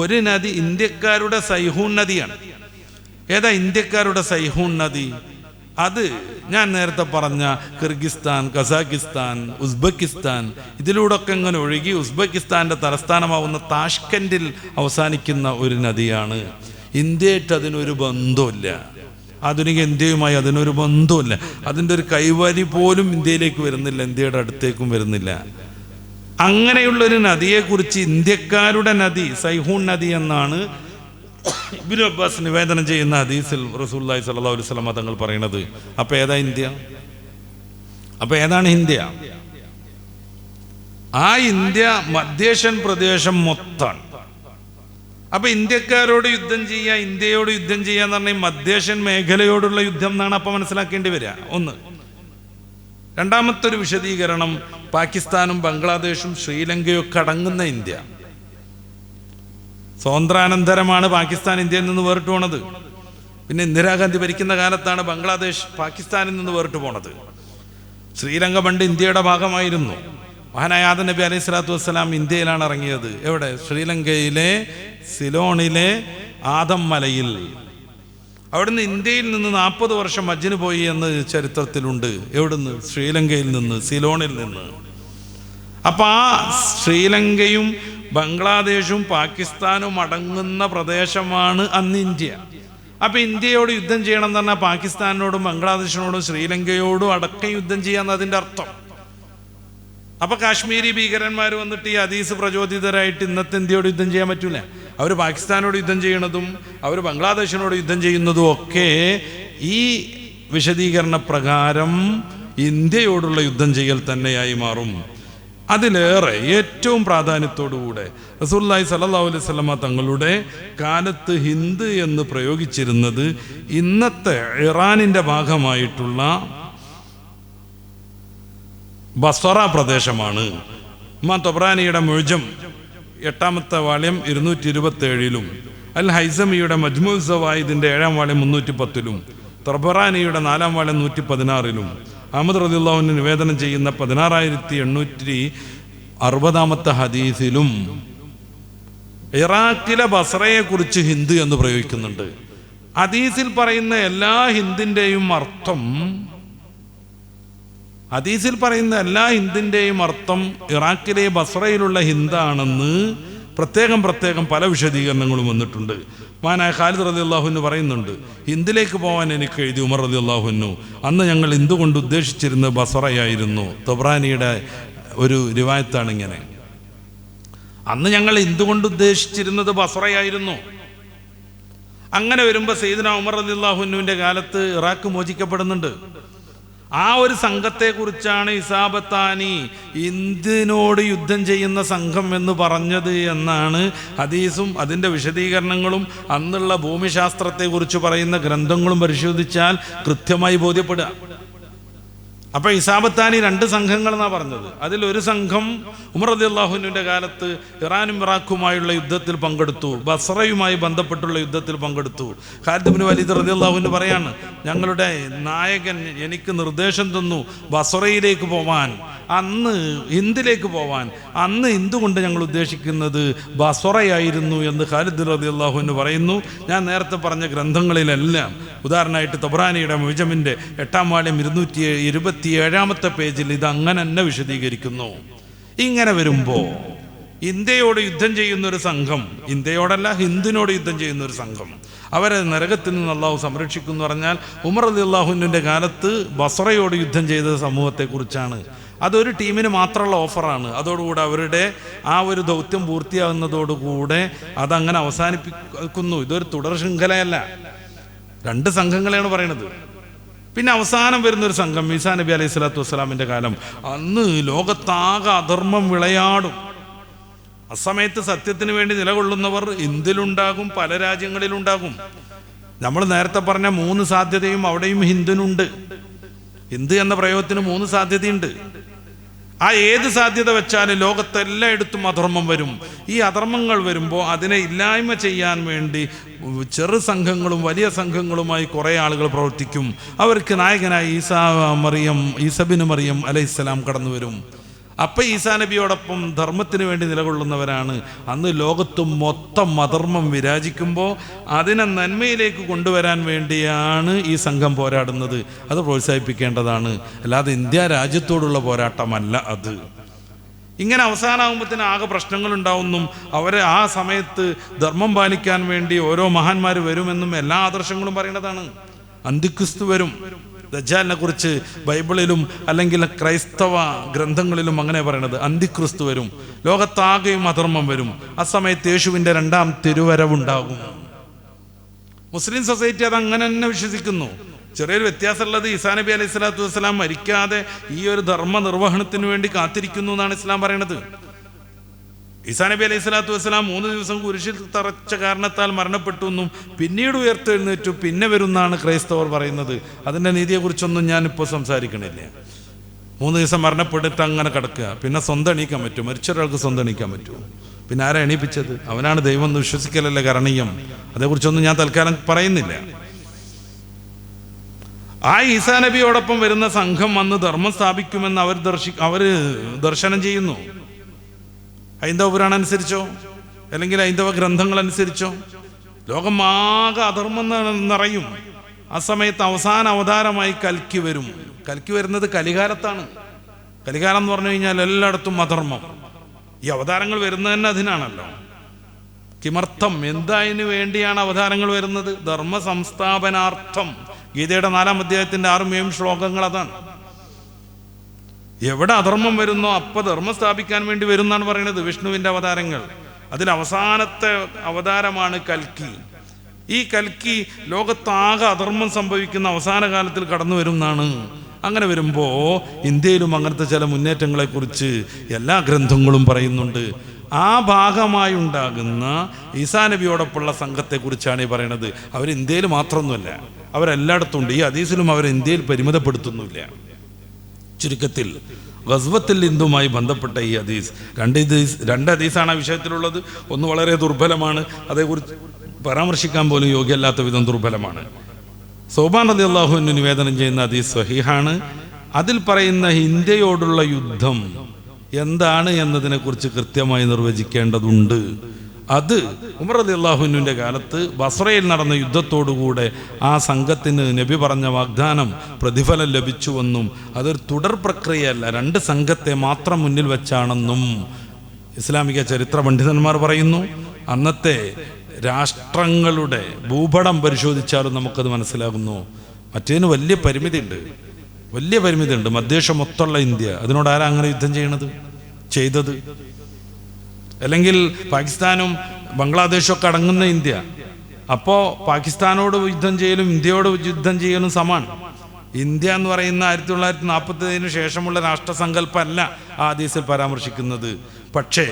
ഒരു നദി ഇന്ത്യക്കാരുടെ സൈഹൂൺ നദിയാണ്. ഏതാ ഇന്ത്യക്കാരുടെ സൈഹൂൺ നദി? അത് ഞാൻ നേരത്തെ പറഞ്ഞ കിർഗിസ്ഥാൻ, കസാക്കിസ്ഥാൻ, ഉസ്ബെക്കിസ്ഥാൻ, ഇതിലൂടെയൊക്കെ ഇങ്ങനെ ഒഴുകി ഉസ്ബെക്കിസ്ഥാന്റെ തലസ്ഥാനമാവുന്ന താഷ്കൻഡിൽ അവസാനിക്കുന്ന ഒരു നദിയാണ്. ഇന്ത്യയായിട്ട് അതിനൊരു ബന്ധമില്ല, ആധുനിക ഇന്ത്യയുമായി അതിനൊരു ബന്ധമില്ല. അതിൻ്റെ ഒരു കൈവരി പോലും ഇന്ത്യയിലേക്ക് വരുന്നില്ല, ഇന്ത്യയുടെ അടുത്തേക്കും വരുന്നില്ല. അങ്ങനെയുള്ളൊരു നദിയെക്കുറിച്ച് ഇന്ത്യക്കാരുടെ നദി, സൈഹൂൺ നദി എന്നാണ് ഇബ്നു അബ്ബാസ് നിവേദനം ചെയ്യുന്ന ഹദീസിൽ റസൂലുള്ളാഹി സ്വല്ലല്ലാഹു അലൈഹി വസല്ലം തങ്ങൾ പറയുന്നത്. അപ്പൊ ഏതാ ഇന്ത്യ? അപ്പൊ ഏതാണ് ഇന്ത്യ? ആ ഇന്ത്യ മധ്യേഷ്യൻ പ്രദേശം മൊത്തമാണ്. അപ്പൊ ഇന്ത്യക്കാരോട് യുദ്ധം ചെയ്യുക, ഇന്ത്യയോട് യുദ്ധം ചെയ്യുക എന്ന് പറഞ്ഞാൽ മധ്യേഷ്യൻ മേഖലയോടുള്ള യുദ്ധം എന്നാണ് അപ്പൊ മനസ്സിലാക്കേണ്ടി വരിക. ഒന്ന്. രണ്ടാമത്തെ ഒരു സ്വാതന്ത്ര്യാനന്തരമാണ് പാകിസ്ഥാൻ ഇന്ത്യയിൽ നിന്ന് വേറിട്ട് പോണത്. പിന്നെ ഇന്ദിരാഗാന്ധി ഭരിക്കുന്ന കാലത്താണ് ബംഗ്ലാദേശ് പാകിസ്ഥാനിൽ നിന്ന് വേറിട്ട് പോണത്. ശ്രീലങ്ക പണ്ട് ഇന്ത്യയുടെ ഭാഗമായിരുന്നു. മഹാനായ ആദം നബി അലൈഹി സ്വലാത്തു വസ്സലാം ഇന്ത്യയിലാണ് ഇറങ്ങിയത്. എവിടെ? ശ്രീലങ്കയിലെ സിലോണിലെ ആദം മലയിൽ. അവിടുന്ന് ഇന്ത്യയിൽ നിന്ന് 40 വർഷം ഹജ്ജിന് പോയി എന്ന് ചരിത്രത്തിലുണ്ട്. എവിടുന്ന്? ശ്രീലങ്കയിൽ നിന്ന്, സിലോണിൽ നിന്ന്. അപ്പം ആ ശ്രീലങ്കയും ബംഗ്ലാദേശും പാകിസ്ഥാനും അടങ്ങുന്ന പ്രദേശമാണ് അന്ന് ഇന്ത്യ. അപ്പം ഇന്ത്യയോട് യുദ്ധം ചെയ്യണം എന്ന് പറഞ്ഞാൽ പാകിസ്ഥാനോടും ബംഗ്ലാദേശിനോടും ശ്രീലങ്കയോടും അടക്കം യുദ്ധം ചെയ്യാന്ന് അതിൻ്റെ അർത്ഥം. അപ്പം കാശ്മീരി ഭീകരന്മാർ വന്നിട്ട് ഈ ഹദീസ് പ്രചോദിതരായിട്ട് ഇന്നത്തെ ഇന്ത്യയോട് യുദ്ധം ചെയ്യാൻ പറ്റൂല. അവർ പാകിസ്ഥാനോട് യുദ്ധം ചെയ്യണതും അവർ ബംഗ്ലാദേശിനോട് യുദ്ധം ചെയ്യുന്നതും ഒക്കെ ഈ വിശദീകരണ പ്രകാരം ഇന്ത്യയോടുള്ള യുദ്ധം ചെയ്യൽ തന്നെയായി മാറും. അതിലേറെ ഏറ്റവും പ്രാധാന്യത്തോടുകൂടെ റസൂലുള്ളാഹി സ്വല്ലല്ലാഹു അലൈഹി വസല്ലമ തങ്ങളുടെ കാലത്ത് ഹിന്ദ് എന്ന് പ്രയോഗിച്ചിരുന്നത് ഇന്നത്തെ ഇറാനിൻ്റെ ഭാഗമായിട്ടുള്ള ബസ്വറ പ്രദേശമാണ്. ഇമാം തൊബ്രാനിയുടെ മുഅ്ജം 8ാമത്തെ വാള്യം 227-ലും അൽ ഹൈസമിയുടെ മജ്മൂ സവായിദിന്റെ 7ാം വാള്യം 310-ലും തൊബ്രാനിയുടെ 4ാം വാള്യം 116-ലും അഹ്മദ് റളിയല്ലാഹു അൻഹു നിവേദനം ചെയ്യുന്ന 16860 ഹദീസിലും ഇറാഖിലെ ബസ്രയെ കുറിച്ച് ഹിന്ദ് എന്ന് പ്രയോഗിക്കുന്നുണ്ട്. ഹദീസിൽ പറയുന്ന എല്ലാ ഹിന്ദിന്റെയും അർത്ഥം ഇറാഖിലെ ബസ്രയിലുള്ള ഹിന്ദാണെന്ന് പ്രത്യേകം പല വിശദീകരണങ്ങളും വന്നിട്ടുണ്ട്. മഹാനായ ഖാലിദ് റളിയല്ലാഹു അൻഹു പറയുന്നുണ്ട്, ഹിന്ദിലേക്ക് പോകാൻ എനിക്ക് എഴുതി ഉമർ റളിയല്ലാഹു അൻഹു. അന്ന് ഞങ്ങൾ ഹിന്ദു കൊണ്ട് ഉദ്ദേശിച്ചിരുന്നത് ബസ്രയായിരുന്നു. തൊബ്രാനിയുടെ ഒരു റിവായത്താണ് ഇങ്ങനെ. അന്ന് ഞങ്ങൾ ഹിന്ദു കൊണ്ട് ഉദ്ദേശിച്ചിരുന്നത് ബസ്രയായിരുന്നു. അങ്ങനെ വരുമ്പോൾ സയ്യിദ്ന ഉമർ റളിയല്ലാഹു അൻഹുവിൻ്റെ കാലത്ത് ഇറാഖ് മോചിക്കപ്പെടുന്നുണ്ട്. ആ ഒരു സംഘത്തെക്കുറിച്ചാണ് ഇസാബത്താനി ഇന്ത്യനോട് യുദ്ധം ചെയ്യുന്ന സംഘം എന്ന് പറഞ്ഞത് എന്നാണ് ഹദീസും അതിൻ്റെ വിശദീകരണങ്ങളും അന്നുള്ള ഭൂമിശാസ്ത്രത്തെക്കുറിച്ച് പറയുന്ന ഗ്രന്ഥങ്ങളും പരിശോധിച്ചാൽ കൃത്യമായി ബോധ്യപ്പെടുക. അപ്പം ഇസാബത്താനി 2 സംഘങ്ങളെന്നാണ് പറഞ്ഞത്. അതിലൊരു സംഘം ഉമർ റളിയല്ലാഹു അൻഹുവിൻ്റെ കാലത്ത് ഇറാനും ഇറാഖുമായുള്ള യുദ്ധത്തിൽ പങ്കെടുത്തു, ബസ്രയുമായി ബന്ധപ്പെട്ടുള്ള യുദ്ധത്തിൽ പങ്കെടുത്തു. ഖാലിദ് ഇബ്നു വലീദ് റളിയല്ലാഹു അൻഹു പറയാണ്, ഞങ്ങളുടെ നായകൻ എനിക്ക് നിർദ്ദേശം തന്നു ബസ്രയിലേക്ക് പോവാൻ, അന്ന് ഹിന്ദിലേക്ക് പോവാൻ. അന്ന് ഹിന്ദു കൊണ്ട് ഞങ്ങൾ ഉദ്ദേശിക്കുന്നത് ബസ്രയായിരുന്നു എന്ന് ഖാലിദ് റളിയല്ലാഹു അൻഹു പറയുന്നു. ഞാൻ നേരത്തെ പറഞ്ഞ ഗ്രന്ഥങ്ങളിലെല്ലാം ഉദാഹരണമായിട്ട് തൊബ്രാനിയുടെ മുഅ്ജമിൻ്റെ 8ാം വാള്യം 227-ാമത്തെ പേജിൽ ഇത് അങ്ങനെ തന്നെ വിശദീകരിക്കുന്നു. ഇങ്ങനെ വരുമ്പോൾ ഇന്ത്യയോട് യുദ്ധം ചെയ്യുന്നൊരു സംഘം, ഇന്ത്യയോടല്ല ഹിന്ദിനോട് യുദ്ധം ചെയ്യുന്നൊരു സംഘം, അവരെ നരകത്തിൽ നിന്ന് അള്ളാഹു സംരക്ഷിക്കും എന്ന് പറഞ്ഞാൽ ഉമർ റളിയല്ലാഹു അൻഹുവിൻ്റെ കാലത്ത് ബസ്രയോട് യുദ്ധം ചെയ്ത സമൂഹത്തെക്കുറിച്ചാണ്. അതൊരു ടീമിന് മാത്രമുള്ള ഓഫറാണ്. അതോടുകൂടെ അവരുടെ ആ ഒരു ദൗത്യം പൂർത്തിയാകുന്നതോടുകൂടെ അതങ്ങനെ അവസാനിപ്പിക്കുന്നു. ഇതൊരു തുടർ ശൃംഖലയല്ല, 2 സംഘങ്ങളെയാണ് പറയുന്നത്. പിന്നെ അവസാനം വരുന്നൊരു സംഘം ഈസാ നബി അലൈഹി സ്വലാത്തു വസ്സലാമിൻ്റെ കാലം. അന്ന് ലോകത്താകെ അധർമ്മം വിളയാടും. അസമയത്ത് സത്യത്തിന് വേണ്ടി നിലകൊള്ളുന്നവർ ഇന്ത്യയിലുണ്ടാകും, പല രാജ്യങ്ങളിലുണ്ടാകും. നമ്മൾ നേരത്തെ പറഞ്ഞ 3 സാധ്യതയും അവിടെയും ഹിന്ദുനുണ്ട്. ഹിന്ദു എന്ന പ്രയോഗത്തിന് 3 സാധ്യതയുണ്ട്. ആ ഏത് സാധ്യത വെച്ചാലും ലോകത്തെല്ലായിടത്തും അധർമ്മം വരും. ഈ അധർമ്മങ്ങൾ വരുമ്പോൾ അതിനെ ഇല്ലായ്മ ചെയ്യാൻ വേണ്ടി ചെറു സംഘങ്ങളും വലിയ സംഘങ്ങളുമായി കുറേ ആളുകൾ പ്രവർത്തിക്കും. അവർക്ക് നായകനായി ഈസബിന് മറിയം അലൈഹിസ്സലാം കടന്നു വരും. അപ്പം ഈസാ നബിയോടൊപ്പം ധർമ്മത്തിന് വേണ്ടി നിലകൊള്ളുന്നവരാണ്. അന്ന് ലോകത്തും മൊത്തം അധർമ്മം വിരാജിക്കുമ്പോൾ അതിനെ നന്മയിലേക്ക് കൊണ്ടുവരാൻ വേണ്ടിയാണ് ഈ സംഘം പോരാടുന്നത്. അത് പ്രോത്സാഹിപ്പിക്കേണ്ടതാണ്, അല്ലാതെ ഇന്ത്യ രാജ്യത്തോടുള്ള പോരാട്ടമല്ല അത്. ഇങ്ങനെ അവസാനമാകുമ്പോഴത്തേന് ആകെ പ്രശ്നങ്ങളുണ്ടാവുന്നു. അവരെ ആ സമയത്ത് ധർമ്മം പാലിക്കാൻ വേണ്ടി ഓരോ മഹാന്മാർ വരുമെന്നും എല്ലാ ആദർശങ്ങളും പറയുന്നതാണ്. അന്തിക്രിസ്തു വരും. ദജ്ജാലിനെ കുറിച്ച് ബൈബിളിലും അല്ലെങ്കിൽ ക്രൈസ്തവ ഗ്രന്ഥങ്ങളിലും അങ്ങനെ പറയണത്, അന്തിക്രിസ്തു വരും, ലോകത്താകെയും അധർമ്മം വരും. ആ സമയത്ത് യേശുവിൻ്റെ 2ാം തിരുവരവുണ്ടാകും. മുസ്ലിം സൊസൈറ്റി അത് അങ്ങനെ തന്നെ വിശ്വസിക്കുന്നു. ചെറിയൊരു വ്യത്യാസമുള്ളത്, ഈസാ നബി അലൈഹി സ്വലാത്തു വസ്സലാം മരിക്കാതെ ഈ ഒരു ധർമ്മ നിർവഹണത്തിന് വേണ്ടി കാത്തിരിക്കുന്നു എന്നാണ് ഇസ്ലാം പറയണത്. ഈസാ നബി അലൈഹി സ്വലാത്തു വസ്സലാം 3 ദിവസം കുരിശിൽ തറച്ച കാരണത്താൽ മരണപ്പെട്ടു എന്നും പിന്നീട് ഉയർത്തെഴുന്നേറ്റു പിന്നെ വരുന്നാണ് ക്രൈസ്തവർ പറയുന്നത്. അതിൻ്റെ നീതിയെക്കുറിച്ചൊന്നും ഞാനിപ്പോൾ സംസാരിക്കണില്ല. 3 ദിവസം മരണപ്പെട്ടിട്ട് അങ്ങനെ കിടക്കുക, പിന്നെ സ്വന്തം എണീക്കാൻ പറ്റും? മരിച്ച ഒരാൾക്ക് സ്വന്തം എണീക്കാൻ പറ്റുമോ? പിന്നെ ആരാ എണീപ്പിച്ചത്? അവനാണ് ദൈവം എന്ന് വിശ്വസിക്കലല്ലേ കരണീയം. അതേക്കുറിച്ചൊന്നും ഞാൻ തൽക്കാലം പറയുന്നില്ല. ആ ഈസാ നബിയോടൊപ്പം വരുന്ന സംഘം വന്ന് ധർമ്മം സ്ഥാപിക്കുമെന്ന് അവർ ദർശനം ചെയ്യുന്നു. ഹൈന്ദവ പുരാണം അനുസരിച്ചോ അല്ലെങ്കിൽ ഹൈന്ദവ ഗ്രന്ഥങ്ങൾ അനുസരിച്ചോ ലോകമാകെ അധർമ്മം നിറയും. ആ സമയത്ത് അവസാന അവതാരമായി കൽക്കി വരും. കൽക്കി വരുന്നത് കലികാലത്താണ്. കലികാലം എന്ന് പറഞ്ഞു കഴിഞ്ഞാൽ എല്ലായിടത്തും അധർമ്മം. ഈ അവതാരങ്ങൾ വരുന്നത് തന്നെ അതിനാണല്ലോ. കിമർത്ഥം, എന്തായതിനു വേണ്ടിയാണ് അവതാരങ്ങൾ വരുന്നത്? ധർമ്മ സംസ്ഥാപനാർത്ഥം. ഗീതയുടെ 4-ാം അധ്യായത്തിന്റെ 6-7 ശ്ലോകങ്ങൾ അതാണ്. എവിടെ അധർമ്മം വരുന്നോ അപ്പൊ ധർമ്മം സ്ഥാപിക്കാൻ വേണ്ടി വരും എന്നാണ് പറയുന്നത് വിഷ്ണുവിന്റെ അവതാരങ്ങൾ. അതിൽ അവസാനത്തെ അവതാരമാണ് കൽക്കി. ഈ കൽക്കി ലോകത്താകെ അധർമ്മം സംഭവിക്കുന്ന അവസാന കാലത്തിൽ കടന്നു വരും എന്നാണ്. അങ്ങനെ വരുമ്പോൾ ഇന്ത്യയിലും അങ്ങനത്തെ ചില മുന്നേറ്റങ്ങളെ കുറിച്ച് എല്ലാ ഗ്രന്ഥങ്ങളും പറയുന്നുണ്ട്. ആ ഭാഗമായി ഉണ്ടാകുന്ന ഈസാ നബിയോടൊപ്പമുള്ള സംഘത്തെക്കുറിച്ചാണ് ഈ പറയുന്നത്. അവർ ഇന്ത്യയിൽ മാത്രമൊന്നുമല്ല, അവരെല്ലായിടത്തും ഉണ്ട്. ഈ ഹദീസിലും അവർ ഇന്ത്യയിൽ പരിമിതപ്പെടുത്തുന്നില്ല. ചുരുക്കത്തിൽ ഗസ്വത്തുൽ ഹിന്ദുമായി ബന്ധപ്പെട്ട ഈ ഹദീസ്, രണ്ട് ഹദീസാണ് ആ വിഷയത്തിലുള്ളത്. ഒന്ന് വളരെ ദുർബലമാണ്, അതേക്കുറിച്ച് പരാമർശിക്കാൻ പോലും യോഗ്യമല്ലാത്ത വിധം ദുർബലമാണ്. സൗബാൻ റളിയല്ലാഹു അൻഹു നിവേദനം ചെയ്യുന്ന ഹദീസ് സ്വഹീഹാണ്. അതിൽ പറയുന്ന ഇന്ത്യയോടുള്ള യുദ്ധം എന്താണ് എന്നതിനെ കുറിച്ച് കൃത്യമായി നിർവചിക്കേണ്ടതുണ്ട്. അത് ഉമർ റളിയല്ലാഹു അൻഹുവിന്റെ കാലത്ത് ബസ്രയിൽ നടന്ന യുദ്ധത്തോടുകൂടെ ആ സംഘത്തിന് നബി പറഞ്ഞ വാഗ്ദാനം പ്രതിഫലം ലഭിച്ചുവെന്നും അതൊരു തുടർ പ്രക്രിയയല്ല, 2 സംഘത്തെ മാത്രം മുന്നിൽ വെച്ചാണെന്നും ഇസ്ലാമിക ചരിത്ര പണ്ഡിതന്മാർ പറയുന്നു. അന്നത്തെ രാഷ്ട്രങ്ങളുടെ ഭൂപടം പരിശോധിച്ചാലും നമുക്കത് മനസ്സിലാകുന്നു. മറ്റേതിന് വലിയ പരിമിതിയുണ്ട്. മധ്യേഷ്യ മൊത്തമുള്ള ഇന്ത്യ, അതിനോട് ആരാ അങ്ങനെ യുദ്ധം ചെയ്തത്? അല്ലെങ്കിൽ പാകിസ്ഥാനും ബംഗ്ലാദേശും ഒക്കെ അടങ്ങുന്ന ഇന്ത്യ. അപ്പോൾ പാകിസ്ഥാനോട് യുദ്ധം ചെയ്യലും ഇന്ത്യയോട് യുദ്ധം ചെയ്യലും സമാണ്. ഇന്ത്യ എന്ന് പറയുന്ന 1947 ശേഷമുള്ള രാഷ്ട്രസങ്കല്പമല്ല ആ ഹദീസിൽ പരാമർശിക്കുന്നത്. പക്ഷേ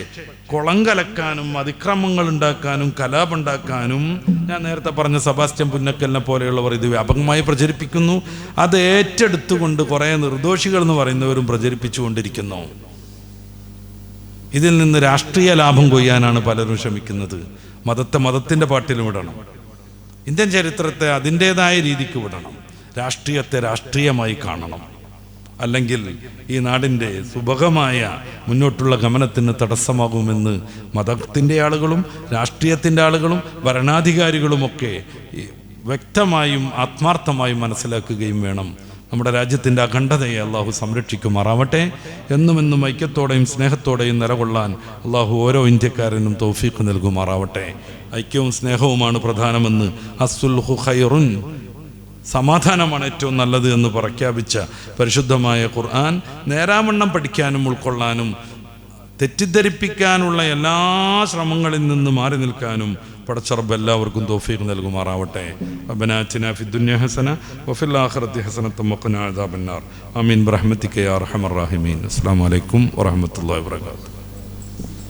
കുളം കലക്കാനും അതിക്രമങ്ങൾ ഉണ്ടാക്കാനും കലാപുണ്ടാക്കാനും ഞാൻ നേരത്തെ പറഞ്ഞ സെബാസ്റ്റ്യൻ പുന്നക്കലിനെ പോലെയുള്ളവർ ഇത് വ്യാപകമായി പ്രചരിപ്പിക്കുന്നു. അത് ഏറ്റെടുത്തുകൊണ്ട് കുറേ നിർദോഷികൾ എന്ന് പറയുന്നവരും പ്രചരിപ്പിച്ചുകൊണ്ടിരിക്കുന്നു. ഇതിൽ നിന്ന് രാഷ്ട്രീയ ലാഭം കൊയ്യാനാണ് പലരും ശ്രമിക്കുന്നത്. മതത്തിൻ്റെ പാട്ടിലും വിടണം, ഇന്ത്യൻ ചരിത്രത്തെ അതിൻ്റെതായ രീതിക്ക് വിടണം, രാഷ്ട്രീയത്തെ രാഷ്ട്രീയമായി കാണണം. അല്ലെങ്കിൽ ഈ നാടിൻ്റെ സുഭഗമായ മുന്നോട്ടുള്ള ഗമനത്തിന് തടസ്സമാകുമെന്ന് മതത്തിൻ്റെ ആളുകളും രാഷ്ട്രീയത്തിൻ്റെ ആളുകളും ഭരണാധികാരികളുമൊക്കെ വ്യക്തമായും ആത്മാർത്ഥമായും മനസ്സിലാക്കുകയും വേണം. നമ്മുടെ രാജ്യത്തിൻ്റെ അഖണ്ഡതയെ അള്ളാഹു സംരക്ഷിക്കുമാറാവട്ടെ. എന്നുമെന്നും ഐക്യത്തോടെയും സ്നേഹത്തോടെയും നിലകൊള്ളാൻ അള്ളാഹു ഓരോ ഇന്ത്യക്കാരനും തൗഫീഖ് നൽകുമാറാവട്ടെ. ഐക്യവും സ്നേഹവുമാണ് പ്രധാനമെന്ന്, അസ്സുൽഹു ഖൈറുൻ, സമാധാനമാണ് ഏറ്റവും നല്ലത് എന്ന് പ്രഖ്യാപിച്ച പരിശുദ്ധമായ ഖുർആൻ നേരാവണ്ണം പഠിക്കാനും ഉൾക്കൊള്ളാനും തെറ്റിദ്ധരിപ്പിക്കാനുള്ള എല്ലാ ശ്രമങ്ങളിൽ നിന്ന് മാറി നിൽക്കാനും പടച്ച റബ്ബ് എല്ലാവർക്കും തൗഫീഖ് നൽകുമാറാവട്ടെ. റബ്ബനാ ആതിനാ ഫിദ്ദുനിയ ഹസന വഫിൽ ആഖിറതി ഹസനത വഖിനാ അദാബന്നാർ. ആമീൻ ബിറഹ്മതിക യാ അർഹമർ റഹീമീൻ. അസ്സലാമു അലൈക്കും വറഹ്മത്തുള്ളാഹി വബറകാതുഹു.